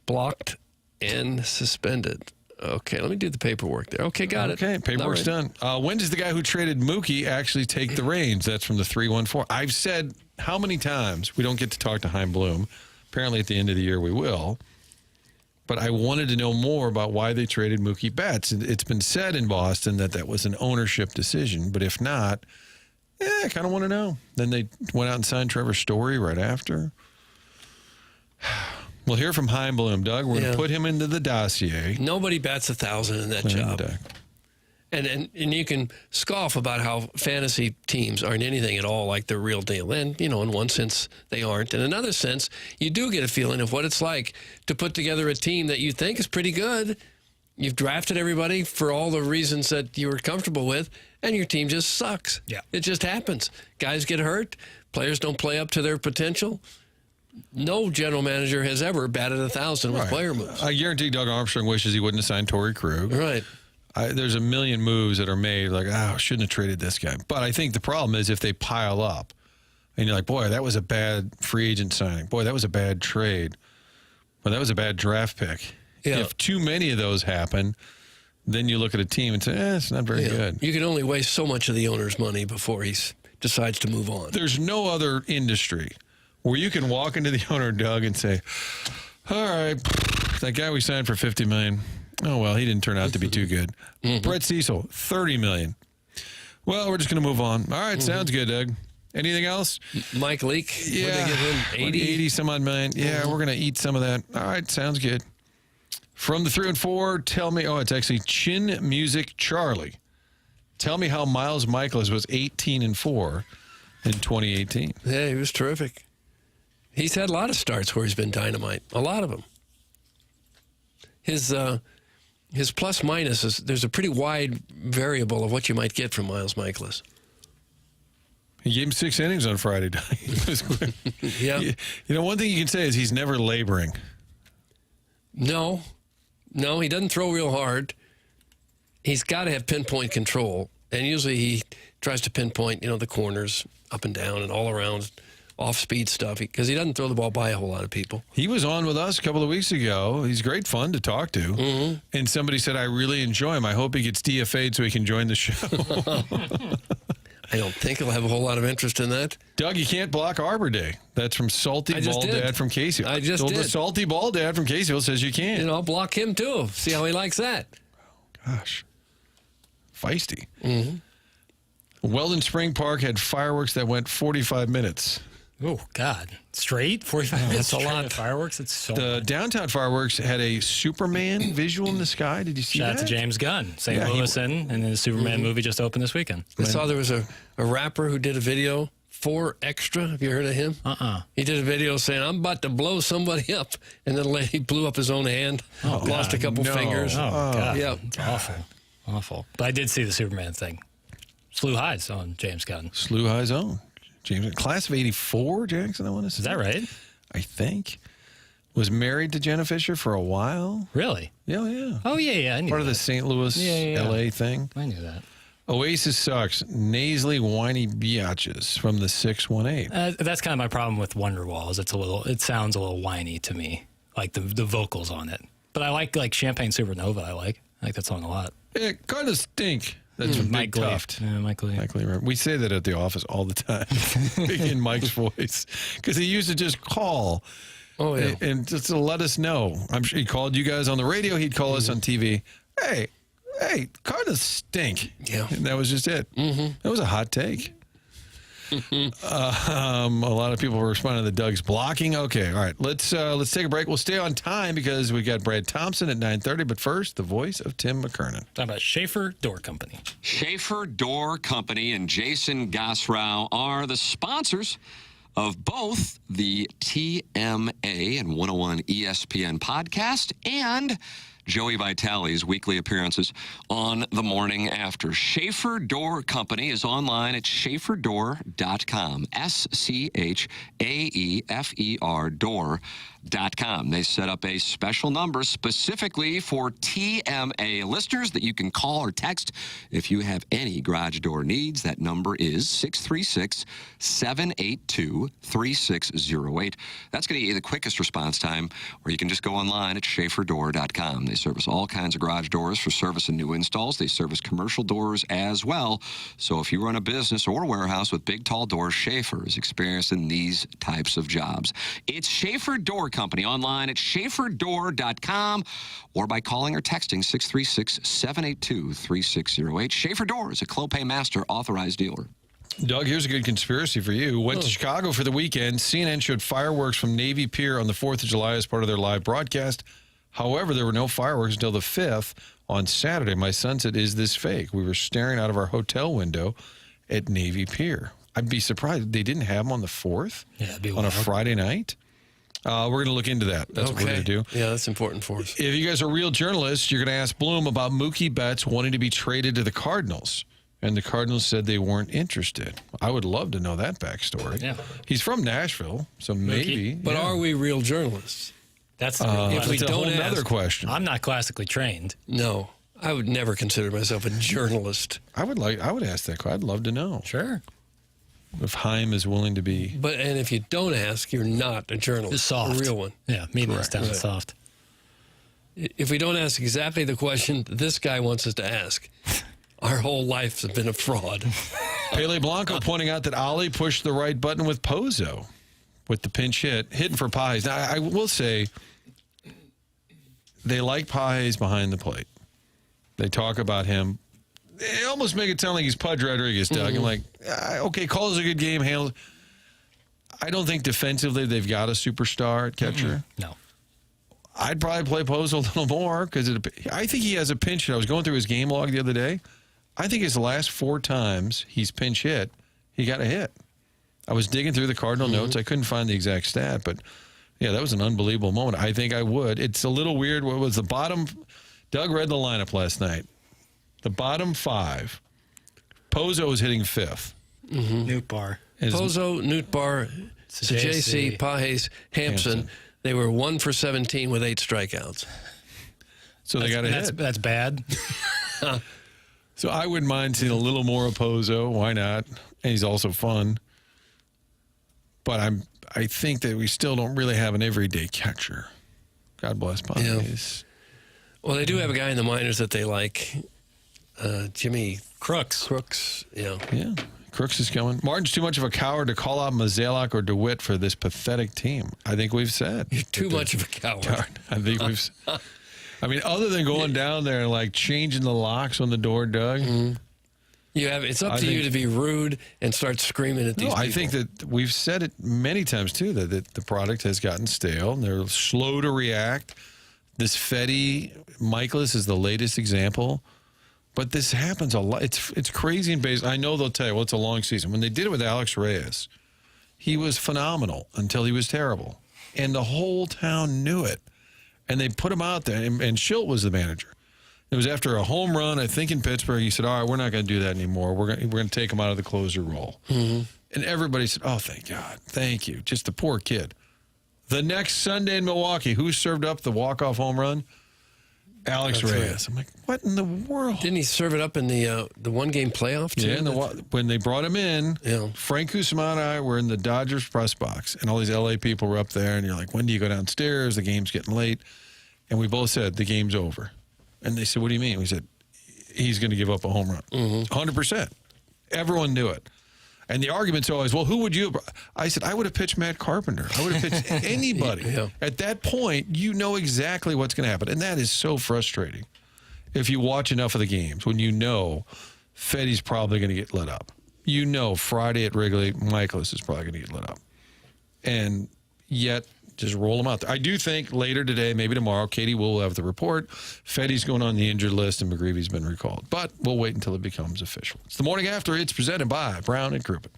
Blocked and suspended. Okay, let me do the paperwork there. Okay, got it. Okay, paperwork's done. When does the guy who traded Mookie actually take the reins? That's from the 314. I've said how many times we don't get to talk to Chaim Bloom. Apparently at the end of the year we will. But I wanted to know more about why they traded Mookie Betts. It's been said in Boston that was an ownership decision. But if not, I kind of want to know. Then they went out and signed Trevor Story right after. We'll hear from Chaim Bloom, Doug. We're going to put him into the dossier. Nobody bats 1,000 in that job. And you can scoff about how fantasy teams aren't anything at all like the real deal. And, in one sense, they aren't. In another sense, you do get a feeling of what it's like to put together a team that you think is pretty good. You've drafted everybody for all the reasons that you were comfortable with, and your team just sucks. Yeah. It just happens. Guys get hurt. Players don't play up to their potential. No general manager has ever batted 1,000 with player moves. I guarantee Doug Armstrong wishes he wouldn't have signed Torrey Krug. Right. There's a million moves that are made like, shouldn't have traded this guy. But I think the problem is if they pile up and you're like, boy, that was a bad free agent signing. Boy, that was a bad trade. Well, that was a bad draft pick. Yeah. If too many of those happen, then you look at a team and say, it's not very good. You can only waste so much of the owner's money before he decides to move on. There's no other industry where you can walk into the owner, Doug, and say, all right, that guy we signed for $50 million, oh, well, he didn't turn out to be too good. Brett Cecil, $30 million. Well, we're just going to move on. All right, sounds good, Doug. Anything else? Mike Leake, yeah, what they give him? 80 some odd million. Yeah, we're going to eat some of that. All right, sounds good. From the 3 and 4, tell me, it's actually Chin Music Charlie. Tell me how Miles Michaelis was 18 and 4 in 2018. Yeah, he was terrific. He's had a lot of starts where he's been dynamite. A lot of them. His plus minus is there's a pretty wide variable of what you might get from Miles Michaelis. He gave him 6 innings on Friday night. Yeah. One thing you can say is he's never laboring. No, he doesn't throw real hard. He's got to have pinpoint control, and usually he tries to pinpoint, the corners up and down and all around. Off-speed stuff, because he doesn't throw the ball by a whole lot of people. He was on with us a couple of weeks ago. He's great fun to talk to. And somebody said, I really enjoy him. I hope he gets DFA'd so he can join the show. I don't think he'll have a whole lot of interest in that. Doug, you can't block Arbor Day. That's from Salty Ball Dad from Caseyville. I just did. The Salty Ball Dad from Caseyville says you can. And I'll block him, too. See how he likes that. Gosh. Feisty. Weldon Spring Park had fireworks that went 45 minutes. Oh, God. Straight? 45 minutes? That's a lot. Fireworks? It's so The much. downtown fireworks had a Superman visual in the sky. Did you see Shout that? out to James Gunn. St. Yeah, Louis and the Superman movie just opened this weekend. I saw there was a rapper who did a video for Extra. Have you heard of him? He did a video saying, I'm about to blow somebody up. And then a lady blew up his own hand, lost a couple fingers. Oh, God. Yeah. It's awful. Awful. But I did see the Superman thing. Slew highs on James Gunn. Slew High's own. James, class of 84, Jackson, I want to say. Is that right? I think. Was married to Jenna Fisher for a while. Really? Yeah. Oh, yeah. I knew Part that. of the St. Louis, L.A. thing. I knew that. Oasis sucks. Nasally, whiny biatches from the 618. That's kind of my problem with Wonderwall. Is it sounds a little whiny to me, like the vocals on it. But I like Champagne Supernova. I like that song a lot. It kind of stink. That's from Mike Big Lee. Tuft. Yeah, Mike Lee. Mike Lee. We say that at the office all the time in Mike's voice because he used to just call. Oh, yeah. And just to let us know. I'm sure he called you guys on the radio. He'd call us on TV. Hey, kind of stink. Yeah. And that was just it. That was a hot take. A lot of people were responding to Doug's blocking. Okay, all right. Let's take a break. We'll stay on time because we got Brad Thompson at 9:30. But first, the voice of Tim McKernan. Talking about Schaefer Door Company. Schaefer Door Company and Jason Gosrow are the sponsors of both the TMA and 101 ESPN podcast and Joey Vitale's weekly appearances on The Morning After. Schaefer Door Company is online at schaeferdoor.com. SCHAEFER door.com. They set up a special number specifically for TMA listeners that you can call or text if you have any garage door needs. That number is 636-782-3608. That's going to get you the quickest response time, or you can just go online at schaeferdoor.com. They service all kinds of garage doors for service and new installs. They service commercial doors as well. So if you run a business or warehouse with big, tall doors, Schaefer is experienced in these types of jobs. It's Schaefer Door Company online at schaeferdoor.com or by calling or texting 636-782-3608. Schaefer Door is a Clopay Master authorized dealer. Doug, here's a good conspiracy for you. Went to Chicago for the weekend. CNN showed fireworks from Navy Pier on the 4th of July as part of their live broadcast. However, there were no fireworks until the 5th on Saturday. My son said, "Is this fake?" We were staring out of our hotel window at Navy Pier. I'd be surprised they didn't have them on the 4th on a Friday night. We're going to look into that. That's what we're going to do. Yeah, that's important for us. If you guys are real journalists, you're going to ask Bloom about Mookie Betts wanting to be traded to the Cardinals. And the Cardinals said they weren't interested. I would love to know that backstory. Yeah. He's from Nashville, so maybe. But are we real journalists? That's if we that's a don't whole nother ask, question. I'm not classically trained. No, I would never consider myself a journalist. I would ask that. I'd love to know. Sure. If Haim is willing to be. And if you don't ask, you're not a journalist. It's soft. A real one. Yeah, medium's down Right. soft. If we don't ask exactly the question this guy wants us to ask, our whole life has been a fraud. Pele Blanco pointing out that Ali pushed the right button with Pozo with the pinch hitting for Pajes. Now, I will say they like Pajes behind the plate. They talk about him. They almost make it sound like he's Pudge Rodriguez, Doug. I'm like, okay, calls a good game, handles. I don't think defensively they've got a superstar at catcher. No. I'd probably play Pozo a little more because I think he has a pinch hit. I was going through his game log the other day. I think his last 4 times he's pinch hit, he got a hit. I was digging through the Cardinal notes. I couldn't find the exact stat, but yeah, that was an unbelievable moment. I think I would. It's a little weird. What was the bottom? Doug read the lineup last night. The bottom 5. Pozo is hitting 5th. Nootbaar. Pozo, Nootbaar, Sajesi, Pajes, Hampson. They were 1 for 17 with 8 strikeouts. So they got a hit. That's bad. So I wouldn't mind seeing a little more of Pozo. Why not? And he's also fun. But I think that we still don't really have an everyday catcher. God bless Pajes. Yeah. Well, they do have a guy in the minors that they like, Jimmy Crooks. Yeah. Yeah. Crooks is coming. Martin's too much of a coward to call out Mozeliak or DeWitt for this pathetic team. I think we've said. You're too much of a coward. I think we've. I mean, other than going down there and like changing the locks on the door, Doug. It's up to you to be rude and start screaming at these people. I think that we've said it many times, too, that the product has gotten stale, and they're slow to react. This Fetty Michaelis is the latest example. But this happens a lot. It's crazy in baseball. I know they'll tell you, well, it's a long season. When they did it with Alex Reyes, he was phenomenal until he was terrible. And the whole town knew it. And they put him out there, and Schilt was the manager. It was after a home run, I think, in Pittsburgh. He said, all right, we're not going to do that anymore. We're going to take him out of the closer role. Mm-hmm. And everybody said, oh, thank God. Thank you. Just the poor kid. The next Sunday in Milwaukee, who served up the walk-off home run? Alex Reyes. Right. I'm like, what in the world? Didn't he serve it up in the one-game playoff, too? Yeah, when they brought him in, Frank Cusimano and I were in the Dodgers press box, and all these L.A. people were up there, and you're like, when do you go downstairs? The game's getting late. And we both said, the game's over. And they said, what do you mean? We said, he's going to give up a home run. 100%. Everyone knew it. And the argument's always, well, who would you have? I said, I would have pitched Matt Carpenter. I would have pitched anybody. At that point, you know exactly what's going to happen. And that is so frustrating if you watch enough of the games when you know Fetty's probably going to get lit up. You know Friday at Wrigley, Michaelis is probably going to get lit up. And yet, just roll them out there. I do think later today, maybe tomorrow, Katie will have the report. Fetty's going on the injured list, and McGreevy's been recalled. But we'll wait until it becomes official. It's the morning after. It's presented by Brown and Crouppen.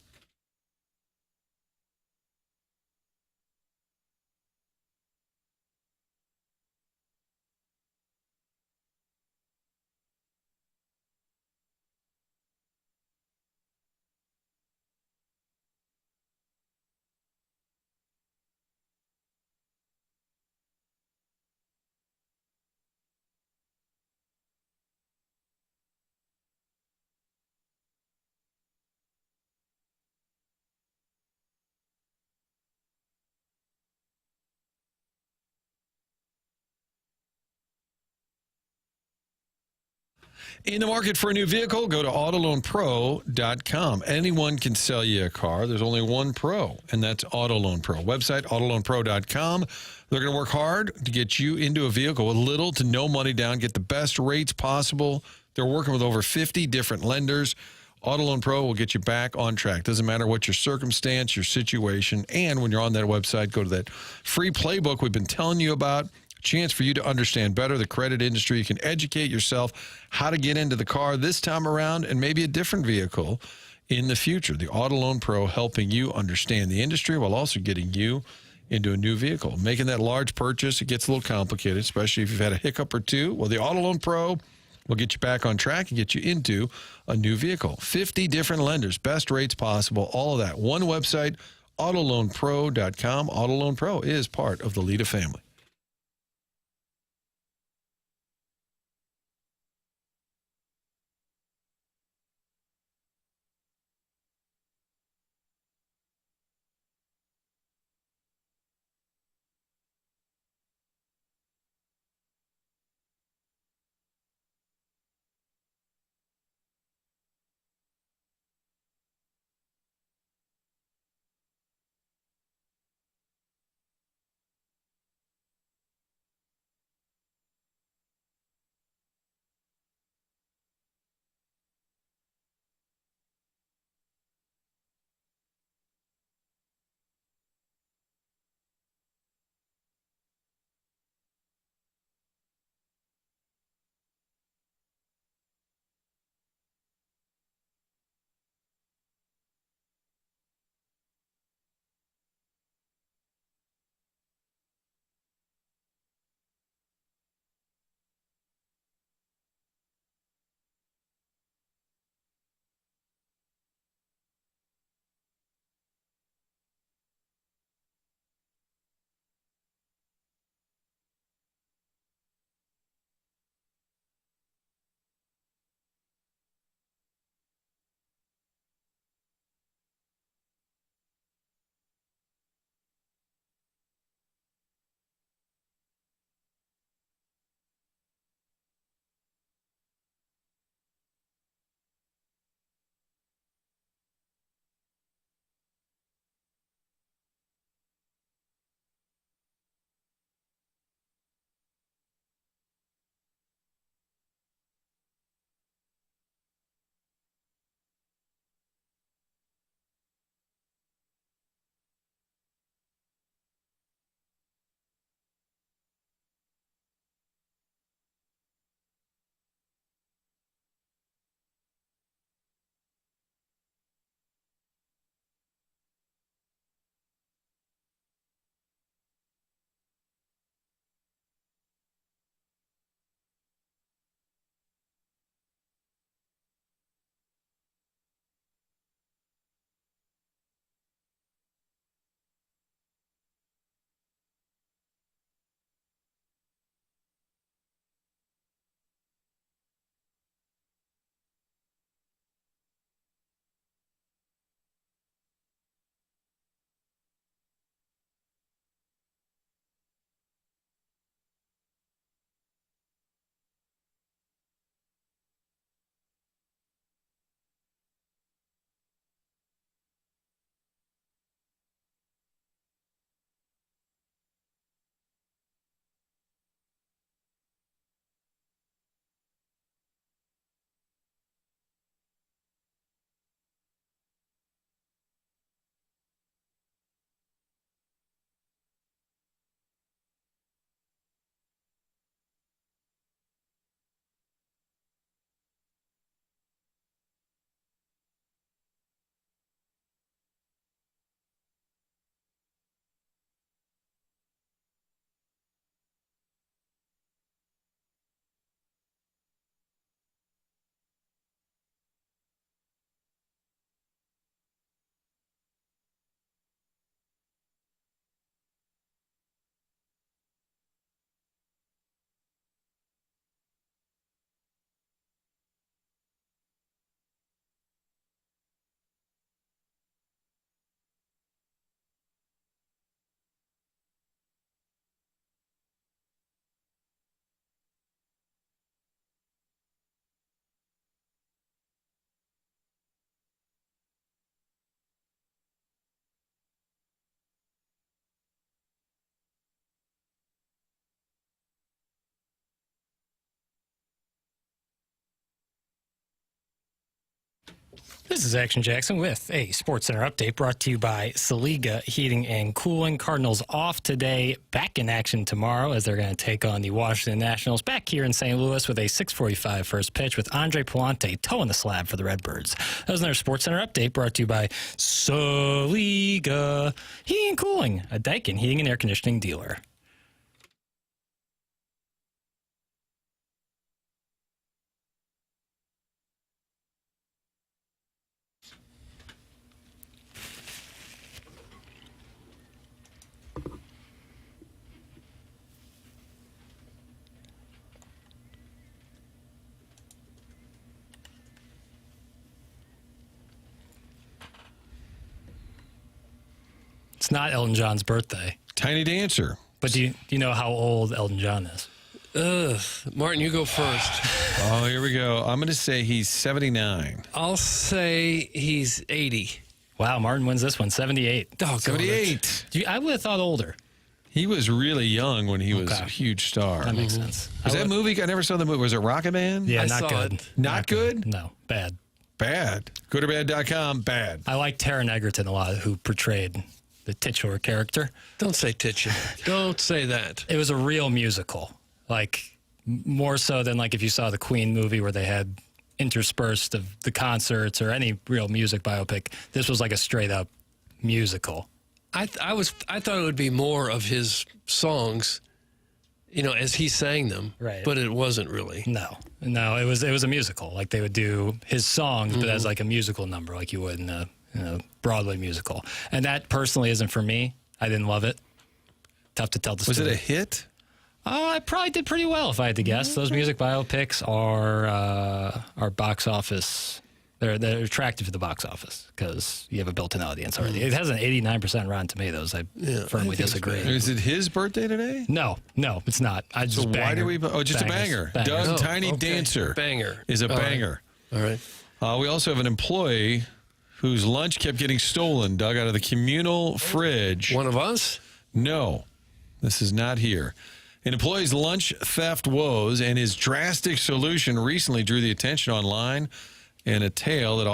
In the market for a new vehicle, go to AutoLoanPro.com. Anyone can sell you a car. There's only one pro, and that's AutoLoan Pro. Website, AutoLoanPro.com. They're going to work hard to get you into a vehicle with little to no money down, get the best rates possible. They're working with over 50 different lenders. AutoLoan Pro will get you back on track. Doesn't matter what your circumstance, your situation, and when you're on that website, go to that free playbook we've been telling you about. Chance for you to understand better the credit industry. You can educate yourself how to get into the car this time around and maybe a different vehicle in the future. The Auto Loan Pro helping you understand the industry while also getting you into a new vehicle. Making that large purchase, it gets a little complicated, especially if you've had a hiccup or two. Well, the Auto Loan Pro will get you back on track and get you into a new vehicle. 50 different lenders, best rates possible, all of that. One website, AutoLoanPro.com. Auto Loan Pro is part of the Lita family. This is Action Jackson with a SportsCenter update brought to you by Saliga Heating and Cooling. Cardinals off today, back in action tomorrow as they're going to take on the Washington Nationals back here in St. Louis with a 6:45 first pitch with Andre Palante toeing the slab for the Redbirds. That was another SportsCenter update brought to you by Saliga Heating and Cooling, a Daikin heating and air conditioning dealer. It's not Elton John's birthday. Tiny Dancer. But do you know how old Elton John is? Martin, you go first. Oh, here we go. I'm going to say he's 79. I'll say he's 80. Wow, Martin wins this one, 78. Oh, 78. I would have thought older. He was really young when he was a huge star. That makes sense. Was that movie? I never saw the movie. Was it Rocket Man? Yeah, I not saw good. it. Not good? No, bad. Bad. Goodorbad.com, bad. I like Taron Egerton a lot, who portrayed the titular character. Don't say titular. Don't say that. It was a real musical, like more so than like if you saw the Queen movie where they had interspersed of the concerts or any real music biopic. This was like a straight up musical. I thought it would be more of his songs, as he sang them. Right. But it wasn't really. No, it was a musical. Like they would do his songs, but as like a musical number, like you would in a Broadway musical. And that personally isn't for me. I didn't love it. Tough to tell the story. Was it a hit? I probably did pretty well if I had to guess. Those music biopics are box office. They're attractive to the box office because you have a built-in audience already. It has an 89% Rotten Tomatoes. I firmly disagree. Is it his birthday today? No, it's not. So why do we? Oh, just bangers. a banger. Doug, Tiny Dancer. Banger. Is a banger. All right. We also have an employee whose lunch kept getting stolen, Doug, out of the communal fridge. One of us? No, this is not here. An employee's lunch theft woes and his drastic solution recently drew the attention online and a tale that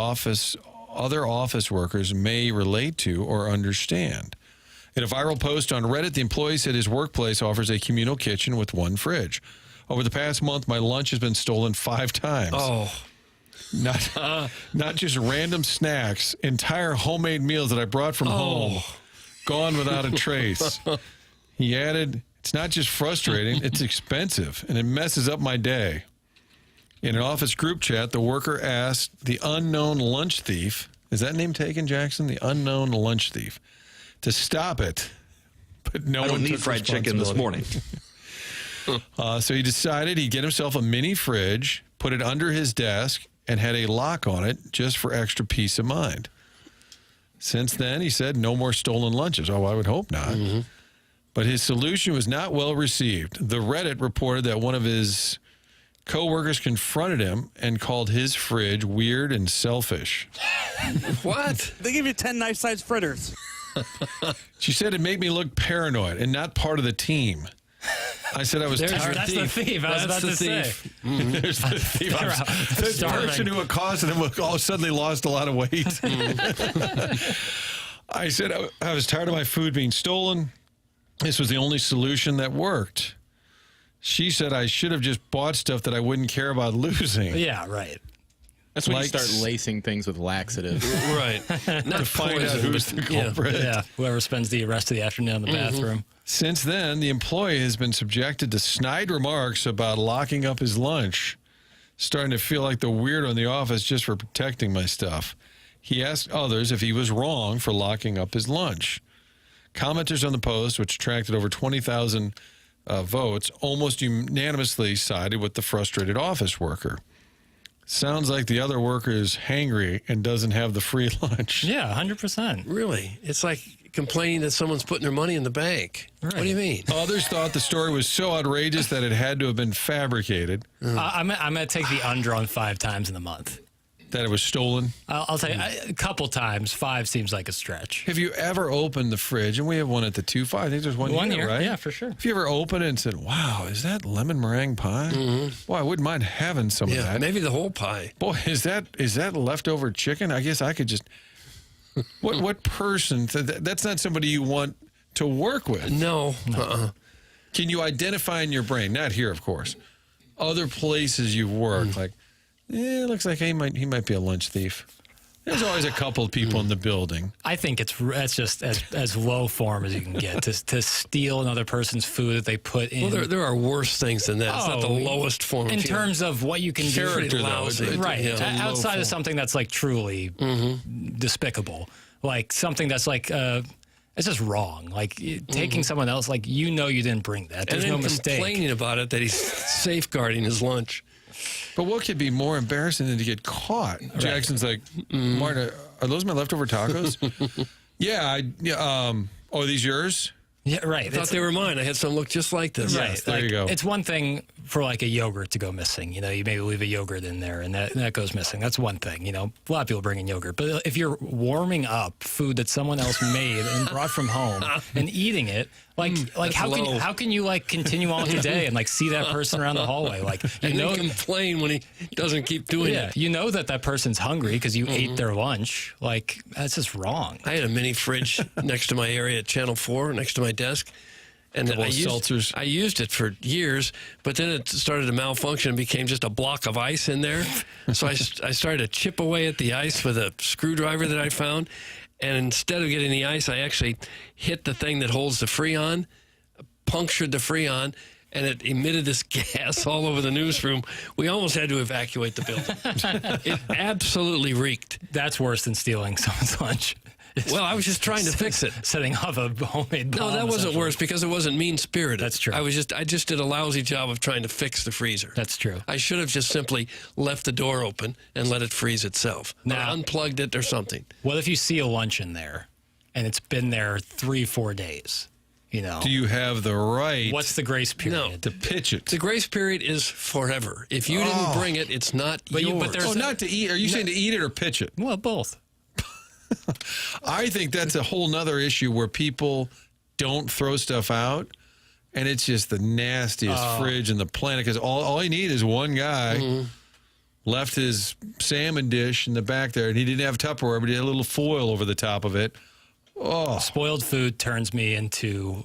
other office workers may relate to or understand. In a viral post on Reddit, the employee said his workplace offers a communal kitchen with one fridge. Over the past month, my lunch has been stolen 5 times. Oh. Not just random snacks, entire homemade meals that I brought from home, gone without a trace. He added, it's not just frustrating, it's expensive, and it messes up my day. In an office group chat, the worker asked the unknown lunch thief, is that name taken, Jackson? The unknown lunch thief, to stop it. But no I one don't need took fried chicken this morning. So he decided he'd get himself a mini fridge, put it under his desk, and had a lock on it just for extra peace of mind. Since then, he said, no more stolen lunches. Oh, I would hope not. Mm-hmm. But his solution was not well received. The Reddit reported that one of his co-workers confronted him and called his fridge weird and selfish. What? They give you 10 nice-sized fritters. She said it made me look paranoid and not part of the team. I said I was tired. That's the thief. I was about to say. Mm-hmm. There's the thief. The person who accosted him all suddenly lost a lot of weight. I said I was tired of my food being stolen. This was the only solution that worked. She said I should have just bought stuff that I wouldn't care about losing. Yeah, right. That's when you start lacing things with laxatives. Right. Not to find out who's the culprit. Yeah, whoever spends the rest of the afternoon in the bathroom. Since then, the employee has been subjected to snide remarks about locking up his lunch, starting to feel like the weirdo in the office just for protecting my stuff. He asked others if he was wrong for locking up his lunch. Commenters on the post, which attracted over 20,000 votes, almost unanimously sided with the frustrated office worker. Sounds like the other worker is hangry and doesn't have the free lunch. Yeah, 100%. Really? It's like complaining that someone's putting their money in the bank. Right. What do you mean? Others thought the story was so outrageous that it had to have been fabricated. I'm going to take the under on 5 times in the month. That it was stolen? I'll tell you, a couple times. 5 seems like a stretch. Have you ever opened the fridge? And we have one at the 2-5. I think there's one here, right? Yeah, for sure. Have you ever opened it and said, wow, is that lemon meringue pie? Boy, I wouldn't mind having some of that. Maybe the whole pie. Boy, is that leftover chicken? I guess I could just... What person... That's not somebody you want to work with. No. Can you identify in your brain, not here, of course, other places you've worked, like, it looks like he might be a lunch thief. There's always a couple of people in the building. I think it's just as low form as you can get to steal another person's food that they put in. Well, there are worse things than that. It's not the lowest form. In terms of what you can Character, do, lousy. right? Yeah. Outside of something that's like truly despicable, like something that's like. It's just wrong. Like taking someone else, like you didn't bring that. There's no mistake. Complaining about it that he's safeguarding his lunch. But what could be more embarrassing than to get caught? Right. Jackson's like, Marta, are those my leftover tacos? Yeah. Are these yours? Yeah, right. I thought they were mine. I had some look just like this. Right. Yes, there you go. It's one thing for like a yogurt to go missing. You maybe leave a yogurt in there and that goes missing. That's one thing. A lot of people bring in yogurt. But if you're warming up food that someone else made and brought from home and eating it, how can you like continue on with your day and like see that person around the hallway? Like and then complain when he doesn't keep doing it. You know that person's hungry because you ate their lunch. Like that's just wrong. I had a mini fridge next to my area at Channel 4, next to my desk. And I used it for years, but then it started to malfunction and became just a block of ice in there. So I started to chip away at the ice with a screwdriver that I found. And instead of getting the ice, I actually hit the thing that holds the Freon, punctured the Freon, and it emitted this gas all over the newsroom. We almost had to evacuate the building. It absolutely reeked. That's worse than stealing someone's lunch. Well, I was just trying to fix it. Setting off a homemade bomb. No, that wasn't worse because it wasn't mean-spirited. That's true. I just did a lousy job of trying to fix the freezer. That's true. I should have just simply left the door open and let it freeze itself. Now, unplugged it or something. What if you see a lunch in there and it's been there 3-4 days? Do you have the right? What's the grace period? No, to pitch it. The grace period is forever. If you didn't bring it, it's not yours. But there's not to eat. Are you saying to eat it or pitch it? Well, both. I think that's a whole nother issue where people don't throw stuff out, and it's just the nastiest fridge in the planet because all you need is one guy left his salmon dish in the back there, and he didn't have Tupperware, but he had a little foil over the top of it. Oh, spoiled food turns me into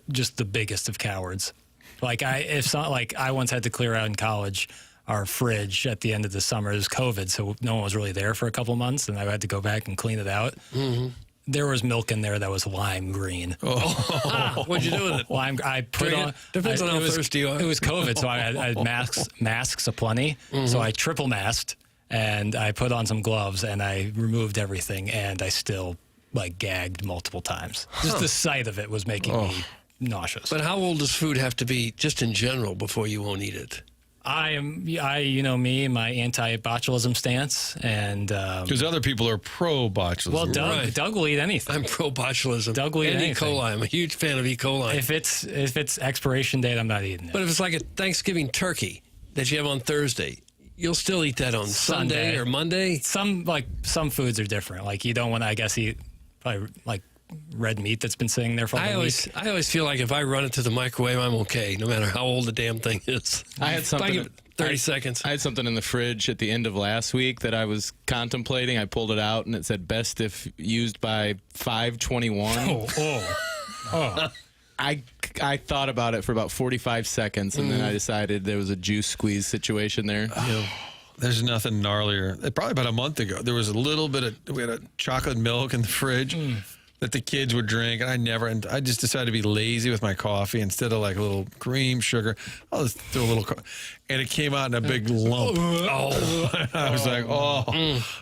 just the biggest of cowards. I once had to clear out in college our fridge at the end of the summer. It was COVID, so no one was really there for a couple months, and I had to go back and clean it out. There was milk in there that was lime green. What'd you do with it? Lime. I put on. Depends on how thirsty you are. It was COVID, so I had masks aplenty. So I triple masked, and I put on some gloves, and I removed everything, and I still gagged multiple times. Just the sight of it was making me nauseous. But how old does food have to be, just in general, before you won't eat it? Me, my anti-botulism stance, and because other people are pro-botulism. Well, Doug will eat anything. I'm pro-botulism. Doug will eat anything. E. coli. I'm a huge fan of E. coli. If it's expiration date, I'm not eating it. But if it's like a Thanksgiving turkey that you have on Thursday, you'll still eat that on Sunday or Monday. Some foods are different. Like you don't want to, I guess, eat probably like red meat that's been sitting there for a week. I always feel like if I run it to the microwave, I'm okay, no matter how old the damn thing is. I had something. 30 seconds. I had something in the fridge at the end of last week that I was contemplating. I pulled it out and it said best if used by 5/21. I thought about it for about 45 seconds and then I decided there was a juice squeeze situation there. There's nothing gnarlier. Probably about a month ago, there was we had a chocolate milk in the fridge that the kids would drink, and I just decided to be lazy with my coffee. Instead of like a little cream, sugar, I'll just do a little, and it came out in a big lump. I was like,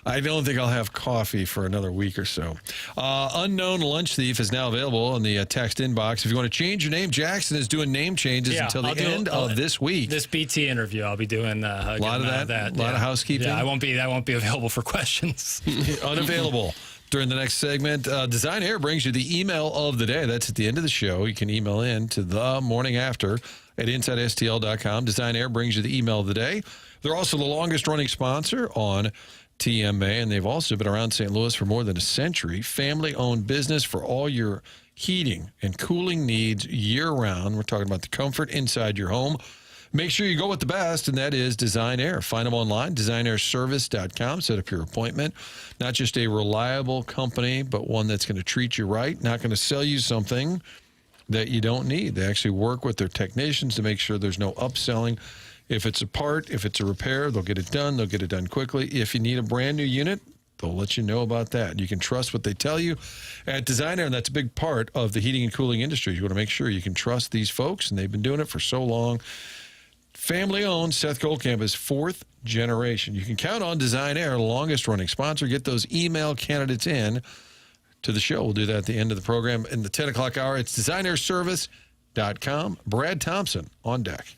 I don't think I'll have coffee for another week or so. Unknown Lunch Thief is now available in the text inbox. If you want to change your name, Jackson is doing name changes until the end of this week. This BT interview, I'll be doing a lot of that. A lot of housekeeping. Yeah, I won't be available for questions. Unavailable. During the next segment, Design Air brings you the email of the day. That's at the end of the show. You can email in to the morning after at InsideSTL.com. Design Air brings you the email of the day. They're also the longest running sponsor on TMA, and they've also been around St. Louis for more than a century. Family-owned business for all your heating and cooling needs year-round. We're talking about the comfort inside your home. Make sure you go with the best, and that is Design Air. Find them online, designairservice.com. Set up your appointment. Not just a reliable company, but one that's going to treat you right, not going to sell you something that you don't need. They actually work with their technicians to make sure there's no upselling. If it's a part, if it's a repair, they'll get it done. They'll get it done quickly. If you need a brand new unit, they'll let you know about that. You can trust what they tell you at Design Air, and that's a big part of the heating and cooling industry. You want to make sure you can trust these folks, and they've been doing it for so long. Family-owned, Seth Goldcamp is fourth generation. You can count on Design Air, longest-running sponsor. Get those email candidates in to the show. We'll do that at the end of the program. In the 10 o'clock hour, it's designairservice.com. Brad Thompson on deck.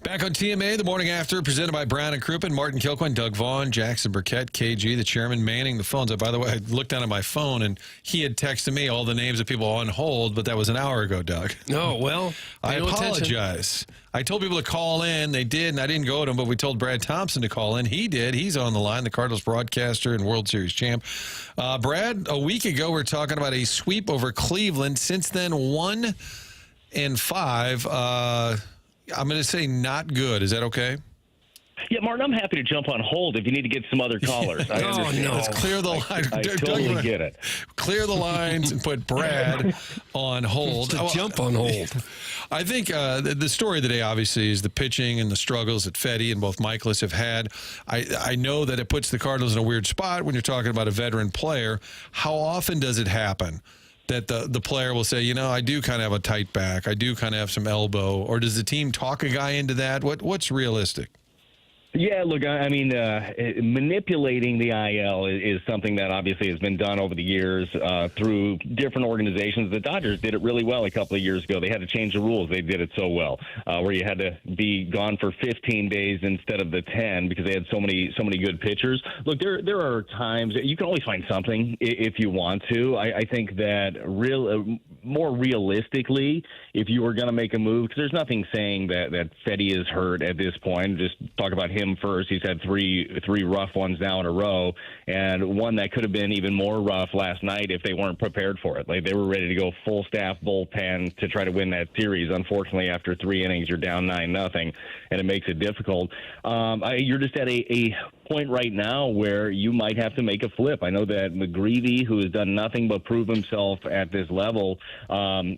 Back on TMA, the morning after, presented by Brown and Crouppen, Martin Kilcoyne, Doug Vaughn, Jackson Burkett, KG, the chairman, manning the phones. By the way, I looked down at my phone, and he had texted me all the names of people on hold, but that was an hour ago, Doug. Oh, well, I pay no apologize. I told people to call in. They did, and I didn't go to him, but we told Brad Thompson to call in. He did. He's on the line, the Cardinals broadcaster and World Series champ. Brad, a week ago, we were talking about a sweep over Cleveland. Since then, 1-5. I'm going to say not good. Is that okay? Yeah, Martin, I'm happy to jump on hold if you need to get some other callers. I understand. No. Let's clear the line. I totally get it. Clear the lines and put Brad on hold. Jump on hold. I think the story of the day, obviously, is the pitching and the struggles that Fetty and both Michaelis have had. I know that it puts the Cardinals in a weird spot when you're talking about a veteran player. How often does it happen that the player will say, I do kind of have a tight back, I do kind of have some elbow, or does the team talk a guy into that? What's realistic? Yeah, look, I mean, manipulating the IL is something that obviously has been done over the years through different organizations. The Dodgers did it really well a couple of years ago. They had to change the rules. They did it so well, where you had to be gone for 15 days instead of the 10 because they had so many good pitchers. Look, there are times you can always find something if you want to. I think that more realistically, if you were going to make a move, because there's nothing saying that Fetty is hurt at this point. Just talk about him first. He's had three rough ones now in a row, and one that could have been even more rough last night if they weren't prepared for it. Like, they were ready to go full staff bullpen to try to win that series. Unfortunately, after 3 innings, you're down 9-0, and it makes it difficult. You're just at a point right now where you might have to make a flip. I know that McGreevy, who has done nothing but prove himself at this level,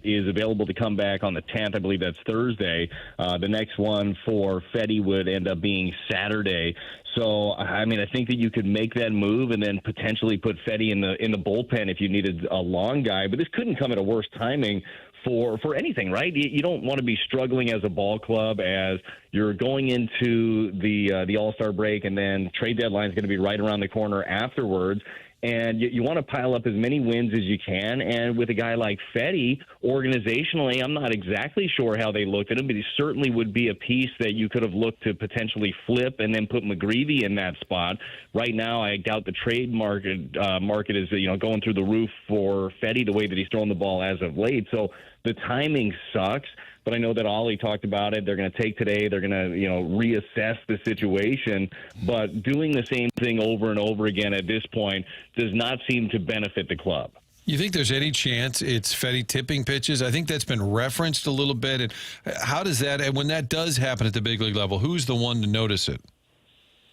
is available to come back on the 10th. I believe that's Thursday. The next one for Fetty would end up being Saturday. So, I mean, I think that you could make that move and then potentially put Fetty in the bullpen if you needed a long guy. But this couldn't come at a worse timing for anything, right? You don't want to be struggling as a ball club as you're going into the All-Star break, and then trade deadline is going to be right around the corner afterwards. And you want to pile up as many wins as you can. And with a guy like Fetty, organizationally, I'm not exactly sure how they looked at him, but he certainly would be a piece that you could have looked to potentially flip and then put McGreevy in that spot. Right now, I doubt the trade market is going through the roof for Fetty the way that he's throwing the ball as of late. So the timing sucks. But I know that Ollie talked about it. They're going to take today. They're going to, reassess the situation. But doing the same thing over and over again at this point does not seem to benefit the club. You think there's any chance it's Fetty tipping pitches? I think that's been referenced a little bit. And how does that, and when that does happen at the big league level, who's the one to notice it?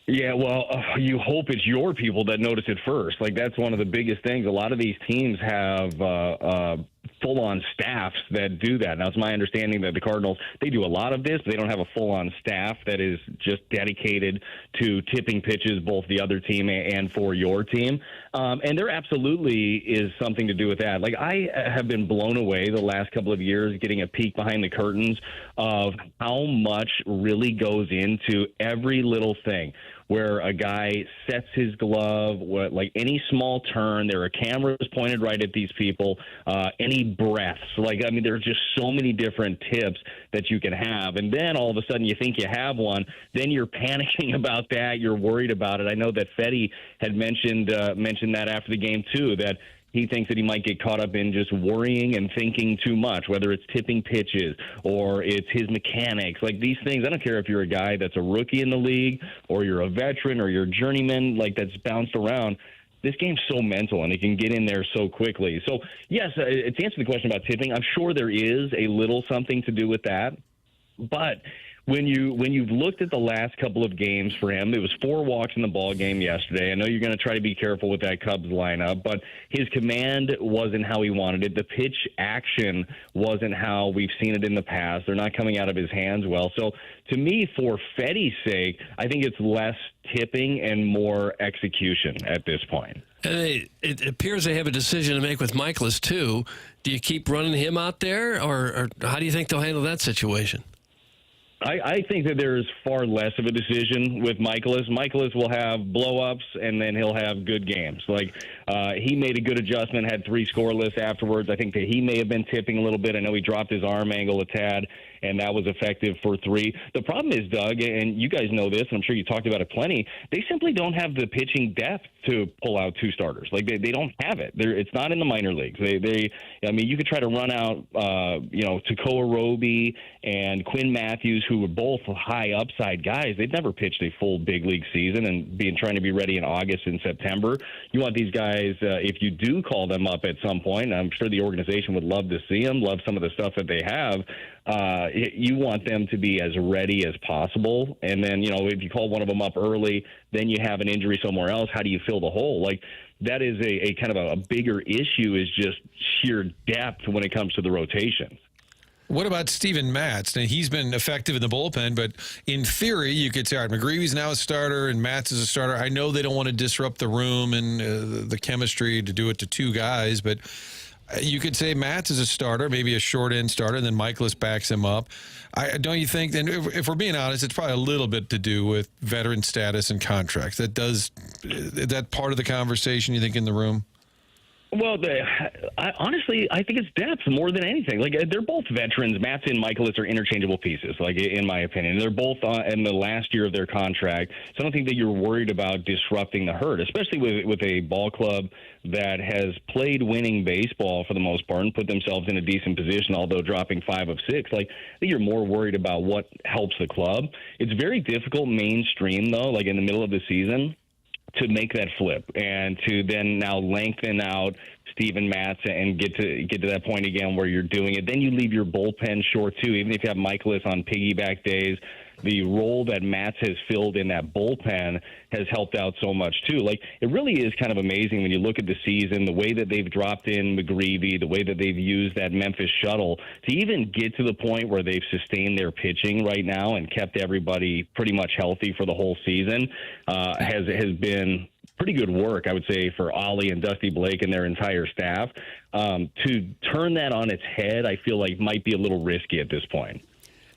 Yeah, well, you hope it's your people that notice it first. Like, that's one of the biggest things. A lot of these teams have full-on staffs that do that. Now, it's my understanding that the Cardinals, they do a lot of this, but they don't have a full-on staff that is just dedicated to tipping pitches, both the other team and for your team. And there absolutely is something to do with that. Like, I have been blown away the last couple of years getting a peek behind the curtains of how much really goes into every little thing. Where a guy sets his glove, like any small turn, there are cameras pointed right at these people, any breaths. There are just so many different tips that you can have. And then all of a sudden you think you have one, then you're panicking about that, you're worried about it. I know that Fetty had mentioned that after the game too, that he thinks that he might get caught up in just worrying and thinking too much, whether it's tipping pitches or it's his mechanics. Like, these things, I don't care if you're a guy that's a rookie in the league or you're a veteran or you're a journeyman, that's bounced around. This game's so mental, and it can get in there so quickly. So, yes, to answer the question about tipping, I'm sure there is a little something to do with that. But when you've looked at the last couple of games for him, it was 4 walks in the ball game yesterday. I know you're going to try to be careful with that Cubs lineup, but his command wasn't how he wanted it. The pitch action wasn't how we've seen it in the past. They're not coming out of his hands well. So to me, for Fetty's sake, I think it's less tipping and more execution at this point. And it appears they have a decision to make with Michaelis, too. Do you keep running him out there, or how do you think they'll handle that situation? I think that there's far less of a decision with Michaelis. Michaelis will have blow-ups, and then he'll have good games. Like, He made a good adjustment, had 3 scoreless afterwards. I think that he may have been tipping a little bit. I know he dropped his arm angle a tad, and that was effective for 3. The problem is, Doug, and you guys know this, and I'm sure you talked about it plenty, they simply don't have the pitching depth to pull out 2 starters. Like, they don't have it. It's not in the minor leagues. I mean, you could try to run out, Takoa Roby and Quinn Matthews, who were both high upside guys. They've never pitched a full big league season and trying to be ready in August and September. You want these guys, if you do call them up at some point, I'm sure the organization would love to see them, love some of the stuff that they have. You want them to be as ready as possible. And then, if you call one of them up early, then you have an injury somewhere else. How do you fill the hole? Like, that is a kind of a bigger issue, is just sheer depth when it comes to the rotation. What about Steven Matz? Now, he's been effective in the bullpen, but in theory, you could say, all right, McGreevy's now a starter and Matz is a starter. I know they don't want to disrupt the room and the chemistry to do it to 2 guys, but you could say Matz is a starter, maybe a short-end starter, and then Michaelis backs him up. Don't you think, and if we're being honest, it's probably a little bit to do with veteran status and contracts. Is that part of the conversation, you think, in the room? Well, honestly, I think it's depth more than anything. Like, they're both veterans. Matz and Michaelis are interchangeable pieces, like, in my opinion. They're both in the last year of their contract, so I don't think that you're worried about disrupting the herd, especially with a ball club that has played winning baseball for the most part and put themselves in a decent position, although dropping 5 of 6. Like, I think you're more worried about what helps the club. It's very difficult mainstream, though, like in the middle of the season, to make that flip and to then now lengthen out Steven Matz and get to that point again where you're doing it. Then you leave your bullpen short too, even if you have Michaelis on piggyback days. The role that Matz has filled in that bullpen has helped out so much too. Like, it really is kind of amazing when you look at the season, the way that they've dropped in McGreevy, the way that they've used that Memphis shuttle to even get to the point where they've sustained their pitching right now and kept everybody pretty much healthy for the whole season has been pretty good work, I would say, for Ollie and Dusty Blake and their entire staff. To turn that on its head, I feel like might be a little risky at this point.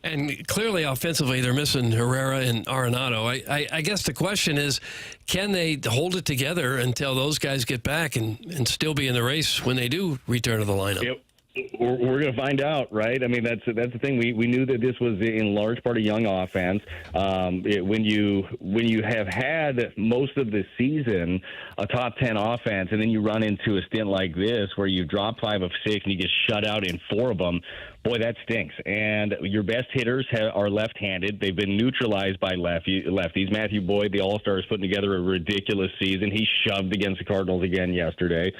And clearly, offensively, they're missing Herrera and Arenado. I guess the question is, can they hold it together until those guys get back and still be in the race when they do return to the lineup? Yep. We're going to find out, right? I mean, that's the thing. We knew that this was in large part a young offense. When you have had most of the season a top 10 offense, and then you run into a stint like this where you drop 5 of 6 and you get shut out in 4 of them, boy, that stinks. And your best hitters are left-handed. They've been neutralized by lefties. Matthew Boyd, the All-Star, is putting together a ridiculous season. He shoved against the Cardinals again yesterday.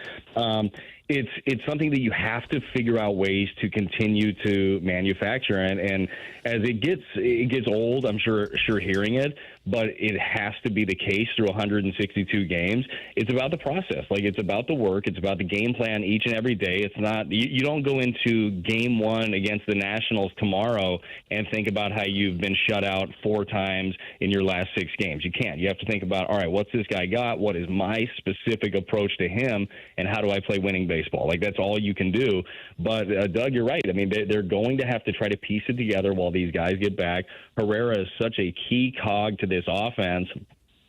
It's something that you have to figure out ways to continue to manufacture, and as it gets old, I'm sure hearing it, but it has to be the case through 162 games. It's about the process, like it's about the work, it's about the game plan each and every day. It's not you don't go into game 1 against the Nationals tomorrow and think about how you've been shut out 4 times in your last 6 games. You can't. You have to think about, all right, what's this guy got? What is my specific approach to him, and how do I play winning baseball? Like, that's all you can do. But Doug, you're right. I mean, they're going to have to try to piece it together while these guys get back. Herrera is such a key cog to this offense.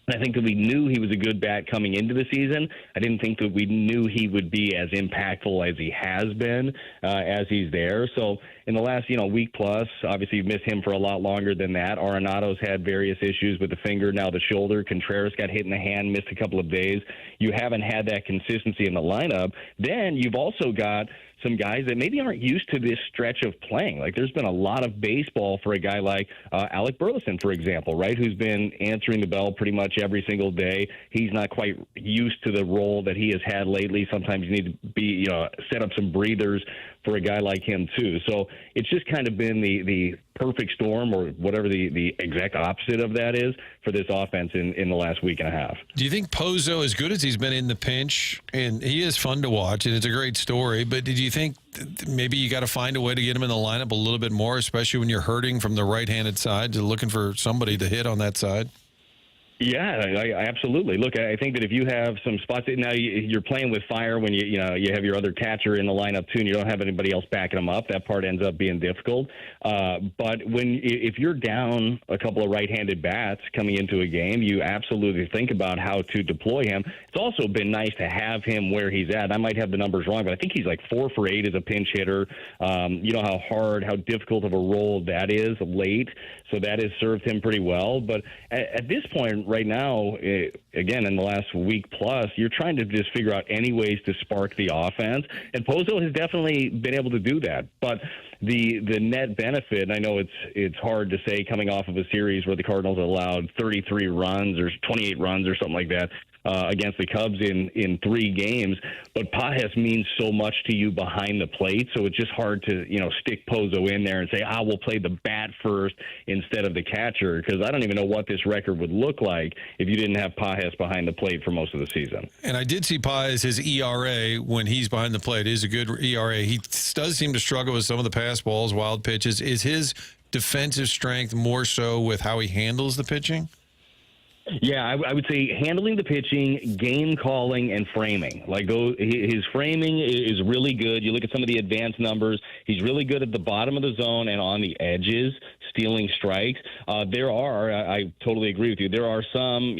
I think that we knew he was a good bat coming into the season. I didn't think that we knew he would be as impactful as he has been as he's there. So in the last, week plus, obviously you've missed him for a lot longer than that. Arenado's had various issues with the finger, now the shoulder. Contreras got hit in the hand, missed a couple of days. You haven't had that consistency in the lineup. Then you've also got some guys that maybe aren't used to this stretch of playing. Like, there's been a lot of baseball for a guy like Alec Burleson, for example, right, who's been answering the bell pretty much every single day. He's not quite used to the role that he has had lately. Sometimes you need to be, set up some breathers for a guy like him, too. So it's just kind of been the perfect storm, or whatever the exact opposite of that is, for this offense in the last week and a half. Do you think Pozo, as good as he's been in the pinch, and he is fun to watch, and it's a great story, but did you think maybe you got to find a way to get him in the lineup a little bit more, especially when you're hurting from the right-handed side, looking for somebody to hit on that side? Yeah, absolutely. Look, I think that if you have some spots now, you're playing with fire when you have your other catcher in the lineup too, and you don't have anybody else backing them up. That part ends up being difficult. But if you're down a couple of right-handed bats coming into a game, you absolutely think about how to deploy him. It's also been nice to have him where he's at. I might have the numbers wrong, but I think he's like 4 for 8 as a pinch hitter. You know how difficult of a role that is late. So that has served him pretty well. But at this point right now, again, in the last week plus, you're trying to just figure out any ways to spark the offense. And Pozo has definitely been able to do that. But the net benefit, and I know it's hard to say coming off of a series where the Cardinals allowed 33 runs or 28 runs or something like that, against the Cubs in 3 games, but Pages means so much to you behind the plate, so it's just hard to stick Pozo in there and say, we'll play the bat first instead of the catcher, because I don't even know what this record would look like if you didn't have Pages behind the plate for most of the season. And I did see Pages, his ERA when he's behind the plate is a good ERA. He does seem to struggle with some of the pass balls, wild pitches. Is his defensive strength more so with how he handles the pitching? Yeah, I would say handling the pitching, game calling, and framing. His framing is really good. You look at some of the advanced numbers. He's really good at the bottom of the zone and on the edges, stealing strikes. I totally agree with you. There are some,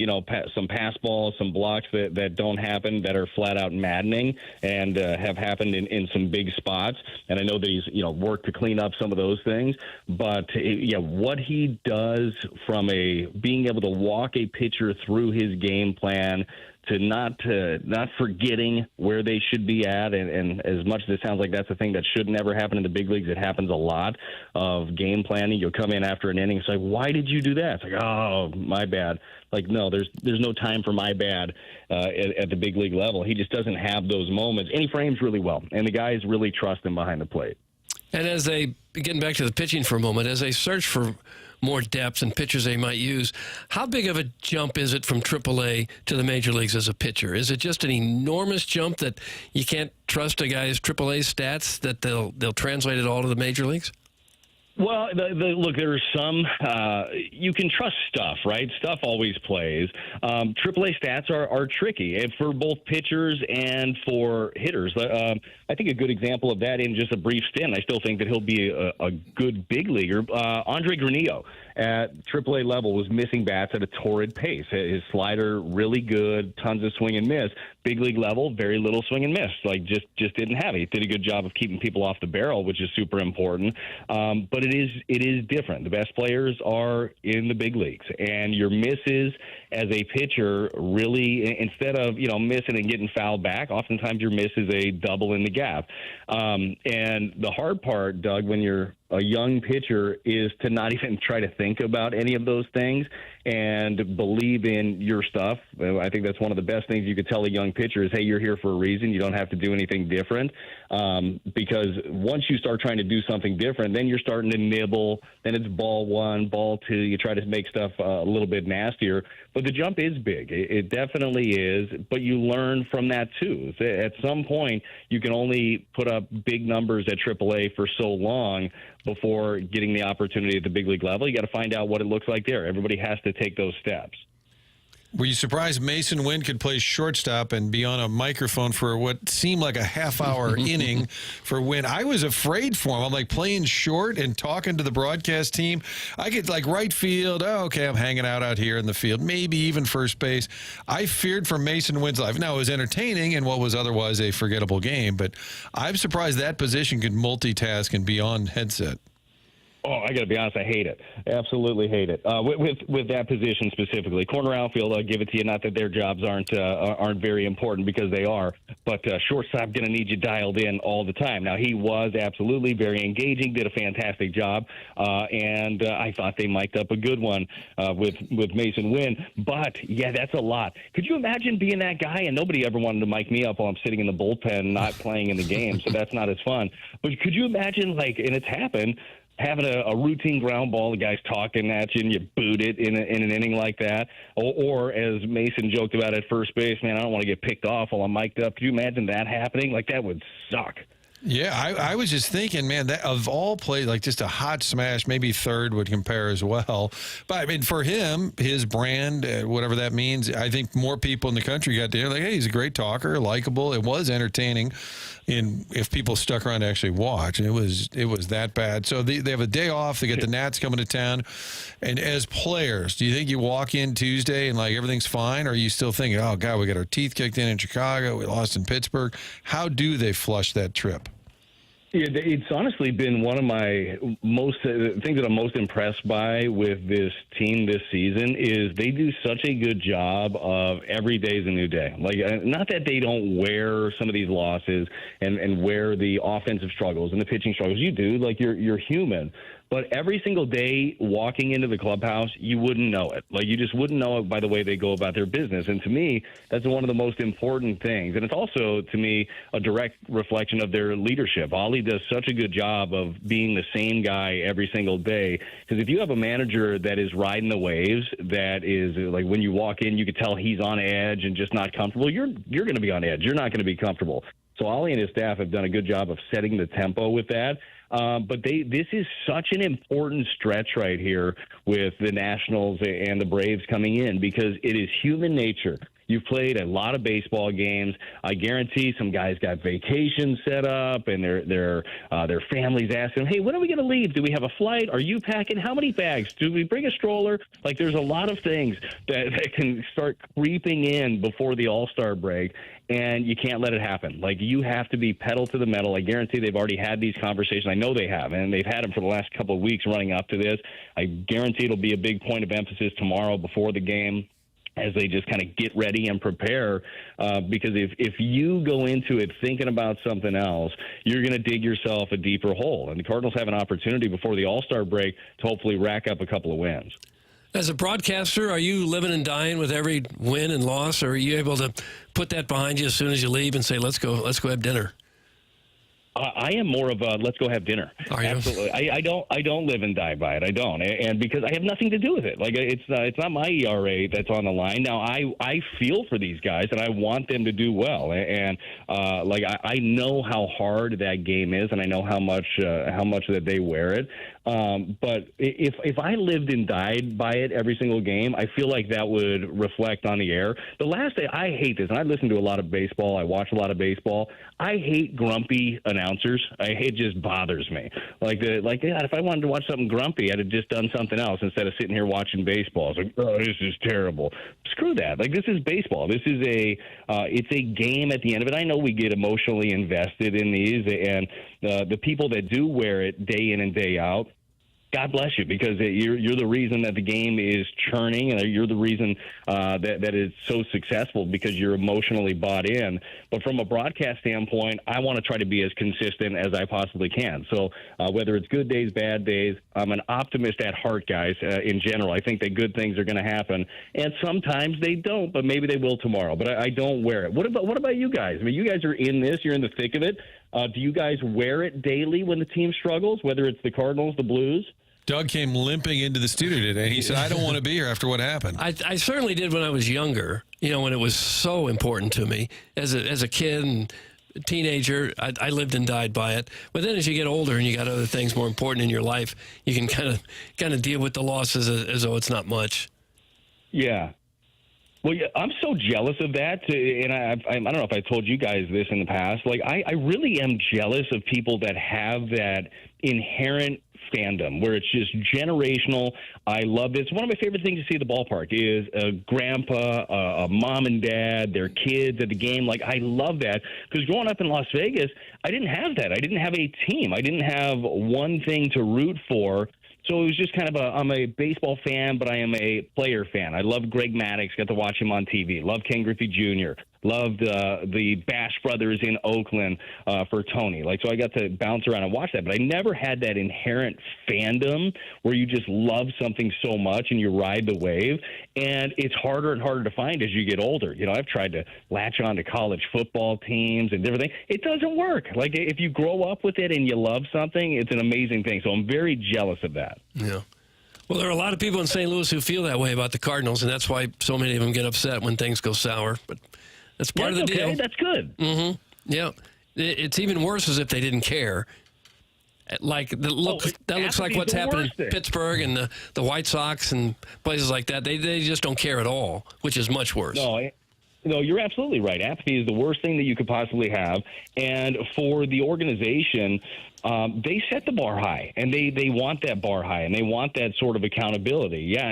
some pass balls, some blocks that don't happen that are flat out maddening and have happened in some big spots. And I know that he's, worked to clean up some of those things. But what he does from being able to walk a pitcher through his game plan to not forgetting where they should be at, and as much as it sounds like that's a thing that should never happen in the big leagues, it happens a lot of game planning. You'll come in after an inning, it's like, why did you do that? It's like, oh, my bad. Like, no, there's no time for my bad at the big league level. He just doesn't have those moments, and he frames really well, and the guys really trust him behind the plate. And as they, getting back to the pitching for a moment, as they search for more depth and pitchers they might use, how big of a jump is it from AAA to the major leagues as a pitcher? Is it just an enormous jump that you can't trust a guy's AAA stats, that they'll translate it all to the major leagues? Well, look, there's some you can trust stuff, right? Stuff always plays. AAA stats are tricky for both pitchers and for hitters. I think a good example of that in just a brief stint, I still think that he'll be a good big leaguer. Andre Granillo at AAA level was missing bats at a torrid pace. His slider really good, tons of swing and miss. Big league level, very little swing and miss. Like just didn't have it. He did a good job of keeping people off the barrel, which is super important. But it is different. The best players are in the big leagues, and your misses as a pitcher really, instead of missing and getting fouled back, oftentimes your miss is a double in the gap. And the hard part, Doug, when you're a young pitcher, is to not even try to think about any of those things and believe in your stuff. I think that's one of the best things you could tell a young pitcher is, hey, you're here for a reason. You don't have to do anything different. Because once you start trying to do something different, then you're starting to nibble. Then it's ball 1, ball 2. You try to make stuff a little bit nastier. But the jump is big. It definitely is. But you learn from that, too. At some point, you can only put up big numbers at AAA for so long before getting the opportunity at the big league level. You got to find out what it looks like there. Everybody has to take those steps. Were you surprised Mason Wynn could play shortstop and be on a microphone for what seemed like a half-hour inning for Wynn? I was afraid for him. I'm like playing short and talking to the broadcast team. I get like right field. Oh, okay, I'm hanging out here in the field, maybe even first base. I feared for Mason Wynn's life. Now, it was entertaining in what was otherwise a forgettable game, but I'm surprised that position could multitask and be on headset. Oh, I got to be honest, I hate it. Absolutely hate it. With that position specifically, corner outfield, I'll give it to you. Not that their jobs aren't very important, because they are, but shortstop going to need you dialed in all the time. Now, he was absolutely very engaging, did a fantastic job, and I thought they mic'd up a good one with Mason Wynn. But yeah, that's a lot. Could you imagine being that guy? And nobody ever wanted to mic me up while I'm sitting in the bullpen, not playing in the game, so that's not as fun. But could you imagine, and it's happened, having a routine ground ball, the guy's talking at you, and you boot it in an inning like that. Or as Mason joked about at first base, man, I don't want to get picked off while I'm mic'd up. Could you imagine that happening? Like, that would suck. Yeah, I was just thinking, man, that of all plays, like just a hot smash, maybe third would compare as well. But I mean, for him, his brand, whatever that means, I think more people in the country got to hear, like, hey, he's a great talker, likable. It was entertaining, if people stuck around to actually watch. It was that bad. So they have a day off. They get the Nats coming to town. And as players, do you think you walk in Tuesday and like everything's fine, or are you still thinking, oh God, we got our teeth kicked in Chicago, we lost in Pittsburgh? How do they flush that trip? Yeah, it's honestly been one of my most things that I'm most impressed by with this team this season is they do such a good job of every day is a new day. Like, not that they don't wear some of these losses and wear the offensive struggles and the pitching struggles. You do, like you're human. But every single day walking into the clubhouse, you wouldn't know it. Like, you just wouldn't know it by the way they go about their business. And to me, that's one of the most important things. And it's also, to me, a direct reflection of their leadership. Ollie does such a good job of being the same guy every single day. Because if you have a manager that is riding the waves, that is, like, when you walk in, you could tell he's on edge and just not comfortable, you're going to be on edge. You're not going to be comfortable. So Ollie and his staff have done a good job of setting the tempo with that. But this is such an important stretch right here with the Nationals and the Braves coming in because it is human nature. You've played a lot of baseball games. I guarantee some guys got vacations set up, and their families ask them, hey, when are we going to leave? Do we have a flight? Are you packing? How many bags? Do we bring a stroller? Like, there's a lot of things that can start creeping in before the All-Star break, and you can't let it happen. Like, you have to be pedal to the metal. I guarantee they've already had these conversations. I know they have, and they've had them for the last couple of weeks running up to this. I guarantee it'll be a big point of emphasis tomorrow before the game, as they just kind of get ready and prepare, because if you go into it thinking about something else, you're going to dig yourself a deeper hole. And the Cardinals have an opportunity before the All-Star break to hopefully rack up a couple of wins. As a broadcaster, are you living and dying with every win and loss, or are you able to put that behind you as soon as you leave and say, let's go have dinner? I am more of a let's go have dinner. Are you? Absolutely. I don't live and die by it. I don't, and because I have nothing to do with it. Like, it's not my ERA that's on the line. Now I feel for these guys and I want them to do well. And I know how hard that game is, and I know how much that they wear it. But if I lived and died by it every single game, I feel like that would reflect on the air. The last day, I hate this, and I listen to a lot of baseball. I watch a lot of baseball. I hate grumpy announcers. It just bothers me. Like, God, if I wanted to watch something grumpy, I'd have just done something else instead of sitting here watching baseball. It's like, oh, this is terrible. Screw that. Like, this is baseball. This is it's a game at the end of it. I know we get emotionally invested in these, and the people that do wear it day in and day out, God bless you, because you're the reason that the game is churning, and you're the reason that it's so successful, because you're emotionally bought in. But from a broadcast standpoint, I want to try to be as consistent as I possibly can. So whether it's good days, bad days, I'm an optimist at heart, guys, in general. I think that good things are going to happen, and sometimes they don't, but maybe they will tomorrow. But I don't wear it. What about you guys? I mean, you guys are in this. You're in the thick of it. Do you guys wear it daily when the team struggles, whether it's the Cardinals, the Blues? Doug came limping into the studio today. He said, I don't want to be here after what happened. I certainly did when I was younger, when it was so important to me. As a kid and teenager, I lived and died by it. But then as you get older and you got other things more important in your life, you can kind of deal with the losses as though it's not much. Yeah. Well, yeah, I'm so jealous of that, and I don't know if I told you guys this in the past. Like, I really am jealous of people that have that inherent fandom where it's just generational. I love this. One of my favorite things to see at the ballpark is a grandpa, a mom and dad, their kids at the game. Like, I love that, because growing up in Las Vegas, I didn't have that. I didn't have a team. I didn't have one thing to root for. So it was just kind of I'm a baseball fan, but I am a player fan. I love Greg Maddux, got to watch him on TV. Love Ken Griffey Jr. Loved the Bash brothers in Oakland for Tony. Like, so I got to bounce around and watch that, but I never had that inherent fandom where you just love something so much and you ride the wave. And it's harder and harder to find as you get older. I've tried to latch on to college football teams and different things. It doesn't work. Like, if you grow up with it and you love something, it's an amazing thing. So I'm very jealous of that. Yeah. Well, there are a lot of people in St. Louis who feel that way about the Cardinals, and that's why so many of them get upset when things go sour. But that's part of the deal. That's good. Mm-hmm. Yeah. It's even worse as if they didn't care. Like that looks like what's happening in Pittsburgh and the White Sox and places like that. They just don't care at all, which is much worse. No, you're absolutely right. Apathy is the worst thing that you could possibly have. And for the organization, they set the bar high, and they want that bar high, and they want that sort of accountability. Yeah,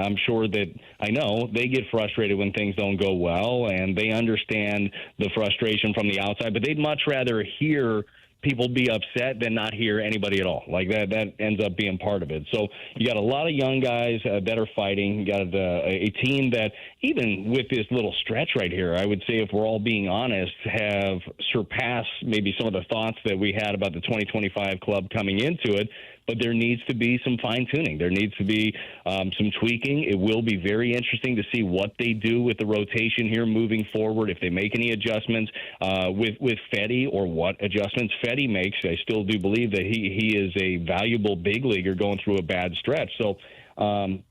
I'm sure that I know they get frustrated when things don't go well, and they understand the frustration from the outside, but they'd much rather hear people be upset than not hear anybody at all. Like that ends up being part of it. So you got a lot of young guys that are fighting. You got a team that, even with this little stretch right here, I would say, if we're all being honest, have surpassed maybe some of the thoughts that we had about the 2025 club coming into it. But there needs to be some fine-tuning. There needs to be some tweaking. It will be very interesting to see what they do with the rotation here moving forward, if they make any adjustments with Fedde, or what adjustments Fedde makes. I still do believe that he is a valuable big leaguer going through a bad stretch. So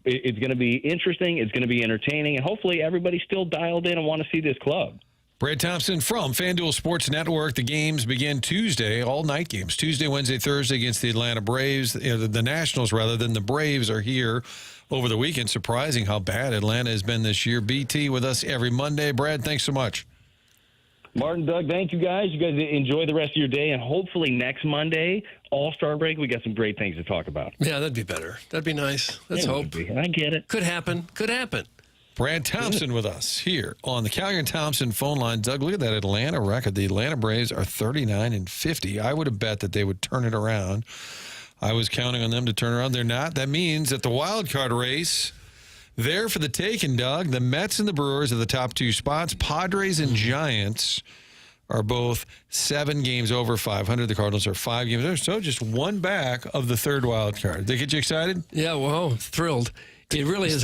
it's going to be interesting. It's going to be entertaining. And hopefully everybody's still dialed in and want to see this club. Brad Thompson from FanDuel Sports Network. The games begin Tuesday, all night games. Tuesday, Wednesday, Thursday against the Atlanta Braves. The Nationals, rather than the Braves, are here over the weekend. Surprising how bad Atlanta has been this year. BT with us every Monday. Brad, thanks so much. Martin, Doug, thank you guys. You guys enjoy the rest of your day, and hopefully next Monday, All-Star break, we got some great things to talk about. Yeah, that'd be better. That'd be nice. Let's hope. I get it. Could happen. Could happen. Brad Thompson with us here on the Callier and Thompson phone line. Doug, look at that Atlanta record. The Atlanta Braves are 39-50. I would have bet that they would turn it around. I was counting on them to turn around. They're not. That means that the wild card race, there for the taking, Doug. The Mets and the Brewers are the top two spots. Padres and Giants are both 7 games over 500. The Cardinals are 5 games over. So just one back of the third wild card. They get you excited? Yeah, well, thrilled. It really is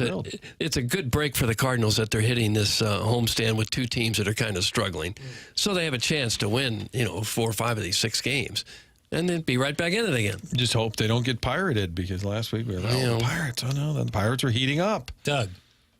it's a good break for the Cardinals that they're hitting this homestand with 2 teams that are kind of struggling. So they have a chance to win, 4 or 5 of these 6 games and then be right back in it again. Just hope they don't get pirated, because last week we were like, Pirates. Oh, no, the Pirates are heating up. Doug,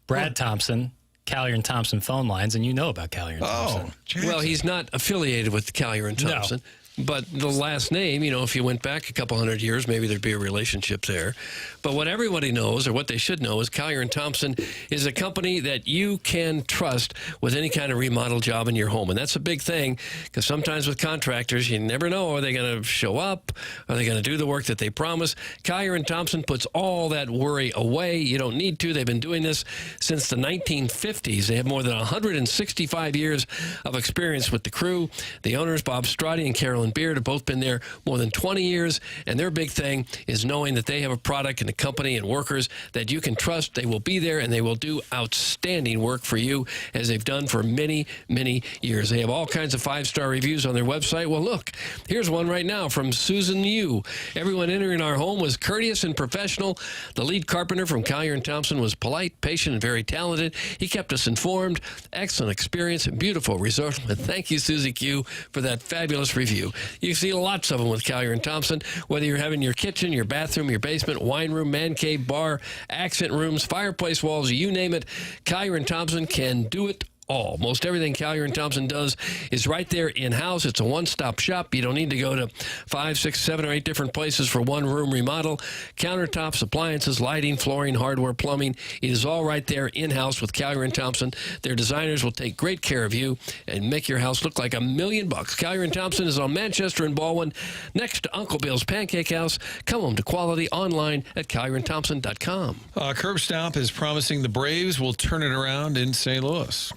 Brad Thompson, Callier and Thompson phone lines, and you know about Callier and Thompson. Jackson. Well, he's not affiliated with Callier and Thompson. No. But the last name, if you went back a couple hundred years, maybe there'd be a relationship there. But what everybody knows, or what they should know, is Callier & Thompson is a company that you can trust with any kind of remodel job in your home. And that's a big thing, because sometimes with contractors, you never know, are they going to show up? Are they going to do the work that they promise? Callier & Thompson puts all that worry away. You don't need to. They've been doing this since the 1950s. They have more than 165 years of experience with the crew. The owners, Bob Strati and Carolyn Beard, have both been there more than 20 years, and their big thing is knowing that they have a product and a company and workers that you can trust. They will be there, and they will do outstanding work for you, as they've done for many, many years. They have all kinds of 5-star reviews on their website. Well, look, here's one right now from Susan Yu. Everyone entering our home was courteous and professional. The lead carpenter from Callier & Thompson was polite, patient, and very talented. He kept us informed. Excellent experience and beautiful resort. Thank you, Susie Q, for that fabulous review. You see lots of them with Callier & Thompson, whether you're having your kitchen, your bathroom, your basement, wine room, man cave, bar, accent rooms, fireplace walls, you name it. Callier & Thompson can do it all. Most everything Callier & Thompson does is right there in-house. It's a one-stop shop. You don't need to go to 5, 6, 7, or 8 different places for one room remodel. Countertops, appliances, lighting, flooring, hardware, plumbing. It is all right there in-house with Callier & Thompson. Their designers will take great care of you and make your house look like $1 million. Callier & Thompson is on Manchester and Baldwin, next to Uncle Bill's Pancake House. Come home to quality online at CallierandThompson.com. Curb Stomp is promising the Braves will turn it around in St. Louis.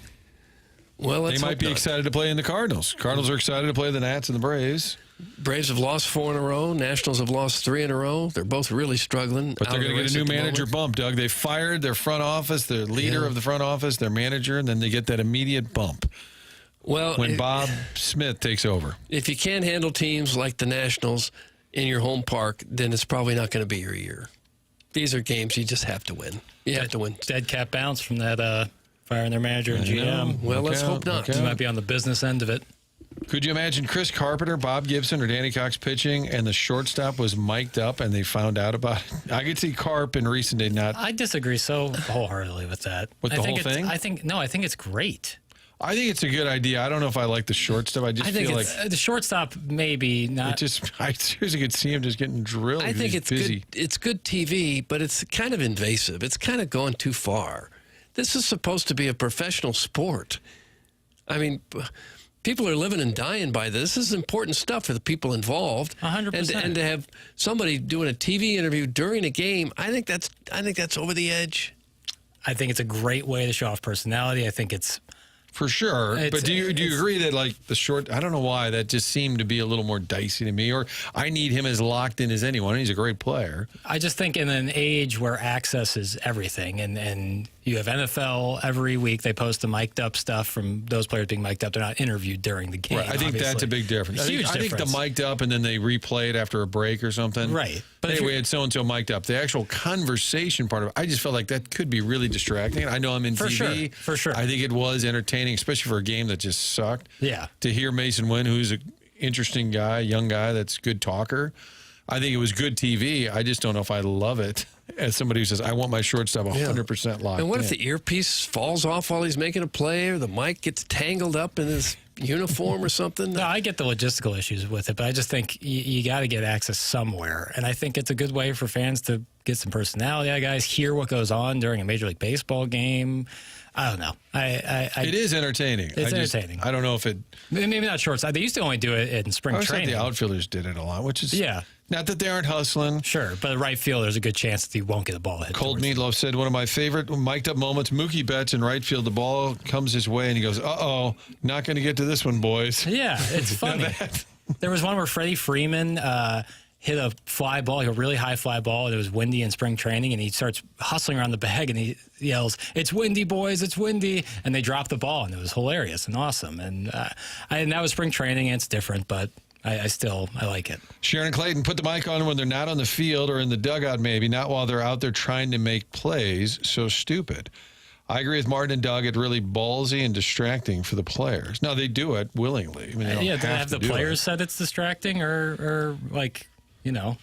Well, they might be excited to play in the Cardinals. Cardinals are excited to play the Nats and the Braves. Braves have lost 4 in a row. Nationals have lost 3 in a row. They're both really struggling. But they're going to get a new manager bump, Doug. They fired their front office, their leader of the front office, their manager, and then they get that immediate bump. Well, when Bob Smith takes over. If you can't handle teams like the Nationals in your home park, then it's probably not going to be your year. These are games you just have to win. You have to win. Dead cat bounce from that firing their manager and GM. Well, let's hope not. He might be on the business end of it. Could you imagine Chris Carpenter, Bob Gibson, or Danny Cox pitching, and the shortstop was mic'd up and they found out about it? I could see Carp in recent day not. I disagree so wholeheartedly with that. With the whole thing? I think it's great. I think it's a good idea. I don't know if I like the shortstop. I think feel like the shortstop maybe not. I seriously could see him just getting drilled. I think it's busy. good. It's good TV, but it's kind of invasive. It's kind of going too far. This is supposed to be a professional sport. I mean, people are living and dying by this. This is important stuff for the people involved. 100%. And to have somebody doing a TV interview during a game, I think that's over the edge. I think it's a great way to show off personality. I think it's for sure. But do you agree that like the short? I don't know why that just seemed to be a little more dicey to me. Or I need him as locked in as anyone. He's a great player. I just think in an age where access is everything, and you have NFL every week, they post the mic'd up stuff from those players being mic'd up. They're not interviewed during the game. Right. I think that's a big difference. Huge I think difference. the mic'd up and then they replay it after a break or something. Right. But hey, we had so-and-so mic'd up. The actual conversation part of it, I just felt like that could be really distracting. I know I'm in TV. For sure. I think it was entertaining, especially for a game that just sucked. Yeah. To hear Mason Wynn, who's an interesting guy, young guy that's a good talker, I think it was good TV. I just don't know if I love it as somebody who says, I want my shortstop 100% locked And what in. if the earpiece falls off while he's making a play, or the mic gets tangled up in his uniform or something? No, I get the logistical issues with it, but I just think you got to get access somewhere. And I think it's a good way for fans to get some personality out of guys, hear what goes on during a Major League Baseball game. I don't know. It is entertaining. It's entertaining. I don't know if it... Maybe not shortstop. They used to only do it in spring I always thought training. the outfielders did it a lot, which is... Yeah. Not that they aren't hustling. Sure, but the right field, there's a good chance that he won't get the ball hit. Cold Meatloaf said, one of my favorite mic'd up moments, Mookie Betts in right field, the ball comes his way, and he goes, uh-oh, not going to get to this one, boys. Yeah, it's funny. There was one where Freddie Freeman hit a fly ball, like a really high fly ball, and it was windy in spring training, and he starts hustling around the bag, and he yells, "It's windy, boys, it's windy," and they drop the ball, and it was hilarious and awesome. And that was spring training, and it's different, but I like it. Sharon Clayton, put the mic on when they're not on the field or in the dugout, maybe, not while they're out there trying to make plays. So stupid. I agree with Martin and Doug. It's really ballsy and distracting for the players. Now, they do it willingly. I mean, they don't have the to do players it. said it's distracting or like, you know?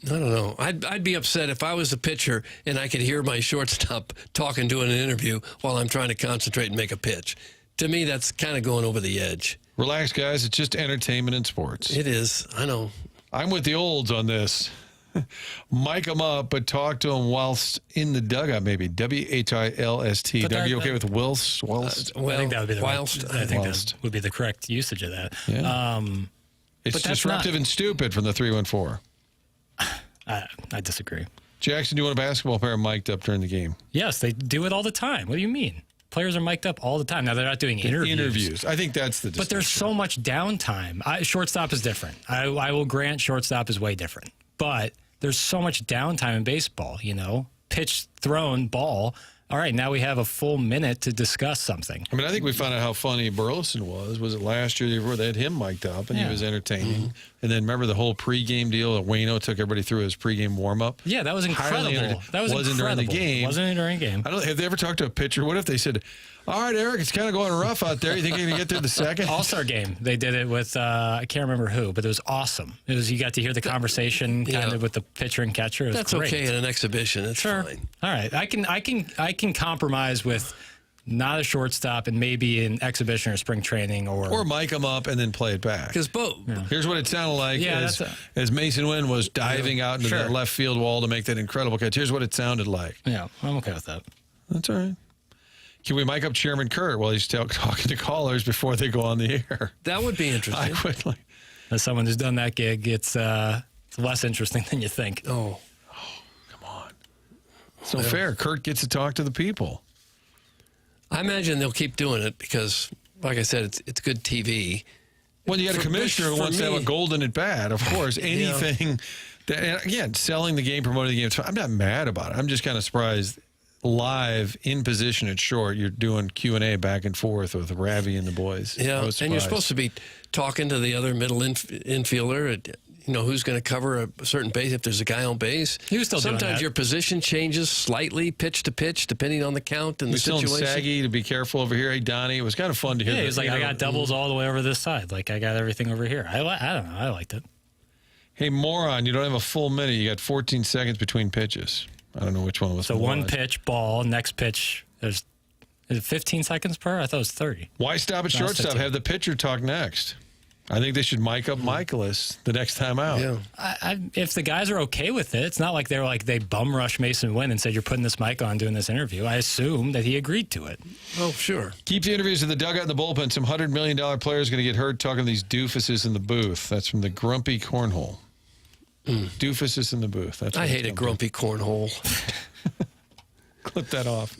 I don't know. I'd be upset if I was the pitcher and I could hear my shortstop talking during an interview while I'm trying to concentrate and make a pitch. To me, that's kind of going over the edge. Relax, guys. It's just entertainment in sports. It is. I know. I'm with the olds on this. Mic them up, but talk to them whilst in the dugout, maybe. WHILST. Doug, you okay with whilst? I think that would be the whilst. I think that would be the correct usage of that. Yeah. It's disruptive and stupid from the 314. I disagree. Jackson, do you want a basketball player mic'd up during the game? Yes, they do it all the time. What do you mean? Players are mic'd up all the time. Now, they're not doing interviews. I think that's the distinction. But there's so much downtime. Shortstop is different. I will grant shortstop is way different. But there's so much downtime in baseball, you know? Pitch, thrown, ball. All right, now we have a full minute to discuss something. I mean, I think we found out how funny Burleson was. Was it last year or the year before? They had him mic'd up, and he was entertaining. Mm-hmm. And then remember the whole pregame deal that Waino took everybody through his pregame warm-up? Yeah, that was incredible. That was Wasn't during the game. Wasn't during the game. Have they ever talked to a pitcher? What if they said, all right, Eric, it's kind of going rough out there. You think you're going to get through the second? All-Star game. They did it with, I can't remember who, but it was awesome. You got to hear the conversation kind of with the pitcher and catcher. It was That's great. okay in an exhibition. It's fine. All right. I can compromise with not a shortstop and maybe an exhibition or spring training or mic them up and then play it back. Because both. Yeah. Here's what it sounded like as Mason Wynn was diving out into that left field wall to make that incredible catch. Here's what it sounded like. Yeah, I'm okay with that. That's all right. Can we mic up Chairman Kurt while he's talking to callers before they go on the air? That would be interesting. I would like. As someone who's done that gig, it's less interesting than you think. Oh, come on. It's not fair. Kurt gets to talk to the people. I imagine they'll keep doing it because, like I said, it's good TV. Well, you got a commissioner who wants to have a golden at bat. Of course, anything. That, again, selling the game, promoting the game. I'm not mad about it. I'm just kind of surprised. Live in position at short, you're doing Q&A back and forth with Ravi and the boys. Yeah, and you're supposed to be talking to the other middle infielder. You know, who's going to cover a certain base if there's a guy on base. He was still Sometimes doing that. your position changes slightly, pitch to pitch, depending on the count and the situation. Still saggy to be careful over here. Hey, Donnie, it was kind of fun to hear. Yeah, he was like, I got doubles all the way over this side. Like, I got everything over here. I don't know. I liked it. Hey, moron, you don't have a full minute. You got 14 seconds between pitches. I don't know which one was So one pitch, ball, next pitch, there's Is it 15 seconds per? I thought it was 30. Why stop at shortstop? Have the pitcher talk next. I think they should mic up Michaelis the next time out. Yeah. If the guys are okay with it, it's not like they bum rush Mason Wynn and said, you're putting this mic on doing this interview. I assume that he agreed to it. Oh, sure. Keep the interviews in the dugout and the bullpen. Some $100 million players going to get hurt talking to these doofuses in the booth. That's from the Grumpy Cornhole. Doofuses in the booth. That's I hate a grumpy cornhole. Clip that off.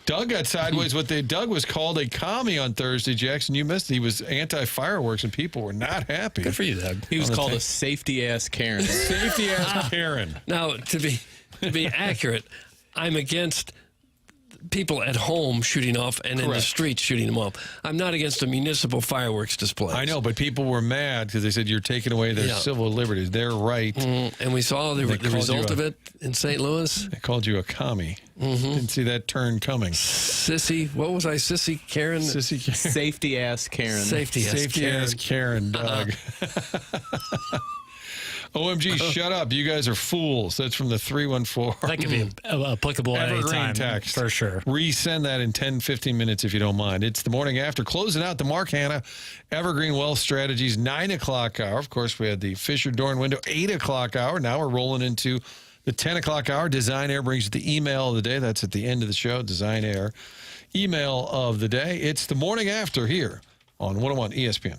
Doug got sideways with Doug was called a commie on Thursday, Jackson. You missed it. He was anti-fireworks, and people were not happy. Good for you, Doug. He was called a safety-ass Karen. Safety-ass Karen. Now, to be accurate, I'm against people at home shooting off and in the streets shooting them off. I'm not against a municipal fireworks display. I know, but people were mad because they said you're taking away their civil liberties. They're right. And we saw the result of it in St. Louis. They called you a commie. Didn't see that turn coming. Sissy. What was I? Sissy Karen? Sissy Karen. Safety-ass Karen. Safety-ass Karen, Doug. OMG, shut up. You guys are fools. That's from the 314. That could be applicable at any time. Text. For sure. Resend that in 10, 15 minutes if you don't mind. It's the morning after. Closing out the Mark Hanna Evergreen Wealth Strategies 9 o'clock hour. Of course, we had the Fisher Door and Window 8 o'clock hour. Now we're rolling into the 10 o'clock hour. Design Air brings the email of the day. That's at the end of the show. Design Air email of the day. It's the morning after here on 101 ESPN.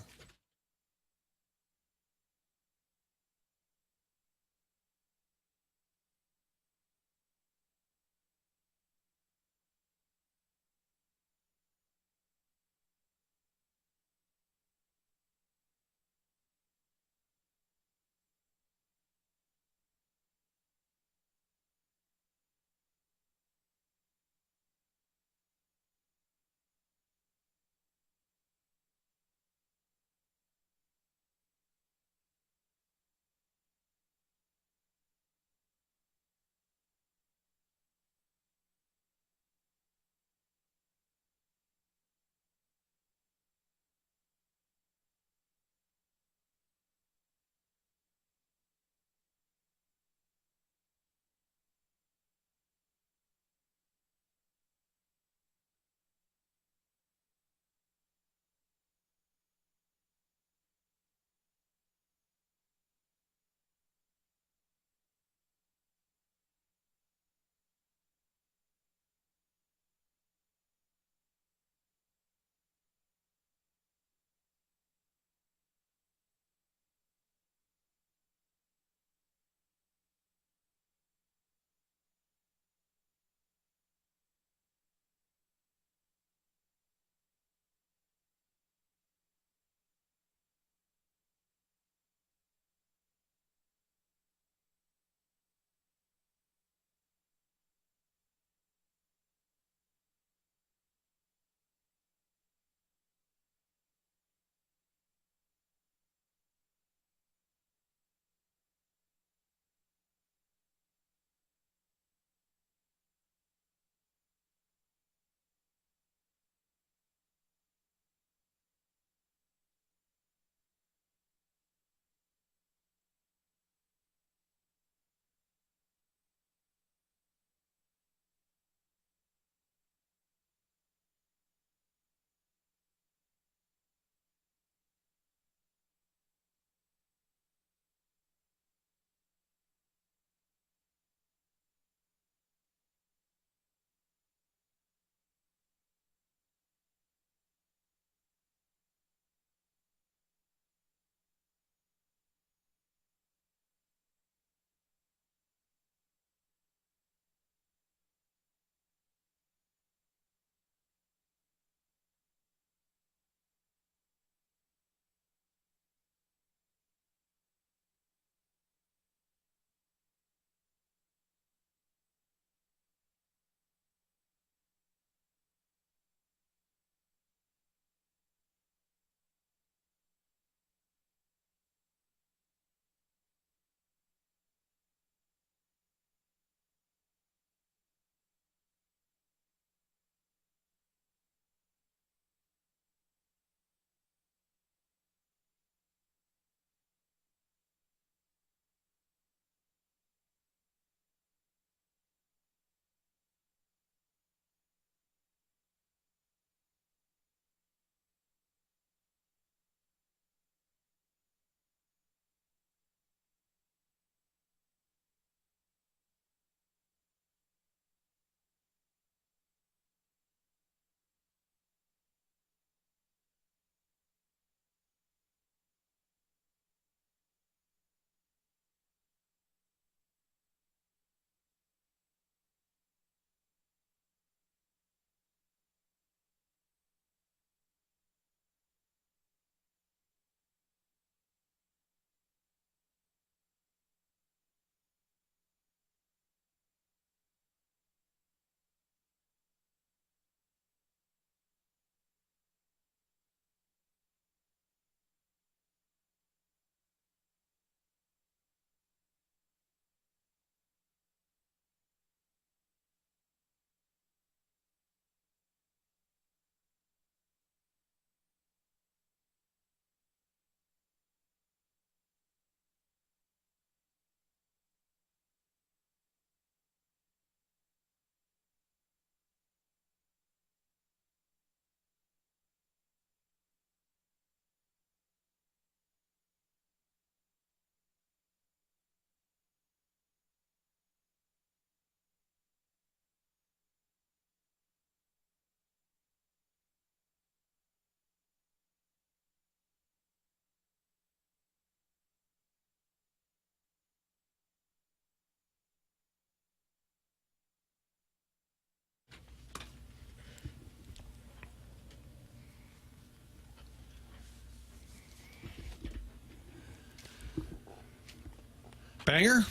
Banger?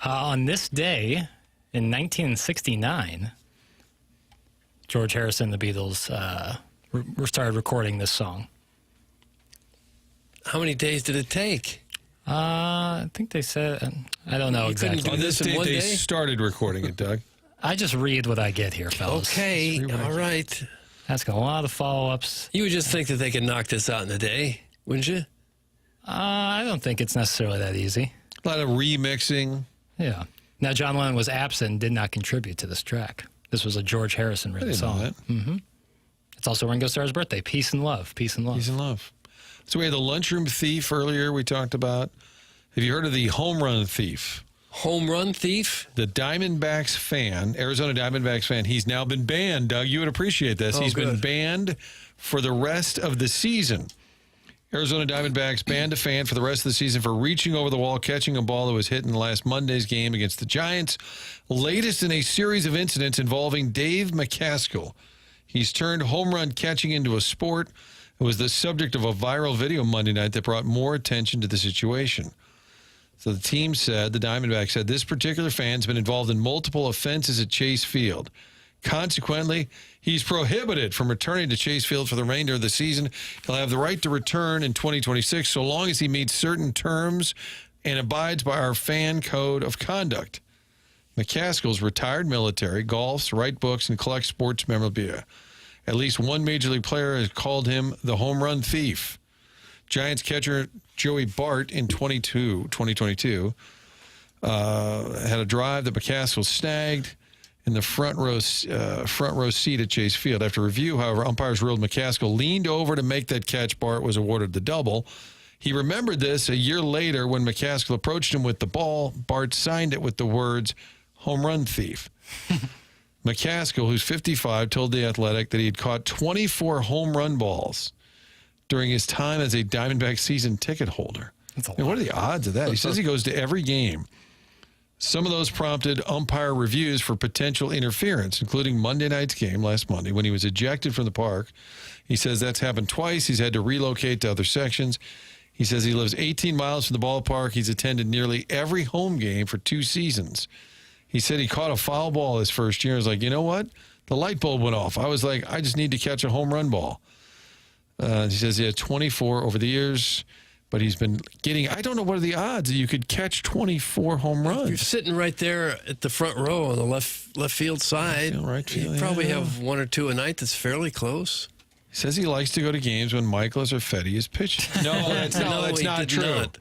On this day in 1969, George Harrison and the Beatles started recording this song. How many days did it take? I think they said, I don't know exactly. On this date, they started recording it, Doug. I just read what I get here, fellas. Okay, all right. Asking a lot of follow-ups. You would just think that they could knock this out in a day, wouldn't you? I don't think it's necessarily that easy. A lot of remixing. Yeah. Now, John Lennon was absent and did not contribute to this track. This was a George Harrison written song. Mm-hmm. It's also Ringo Starr's birthday. Peace and love. Peace and love. Peace and love. So we had the lunchroom thief earlier we talked about. Have you heard of the home run thief? Home run thief? The Diamondbacks fan, Arizona Diamondbacks fan, he's now been banned. Doug, you would appreciate this. He's been banned for the rest of the season. Arizona Diamondbacks banned a fan for the rest of the season for reaching over the wall, catching a ball that was hit in last Monday's game against the Giants. Latest in a series of incidents involving Dave McCaskill. He's turned home run catching into a sport. It was the subject of a viral video Monday night that brought more attention to the situation. So the team said, the Diamondbacks said, this particular fan's been involved in multiple offenses at Chase Field. Consequently, he's prohibited from returning to Chase Field for the remainder of the season. He'll have the right to return in 2026 so long as he meets certain terms and abides by our fan code of conduct. McCaskill's retired military, golfs, writes books, and collects sports memorabilia. At least one Major League player has called him the home run thief. Giants catcher Joey Bart in 2022 had a drive that McCaskill snagged in the front row seat at Chase Field. After review, however, umpires ruled McCaskill leaned over to make that catch. Bart was awarded the double. He remembered this a year later when McCaskill approached him with the ball. Bart signed it with the words, home run thief. McCaskill, who's 55, told The Athletic that he had caught 24 home run balls during his time as a Diamondback season ticket holder. What are the odds of that? He says he goes to every game. Some of those prompted umpire reviews for potential interference, including Monday night's game last Monday when he was ejected from the park. He says that's happened twice. He's had to relocate to other sections. He says he lives 18 miles from the ballpark. He's attended nearly every home game for 2 seasons. He said he caught a foul ball his first year. He was like, you know what? The light bulb went off. I was like, I just need to catch a home run ball. He says he had 24 over the years, but he's been getting, I don't know what are the odds that you could catch 24 home runs. You're sitting right there at the front row on the left field side. Right field, you probably have 1 or 2 a night that's fairly close. He says he likes to go to games when Michaelis or Fetty is pitching. No, that's not true. Not.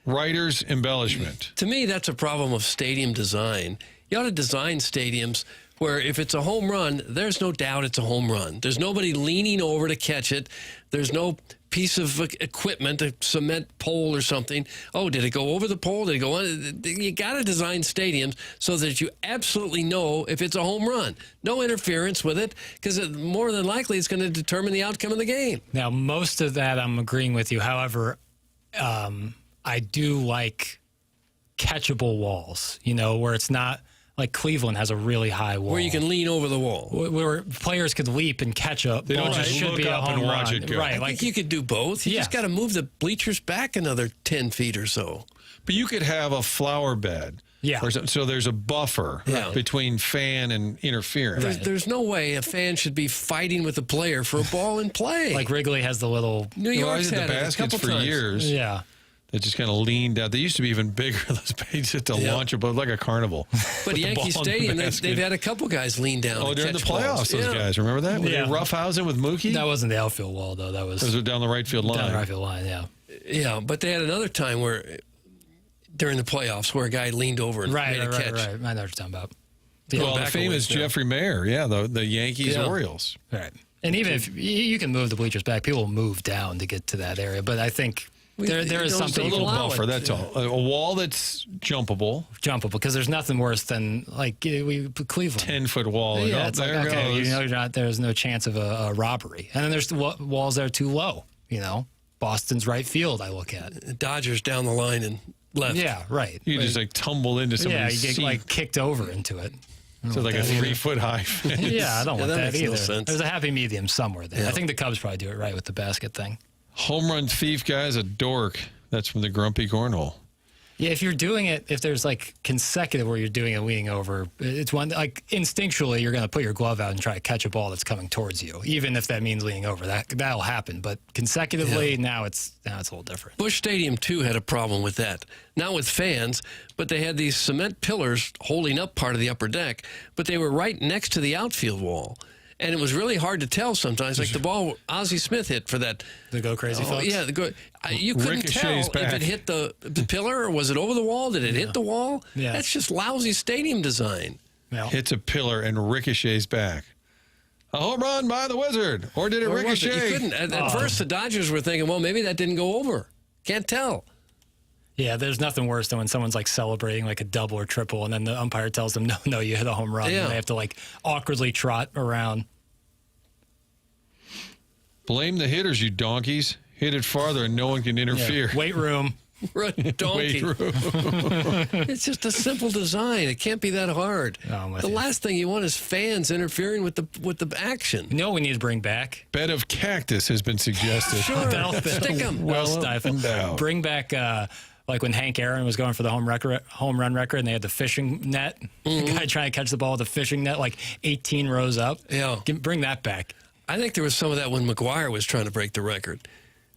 Writer's embellishment. To me, that's a problem of stadium design. You ought to design stadiums where if it's a home run, there's no doubt it's a home run. There's nobody leaning over to catch it. There's no piece of equipment, a cement pole or something. Oh, did it go over the pole? Did it go on? You got to design stadiums so that you absolutely know if it's a home run. No interference with it, because more than likely it's going to determine the outcome of the game. Now, most of that I'm agreeing with you. However, I do like catchable walls, where it's not like Cleveland has a really high wall. Where you can lean over the wall. Where players could leap and catch up. They don't just look up and watch it go. Right. I think you could do both. You just got to move the bleachers back another 10 feet or so. But you could have a flower bed. Yeah. So there's a buffer between fan and interference. There's no way a fan should be fighting with a player for a ball in play. Like Wrigley has the little... New York's had had the baskets for times. years. Yeah. They just kind of leaned out. They used to be even bigger, those pages to launch a boat, like a carnival. But Yankee Stadium, they've had a couple guys lean down. Oh, during the playoffs, balls. those guys. Remember that? Were they roughhousing with Mookie? That wasn't the outfield wall, though. That was down the right field line. Down the right field line, yeah. Yeah, but they had another time where, during the playoffs, where a guy leaned over and made a catch. Right. I know what you're talking about. Well, the famous Jeffrey Mayer, the Yankees-Orioles. Right. And even if you can move the bleachers back, people will move down to get to that area. But I think... There is something, a little buffer. That's all. A wall that's jumpable, because there's nothing worse than Cleveland 10-foot wall. Yeah, it's there like, okay, goes. There's no chance of a robbery, and then there's walls that are too low. Boston's right field. I look at Dodgers down the line and left. Yeah, right. You just tumble into somebody's seat. You get kicked over into it. So like a 3-foot high fence. Yeah, I don't want that either. No sense. There's a happy medium somewhere there. I think the Cubs probably do it right with the basket thing. Home run thief guy's a dork. That's from the Grumpy Cornhole. Yeah, if you're doing it, if there's like consecutive where you're doing it leaning over, it's one like instinctually you're going to put your glove out and try to catch a ball that's coming towards you, even if that means leaning over. That'll happen. But consecutively, now it's a little different. Busch Stadium, too, had a problem with that. Not with fans, but they had these cement pillars holding up part of the upper deck, but they were right next to the outfield wall. And it was really hard to tell sometimes, like the ball Ozzie Smith hit for that. The go crazy folks? Yeah, you couldn't tell if it hit the pillar or was it over the wall? Did it hit the wall? Yeah. That's just lousy stadium design. Hits a pillar and ricochets back. A home run by the Wizard. Or did it ricochet? You couldn't. At first, the Dodgers were thinking, well, maybe that didn't go over. Can't tell. Yeah, there's nothing worse than when someone's like celebrating like a double or triple, and then the umpire tells them, no, you hit a home run. Yeah. And they have to like awkwardly trot around. Blame the hitters, you donkeys. Hit it farther and no one can interfere. Yeah. Weight room. Donkey. It's just a simple design. It can't be that hard. The last thing you want is fans interfering with the action. You know what we need to bring back? Bed of cactus has been suggested. Sure. Stick them. Bring back like when Hank Aaron was going for the home run record and they had the fishing net. The guy trying to catch the ball with the fishing net like 18 rows up. Yeah. Bring that back. I think there was some of that when McGuire was trying to break the record.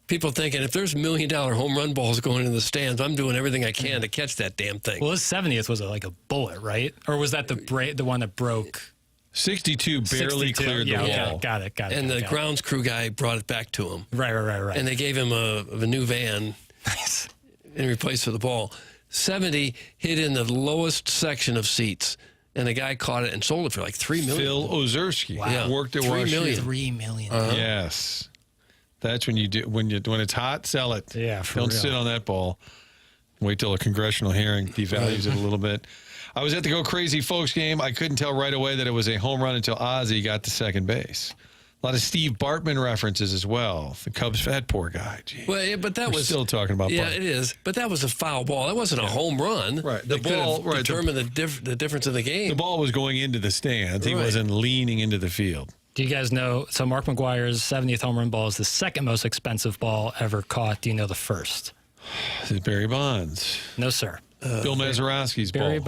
People thinking, if there's $1 million home run balls going into the stands, I'm doing everything I can to catch that damn thing. Well, his 70th was like a bullet, right? Or was that the one that broke? 62 barely cleared the wall. Yeah, got it. And the grounds crew guy brought it back to him. Right. And they gave him a new van in replace for the ball. 70 hit in the lowest section of seats. And the guy caught it and sold it for like $3 million. Phil Ozerski worked at Washington. $3 million. Yes. That's when you do when it's hot, sell it. Yeah, don't sit on that ball. Wait till a congressional hearing devalues it a little bit. I was at the Go Crazy Folks game. I couldn't tell right away that it was a home run until Ozzie got to second base. A lot of Steve Bartman references as well. The Cubs, that poor guy. Gee. Well, but that was still talking about. Yeah, Bartman. it is. But that was a foul ball. That wasn't a home run. Right. The ball determined the difference in the game. The ball was going into the stands. He wasn't leaning into the field. Do you guys know? So Mark McGuire's 70th home run ball is the second most expensive ball ever caught. Do you know the first? Is it Barry Bonds? No, sir. Bill Mazeroski's ball.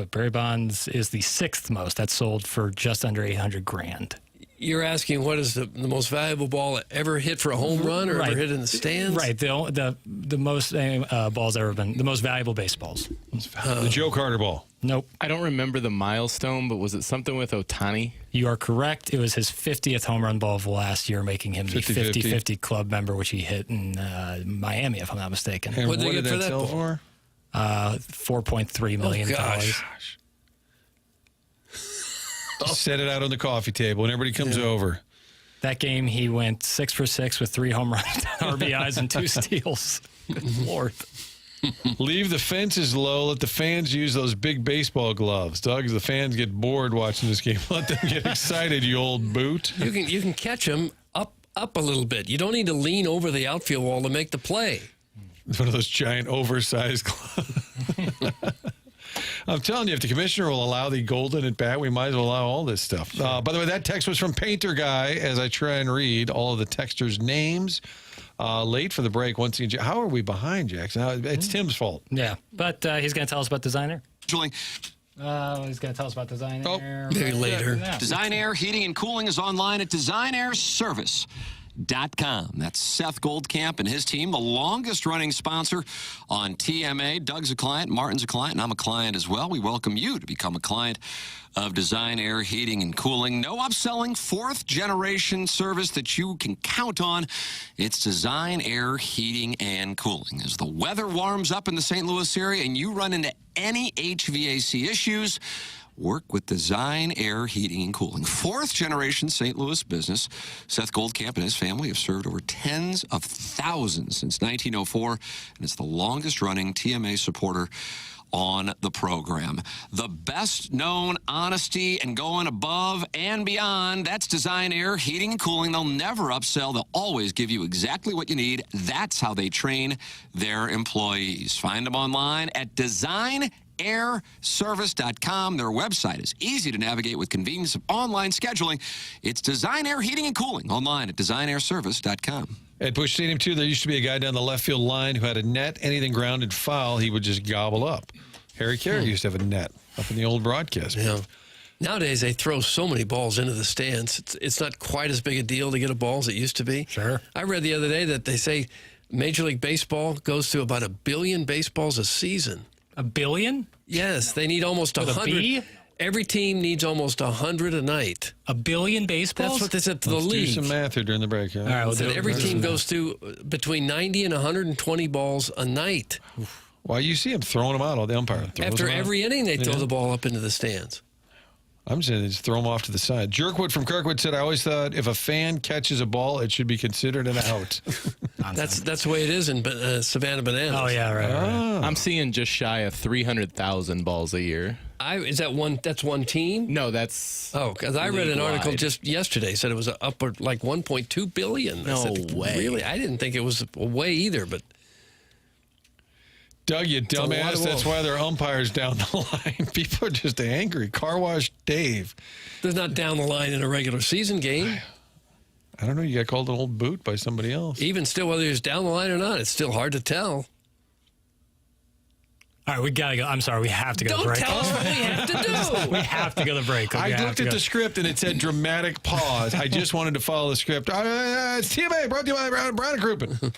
Barry Bonds is the sixth most. That's sold for just under $800,000. You're asking what is the most valuable ball ever hit for a home run or ever hit in the stands? Right. The most balls ever been, the most valuable baseballs. The Joe Carter ball. Nope. I don't remember the milestone, but was it something with Ohtani? You are correct. It was his 50th home run ball of last year, making him the 50-50 club member, which he hit in Miami, if I'm not mistaken. And what did that sell for? $4.3 million. Oh, gosh. Set it out on the coffee table and everybody comes over. That game, he went 6 for 6 with 3 home runs, RBIs, and 2 steals. Good Lord. Leave the fences low. Let the fans use those big baseball gloves. Doug, the fans get bored watching this game. Let them get excited, you old boot. You can catch them up a little bit. You don't need to lean over the outfield wall to make the play. It's one of those giant oversized gloves. I'm telling you, if the commissioner will allow the golden at bat, we might as well allow all this stuff. By the way, that text was from Painter Guy as I try and read all of the texters' names. Late for the break. Once again, how are we behind, Jackson? It's Tim's fault. Yeah, but he's going to tell us about Design Air. Julie. He's going to tell us about Design Air. Maybe later. Design Air Heating and Cooling is online at designairservice.com. That's Seth Goldcamp and his team, the longest-running sponsor on TMA. Doug's a client, Martin's a client, and I'm a client as well. We welcome you to become a client of Design Air Heating and Cooling. No upselling, fourth-generation service that you can count on. It's Design Air Heating and Cooling. As the weather warms up in the St. Louis area and you run into any HVAC issues, work with Design Air Heating and Cooling. Fourth-generation St. Louis business. Seth Goldcamp and his family have served over tens of thousands since 1904, and it's the longest-running TMA supporter on the program. The best-known honesty and going above and beyond, that's Design Air Heating and Cooling. They'll never upsell. They'll always give you exactly what you need. That's how they train their employees. Find them online at designairservice.com. Their website is easy to navigate with convenience of online scheduling. It's Design Air Heating and Cooling online at designairservice.com. At Busch Stadium, too, there used to be a guy down the left field line who had a net. Anything grounded foul, he would just gobble up. Harry Carey used to have a net up in the old broadcast. Yeah. Nowadays, they throw so many balls into the stands. It's not quite as big a deal to get a ball as it used to be. Sure. I read the other day that they say Major League Baseball goes to about 1 billion baseballs a season. 1 billion? Yes, they need almost With a 100. B? Every team needs almost 100 a night. 1 billion baseballs? That's what they said to Let's the league. do some math here during the break. Yeah? All right, we'll Said do it. every team goes through between 90 and 120 balls a night. Well, you see them throwing them out, all the umpire. After every inning, they throw Yeah. the ball up into the stands. I'm saying they just throw them off to the side. Jerkwood from Kirkwood said, I always thought if a fan catches a ball, it should be considered an out. That's the way it is in Savannah Bananas. Oh, yeah, right. I'm seeing just shy of 300,000 balls a year. Is that one? That's one team? No, that's because I read an article league-wide. just yesterday said it was upward like 1.2 billion. No I said, way. Really? I didn't think it was a way either. But Doug, you a lot dumbass. of That's balls. why there are umpires down the line. People are just angry. Car Wash Dave. there's not down the line in a regular season game. I don't know. You got called an old boot by somebody else. Even still, whether it's down the line or not, it's still hard to tell. All right, we got to go. I'm sorry, we have to go to Don't break. tell us what we have to do. We have to go to break. I looked at the script and it said dramatic pause. I just wanted to follow the script. It's TMA brought to you by Brown and Crouppen.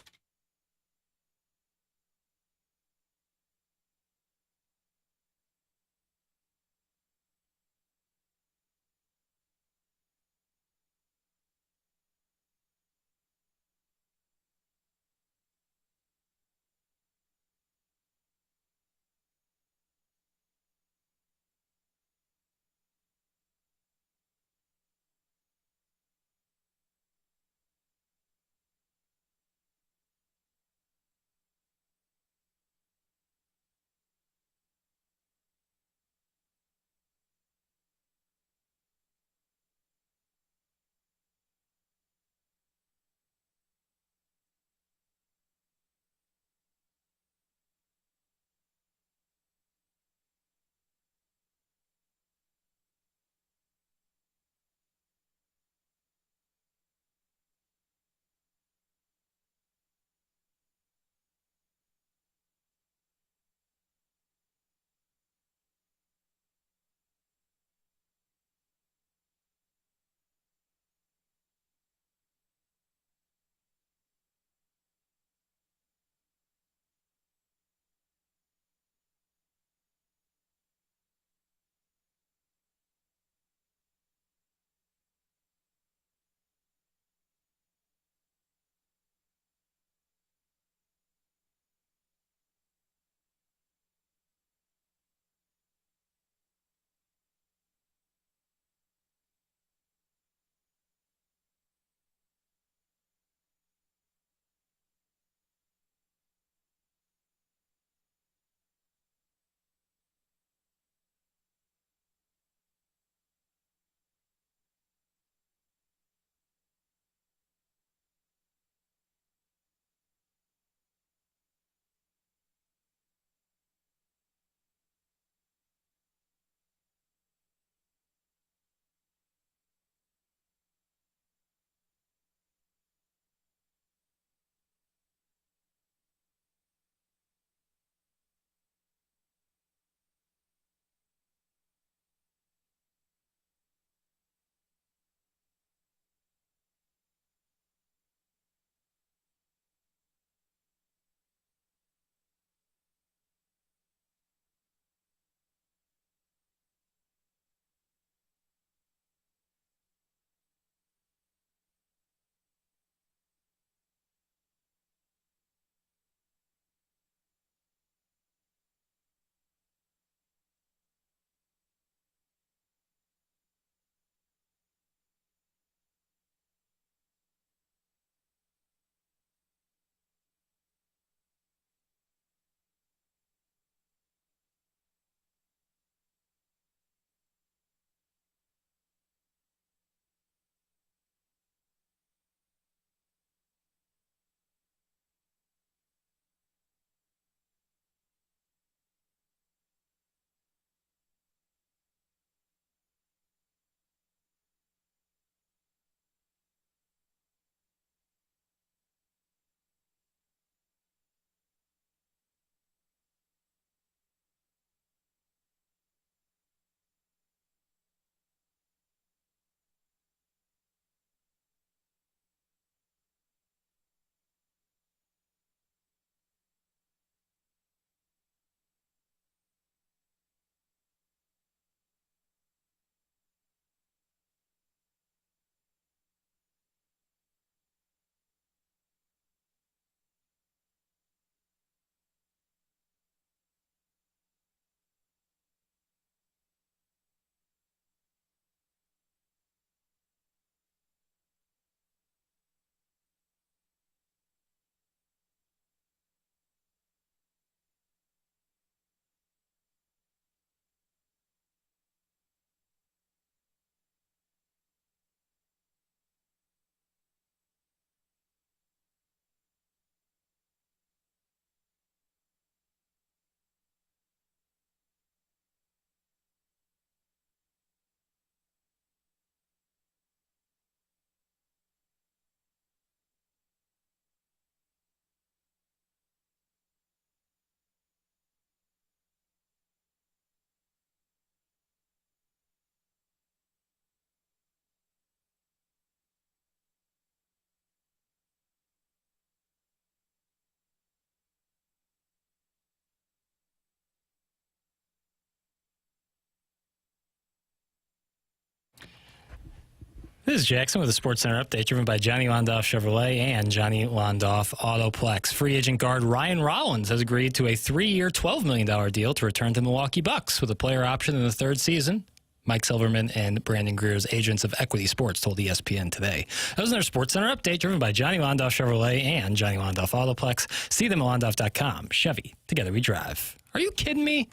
This is Jackson with a Sports Center update driven by Johnny Londoff Chevrolet and Johnny Londoff Autoplex. Free agent guard Ryan Rollins has agreed to a 3-year, $12 million deal to return to Milwaukee Bucks with a player option in the third season. Mike Silverman and Brandon Greer's agents of Equity Sports told ESPN today. That was their Sports Center update driven by Johnny Londoff Chevrolet and Johnny Londoff Autoplex. See them at Londoff.com. Chevy, together we drive. Are you kidding me?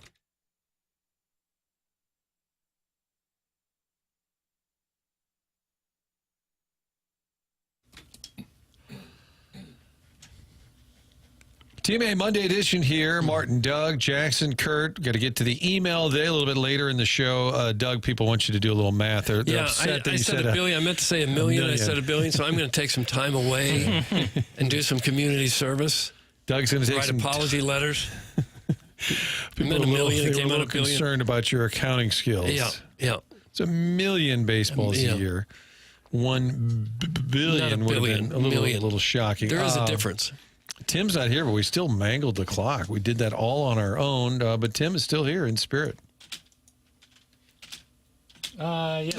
Team A Monday edition here. Martin, Doug, Jackson, Kurt. Got to get to the email today a little bit later in the show. Doug, people want you to do a little math. They're upset that I you said a billion. I meant to say a million. I said a billion, so I'm going to take some time away and do some community service. Doug's going to take write some apology letters. People meant a million. They were a little concerned about your accounting skills. Yeah. It's 1 million baseballs a year. 1 billion would have been a little shocking. There is a difference. Tim's not here, but we still mangled the clock. We did that all on our own, but Tim is still here in spirit. Yes.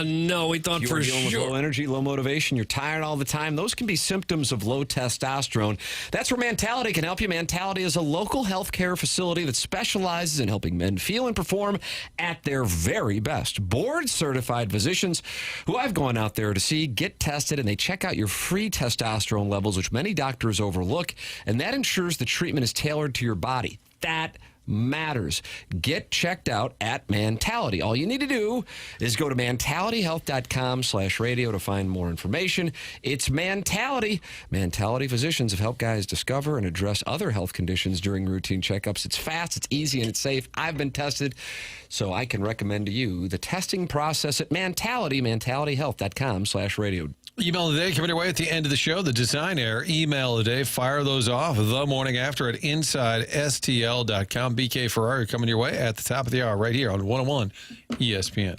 No, we thought You're for dealing with sure. low energy, low motivation. You're tired all the time. Those can be symptoms of low testosterone. That's where Mentality can help you. Mentality is a local healthcare facility that specializes in helping men feel and perform at their very best. Board-certified physicians who I've gone out there to see get tested, and they check out your free testosterone levels, which many doctors overlook, and that ensures the treatment is tailored to your body. That matters. Get checked out at Mentality. All you need to do is go to mentalityhealth.com/radio to find more information. It's Mentality. Mentality physicians have helped guys discover and address other health conditions during routine checkups. It's fast, it's easy, and it's safe. I've been tested, so I can recommend to you the testing process at Mentality, mentalityhealth.com/radio. Email of the day coming your way at the end of the show. The Design Air email of the day. Fire those off the morning after at InsideSTL.com. BK Ferrari coming your way at the top of the hour right here on 101 ESPN.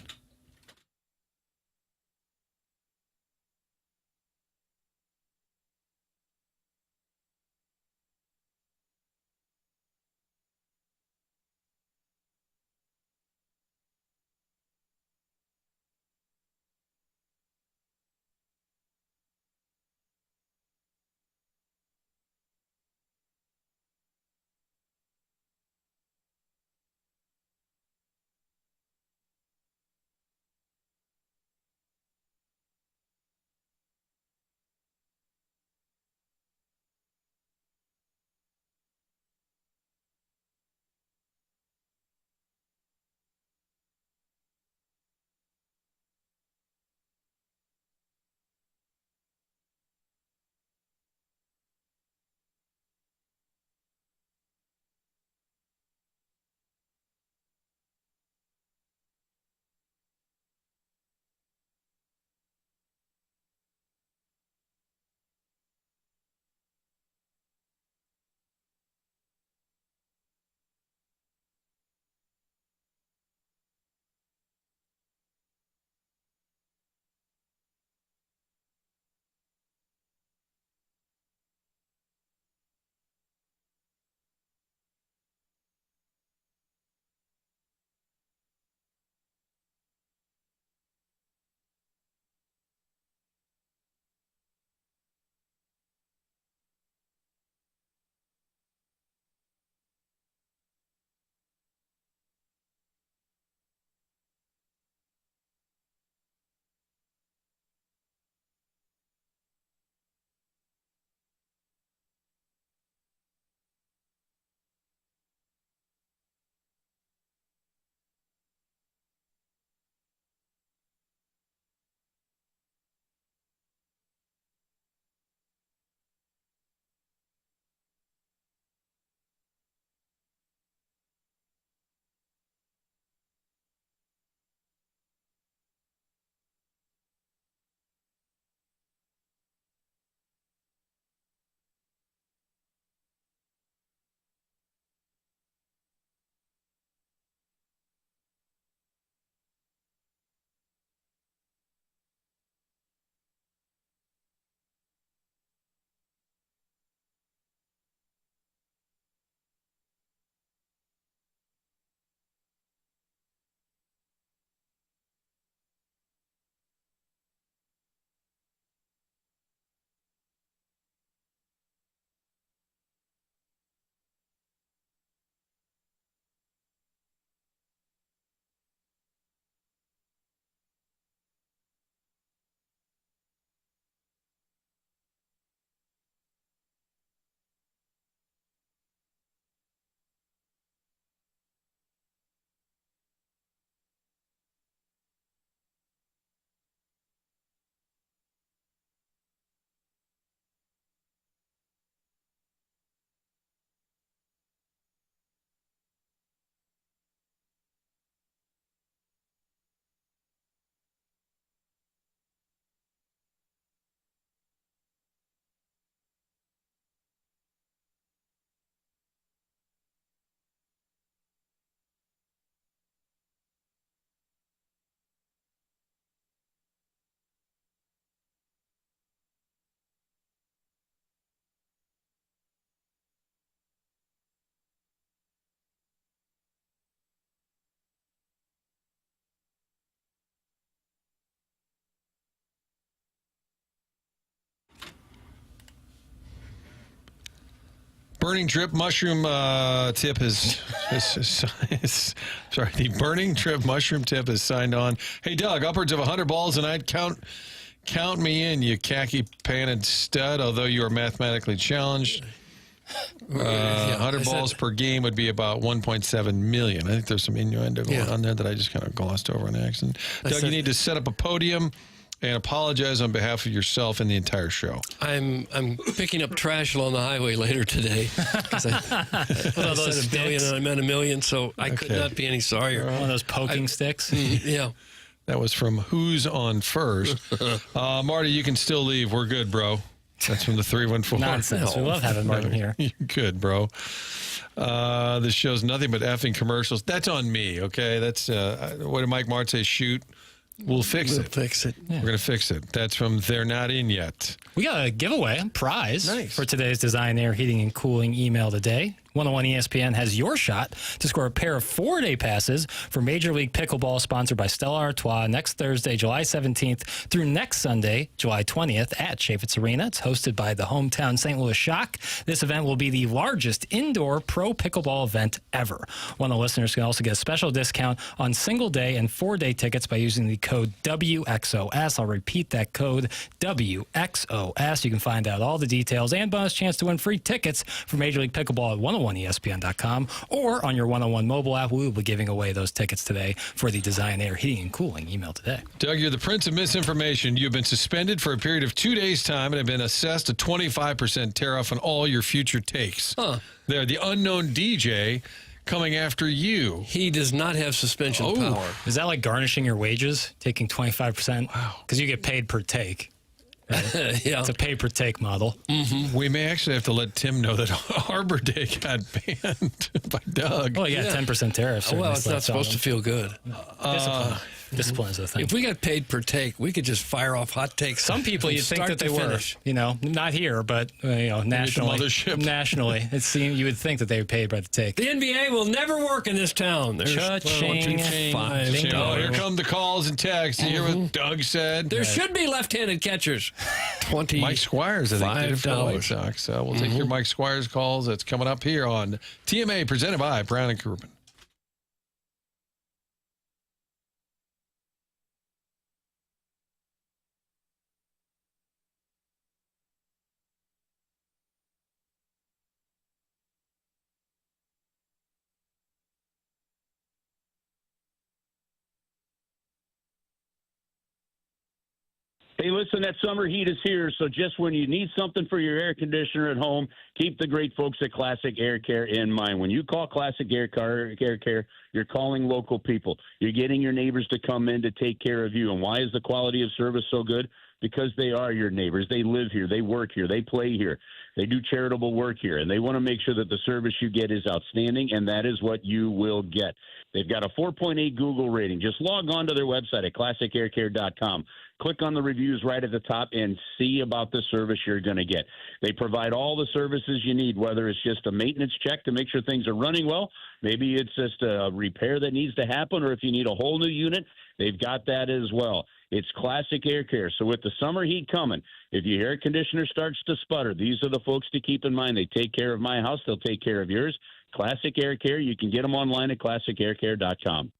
burning trip mushroom tip is sorry. The burning trip mushroom tip is signed on. Hey, Doug, upwards of 100 balls tonight. Count me in, you khaki-panted stud. Although you are mathematically challenged, 100 balls per game would be about 1.7 million. I think there's some innuendo going on there that I just kind of glossed over on accident. Doug, you need to set up a podium and apologize on behalf of yourself and the entire show. I'm picking up trash along the highway later today. I said $1 billion and I meant $1 million, so I could not be any sorrier. One of those poking sticks? Yeah. That was from Who's on First. Marty, you can still leave. We're good, bro. That's from the 314. Nonsense. We love having Martin here. You're good, bro. This show's nothing but effing commercials. That's on me, okay? That's what did Mike Mart say? Shoot. We'll fix it. Yeah. We're going to fix it. That's from They're Not In Yet. We got a giveaway, prize for today's Design Air Heating and Cooling email today. 101 ESPN has your shot to score a pair of 4-day passes for Major League Pickleball, sponsored by Stella Artois, next Thursday, July 17th through next Sunday, July 20th at Chaffetz Arena. It's hosted by the hometown St. Louis Shock. This event will be the largest indoor pro pickleball event ever. One of the listeners can also get a special discount on single-day and 4-day tickets by using the code WXOS. I'll repeat that code, WXOS. You can find out all the details and bonus chance to win free tickets for Major League Pickleball at 101ESPN.com or on your 101 mobile app. We will be giving away those tickets today for the Design Air Heating and Cooling email today. Doug, you're the prince of misinformation. You've been suspended for a period of 2 days' time and have been assessed a 25% tariff on all your future takes. They're the unknown DJ coming after you. He does not have suspension power. Is that like garnishing your wages, taking 25%? Wow. Because you get paid per take. Right? Yeah. It's a pay-per-take model. Mm-hmm. We may actually have to let Tim know that Arbor Day got banned by Doug. Well, you got 10% tariffs. Well, it's not supposed to feel good. Discipline is the thing. If we got paid per take, we could just fire off hot takes. Some people you'd think that they were, not here, but nationally, it seemed you would think that they were paid by the take. The NBA will never work in this town. There's Cha-ching. Here come the calls and texts. You hear what Doug said? There should be left-handed catchers. Mike Squires, I think, did it for the White Sox. We'll take your Mike Squires calls. That's coming up here on TMA, presented by Brown and Crouppen. Hey, listen, that summer heat is here, so just when you need something for your air conditioner at home, keep the great folks at Classic Air Care in mind. When you call Classic Air Care, you're calling local people. You're getting your neighbors to come in to take care of you. And why is the quality of service so good? Because they are your neighbors. They live here. They work here. They play here. They do charitable work here. And they want to make sure that the service you get is outstanding, and that is what you will get. They've got a 4.8 Google rating. Just log on to their website at classicaircare.com. Click on the reviews right at the top and see about the service you're going to get. They provide all the services you need, whether it's just a maintenance check to make sure things are running well. Maybe it's just a repair that needs to happen, or if you need a whole new unit, they've got that as well. It's Classic Air Care. So with the summer heat coming, if your air conditioner starts to sputter, these are the folks to keep in mind. They take care of my house. They'll take care of yours. Classic Air Care. You can get them online at classicaircare.com.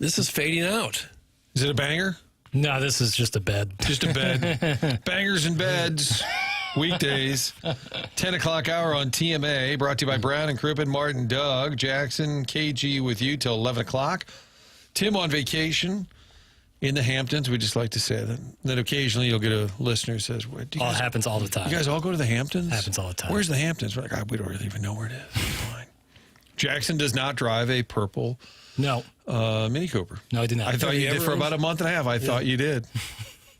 This is fading out. Is it a banger? No, this is just a bed. Just a bed. Bangers and beds. Weekdays. 10 o'clock hour on TMA. Brought to you by Brown and Crouppen, Martin, Doug, Jackson, KG with you till 11 o'clock. Tim on vacation in the Hamptons. We just like to say that. Then occasionally you'll get a listener who says, "What? It happens all the time. You guys all go to the Hamptons?" Happens all the time. Where's the Hamptons? We're like, we don't really even know where it is. Fine. Jackson does not drive a purple Mini Cooper. No, I did not. I thought you did for about a month and a half. I thought you did.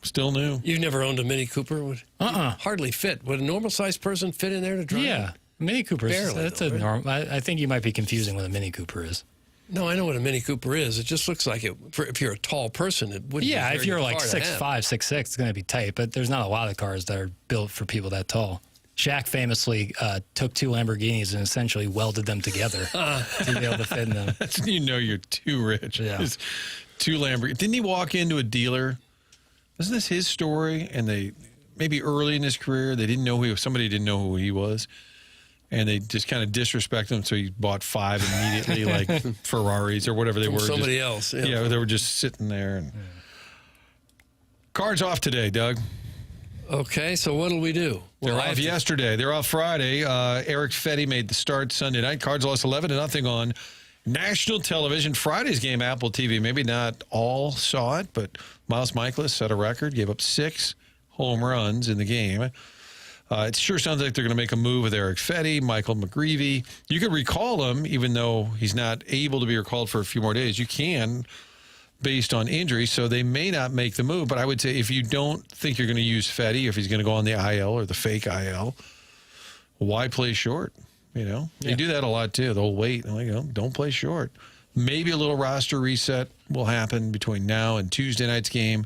Still new. You've never owned a Mini Cooper? Would hardly fit. Would a normal-sized person fit in there to drive? Yeah, Mini Cooper. That's though, a right? normal. I think you might be confusing what a Mini Cooper is. No, I know what a Mini Cooper is. It just looks like it. If you're a tall person, it wouldn't. Yeah, be if you're like 6'5", 6'5", 6'6", it's going to be tight. But there's not a lot of cars that are built for people that tall. Shaq famously took 2 Lamborghinis and essentially welded them together to be able to fit in them. That's when you know you're too rich. Yeah. It's 2 Lamborghinis. Didn't he walk into a dealer? Wasn't this his story? And they, maybe early in his career, they didn't know somebody didn't know who he was. And they just kind of disrespected him, so he bought 5 immediately, like Ferraris or whatever they From were. somebody else. Yeah, they were just sitting there. And Cards off today, Doug. Okay, so what'll we do? They're off yesterday. They're off Friday. Eric Fetty made the start Sunday night. Cards lost 11-0 on national television. Friday's game, Apple TV. Maybe not all saw it, but Miles Michaelis set a record, gave up 6 home runs in the game. It sure sounds like they're going to make a move with Eric Fetty, Michael McGreevy. You could recall him, even though he's not able to be recalled for a few more days. You can, based on injury, so they may not make the move. But I would say if you don't think you're going to use Fetty, if he's going to go on the IL or the fake IL, why play short? You know, They do that a lot too. They'll wait. Like, don't play short. Maybe a little roster reset will happen between now and Tuesday night's game.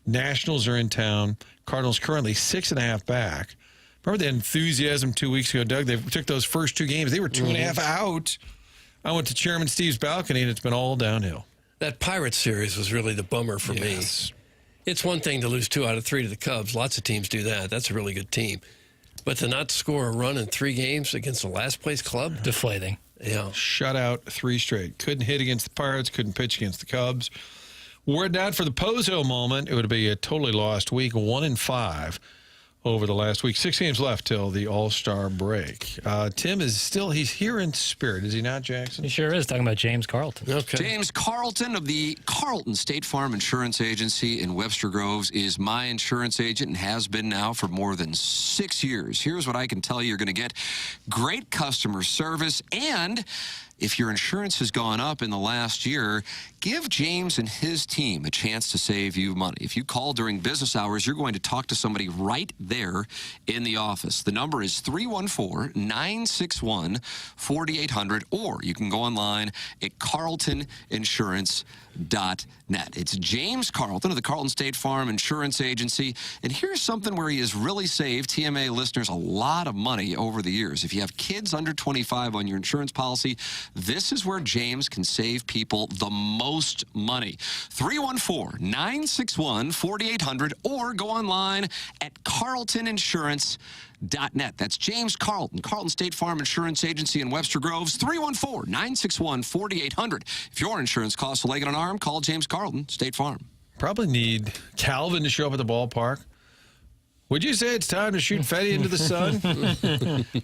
Nationals are in town. Cardinals currently 6.5 back. Remember the enthusiasm 2 weeks ago, Doug? They took those first 2 games. They were 2.5 out. I went to Chairman Steve's balcony, and it's been all downhill. That Pirates series was really the bummer for me. It's one thing to lose 2 out of 3 to the Cubs. Lots of teams do that. That's a really good team. But to not score a run in 3 games against the last-place club? Deflating. Yeah. Shut out 3 straight. Couldn't hit against the Pirates, couldn't pitch against the Cubs. Were it not for the Pozo moment, it would be a totally lost week, 1-5 over the last week. 6 games left till the All-Star break. Tim is still, he's here in spirit, is he not, Jackson? He sure is, talking about James Carlton. Okay. James Carlton of the Carlton State Farm Insurance Agency in Webster Groves is my insurance agent and has been now for more than 6 years. Here's what I can tell you. You're going to get great customer service, and if your insurance has gone up in the last year, give James and his team a chance to save you money. If you call during business hours, you're going to talk to somebody right there in the office. The number is 314-961-4800, or you can go online at carltoninsurance.net. It's James Carlton of the Carlton State Farm Insurance Agency, and here's something where he has really saved TMA listeners a lot of money over the years. If you have kids under 25 on your insurance policy, this is where James can save people the most money. 314-961-4800, or go online at carltoninsurance.net. That's James Carlton, Carlton State Farm Insurance Agency in Webster Groves, 314-961-4800. If your insurance costs a leg and an arm, call James Carlton, State Farm. Probably need Calvin to show up at the ballpark. Would you say it's time to shoot Fetty into the sun?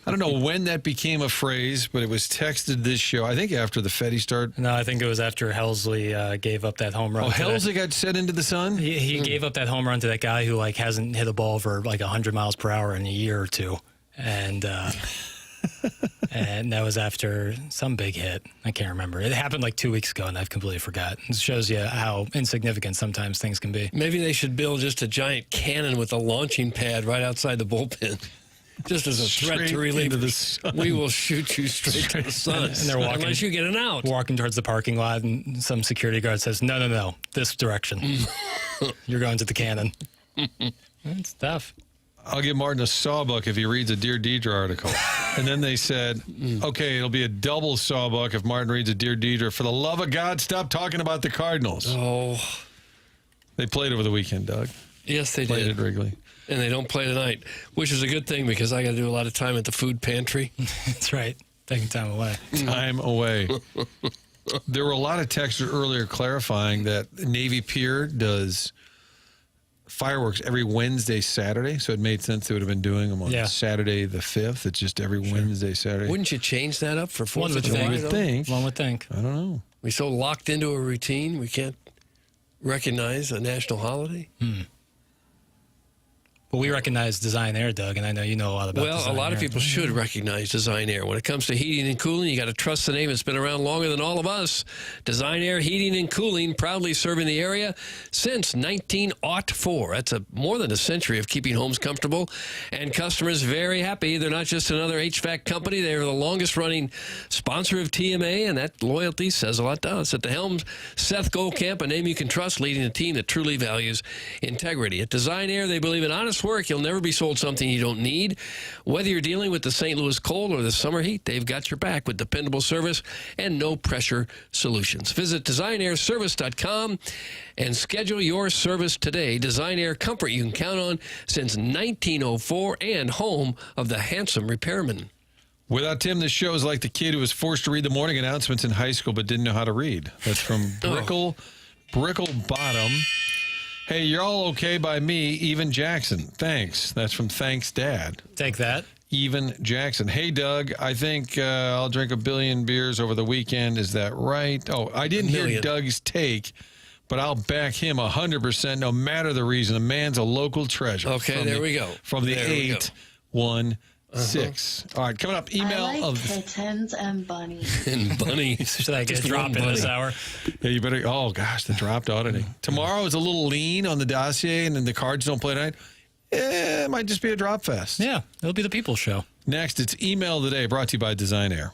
I don't know when that became a phrase, but it was texted this show. I think after the Fetty start. No, I think it was after Helsley gave up that home run. Oh, Helsley got set into the sun? He gave up that home run to that guy who hasn't hit a ball for 100 miles per hour in a year or two. And and that was after some big hit. I can't remember. It happened 2 weeks ago, and I've completely forgot. It shows you how insignificant sometimes things can be. Maybe they should build just a giant cannon with a launching pad right outside the bullpen. Just as a threat to relievers. We will shoot you straight to the sun. And they're walking, unless you get an out. Walking towards the parking lot, and some security guard says, no, this direction. You're going to the cannon. It's tough. I'll give Martin a sawbuck if he reads a Dear Deidre article. And then they said, okay, it'll be a double sawbuck if Martin reads a Dear Deidre. For the love of God, stop talking about the Cardinals. Oh. They played over the weekend, Doug. Yes, they played did. Played at Wrigley. And they don't play tonight, which is a good thing because I got to do a lot of time at the food pantry. That's right. Taking time away. Time away. There were a lot of texts earlier clarifying that Navy Pier does fireworks every Wednesday, Saturday, so it made sense they would have been doing them on Saturday the 5th. It's just every Wednesday, Saturday. Wouldn't you change that up for 4th One of would July? think. One would think. I don't know. We're so locked into a routine, we can't recognize a national holiday? Well, we recognize Design Air, Doug, and I know you know a lot about Well, Design a lot of Air. people should recognize Design Air. When it comes to heating and cooling, you got to trust the name. It's been around longer than all of us. Design Air Heating and Cooling, proudly serving the area since 1904. That's more than a century of keeping homes comfortable and customers very happy. They're not just another HVAC company. They're the longest-running sponsor of TMA, and that loyalty says a lot to us. At the helm, Seth Goldcamp, a name you can trust, leading a team that truly values integrity. At Design Air, they believe in honest work. You'll never be sold something you don't need. Whether you're dealing with the St. Louis cold or the summer heat, they've got your back with dependable service and no-pressure solutions. Visit DesignAirService.com and schedule your service today. Design Air, comfort you can count on since 1904 and home of the handsome repairman. Without Tim, this show is like the kid who was forced to read the morning announcements in high school but didn't know how to read. That's from Brickle Bottom. Hey, you're all okay by me, even Jackson. Thanks. That's from Thanks, Dad. Take that. Even Jackson. Hey, Doug, I think I'll drink 1 billion beers over the weekend. Is that right? Oh, I didn't hear Doug's take, but I'll back him 100% no matter the reason. The man's a local treasure. Okay, there we go. From the There we go. 816. All right, coming up, email I like of kittens and bunnies. And bunnies. Should I get dropped in this hour? Yeah, you better. Oh gosh, the dropped auditing. Tomorrow is a little lean on the dossier, and then the Cards don't play tonight. It might just be a drop fest. Yeah, it'll be the people's show. Next, it's email of the day, brought to you by Design Air.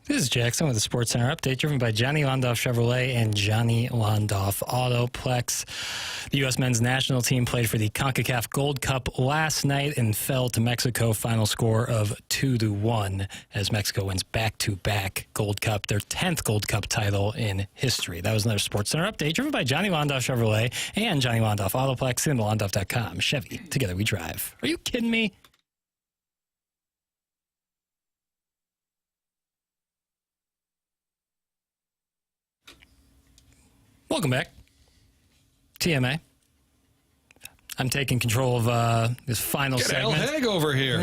This is Jackson with the Sports Center update, driven by Johnny Londoff Chevrolet and Johnny Londoff Autoplex. The U.S. men's national team played for the CONCACAF Gold Cup last night and fell to Mexico. Final score of 2-1 as Mexico wins back-to-back Gold Cup, their 10th Gold Cup title in history. That was another Sports Center update, driven by Johnny Londoff Chevrolet and Johnny Londoff Autoplex and Londoff.com. Chevy, together we drive. Are you kidding me? Welcome back. TMA. I'm taking control of this final segment. Al Haig over here.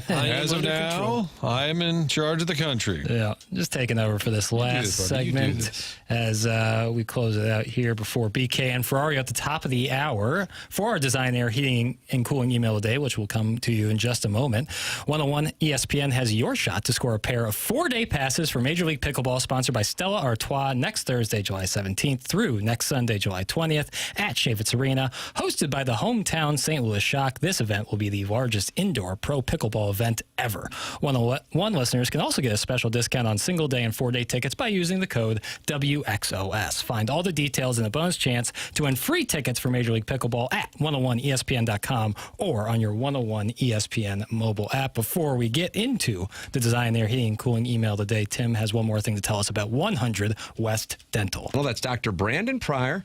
As of now, I am in charge of the country. Yeah, just taking over for this last segment as we close it out here before BK and Ferrari at the top of the hour for our Design Air Heating and Cooling email today, which will come to you in just a moment. 101 ESPN has your shot to score a pair of 4-day passes for Major League Pickleball, sponsored by Stella Artois, next Thursday, July 17th through next Sunday, July 20th at Chaffetz Arena. Hosted by the hometown St. Louis Shock, this event will be the largest indoor pro pickleball event ever. 101 listeners can also get a special discount on single-day and 4-day tickets by using the code WXOS. Find all the details and a bonus chance to win free tickets for Major League Pickleball at 101ESPN.com or on your 101 ESPN mobile app. Before we get into the Design Air Heating and Cooling email today, Tim has one more thing to tell us about 100 West Dental. Well, that's Dr. Brandon Pryor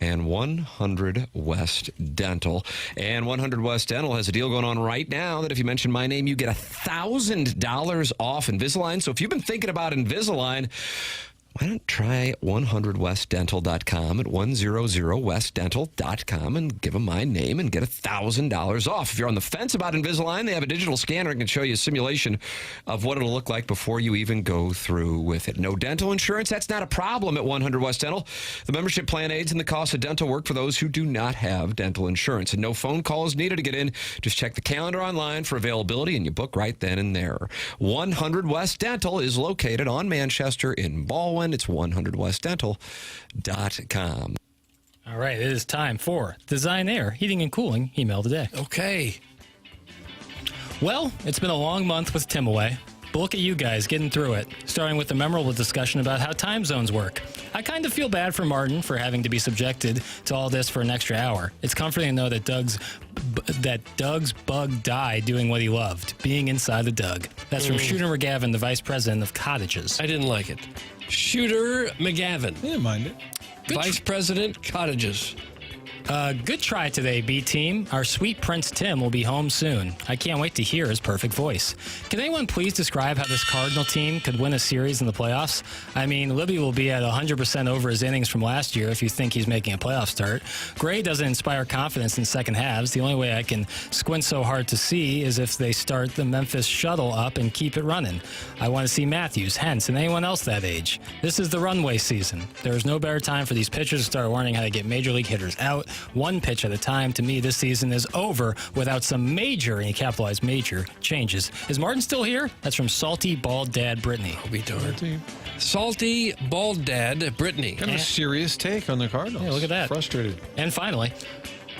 and 100 West Dental. And 100 West Dental has a deal going on right now that if you mention my name, you get $1,000 off Invisalign. So if you've been thinking about Invisalign, why don't try 100westdental.com at 100westdental.com and give them my name and get $1,000 off. If you're on the fence about Invisalign, they have a digital scanner that can show you a simulation of what it'll look like before you even go through with it. No dental insurance? That's not a problem at 100 West Dental. The membership plan aids in the cost of dental work for those who do not have dental insurance. And no phone calls needed to get in. Just check the calendar online for availability and you book right then and there. 100 West Dental is located on Manchester in Baldwin. It's 100westdental.com. All right, it is time for Design Air Heating and Cooling email today. Okay. Well, it's been a long month with Tim away, but look at you guys getting through it, starting with the memorable discussion about how time zones work. I kind of feel bad for Martin for having to be subjected to all this for an extra hour. It's comforting to know that Doug's bug died doing what he loved, being inside the Doug. That's from Shooter McGavin, the vice president of Cottages. I didn't like it. Shooter McGavin. I didn't mind it. Vice President, Cottages. Good try today, B-Team. Our sweet Prince Tim will be home soon. I can't wait to hear his perfect voice. Can anyone please describe how this Cardinal team could win a series in the playoffs? I mean, Libby will be at 100% over his innings from last year if you think he's making a playoff start. Gray doesn't inspire confidence in second halves. The only way I can squint so hard to see is if they start the Memphis shuttle up and keep it running. I want to see Matthews, Hentz, and anyone else that age. This is the runway season. There is no better time for these pitchers to start learning how to get major league hitters out, one pitch at a time. To me, this season is over without some major, and he capitalized major, changes. Is Martin still here? That's from Salty Bald Dad Brittany. I'll be darned. Salty Bald Dad Brittany. Kind of a serious take on the Cardinals. Yeah, look at that. Frustrated. And finally,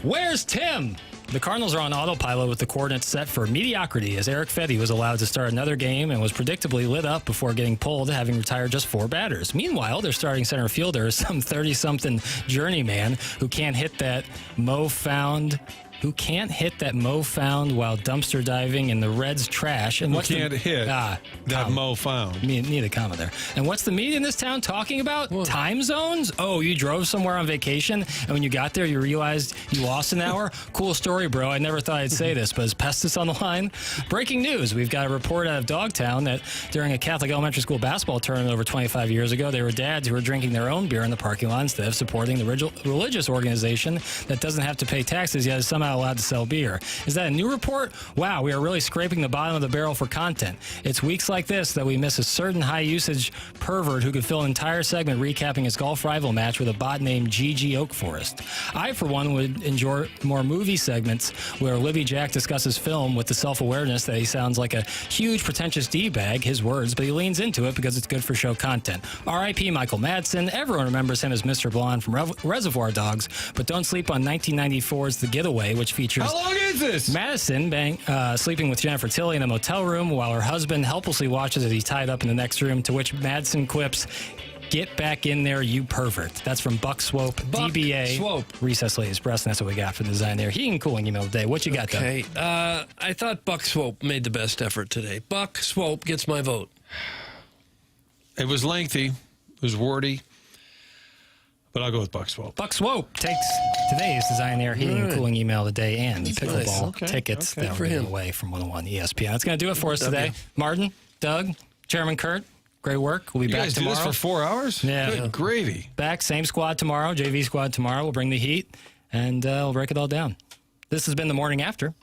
where's Tim? The Cardinals are on autopilot with the coordinates set for mediocrity as Eric Fetty was allowed to start another game and was predictably lit up before getting pulled, having retired just 4 batters. Meanwhile, their starting center fielder is some 30-something journeyman who can't hit that Mo found while dumpster diving in the Reds' trash. And that Mo found. Need a comma there. And what's the media in this town talking about? Whoa. Time zones? Oh, you drove somewhere on vacation, and when you got there, you realized you lost an hour? Cool story, bro. I never thought I'd say this, but is Pestis on the line? Breaking news. We've got a report out of Dogtown that during a Catholic elementary school basketball tournament over 25 years ago, there were dads who were drinking their own beer in the parking lot instead of supporting the religious organization that doesn't have to pay taxes yet is somehow allowed to sell beer. Is that a new report? Wow, we are really scraping the bottom of the barrel for content. It's weeks like this that we miss a certain high-usage pervert who could fill an entire segment recapping his golf rival match with a bot named Gigi Oakforest. I, for one, would enjoy more movie segments where Libby Jack discusses film with the self-awareness that he sounds like a huge pretentious D-bag, his words, but he leans into it because it's good for show content. R.I.P. Michael Madsen. Everyone remembers him as Mr. Blonde from Reservoir Dogs, but don't sleep on 1994's The Getaway, which which features How long is this? Madison sleeping with Jennifer Tilly in a motel room while her husband helplessly watches as he's tied up in the next room, to which Madison quips, "Get back in there, you pervert." That's from Buck Swope, DBA. Swope. Recess Ladies Breast, and that's what we got for the design there. Heating and cooling email today. What you got, though? Okay. I thought Buck Swope made the best effort today. Buck Swope gets my vote. It was lengthy. It was wordy. But I'll go with Buck Swope. Buck Swope takes today's design there, heating and cooling email today, and pickleball nice. tickets Okay. that For we're giving him. away from 101 ESPN. That's going to do it for us today. Martin, Doug, Chairman Kurt, great work. We'll be You back guys tomorrow. do this for 4 hours? Yeah. Good gravy. Back, same squad tomorrow, JV squad tomorrow. We'll bring the heat, and we'll break it all down. This has been the Morning After,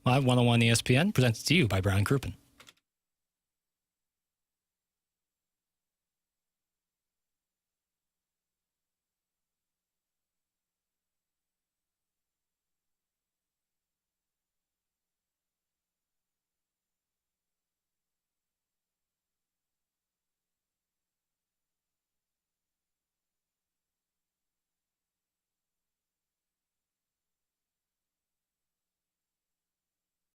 live 101 ESPN, presented to you by Brian Crouppen.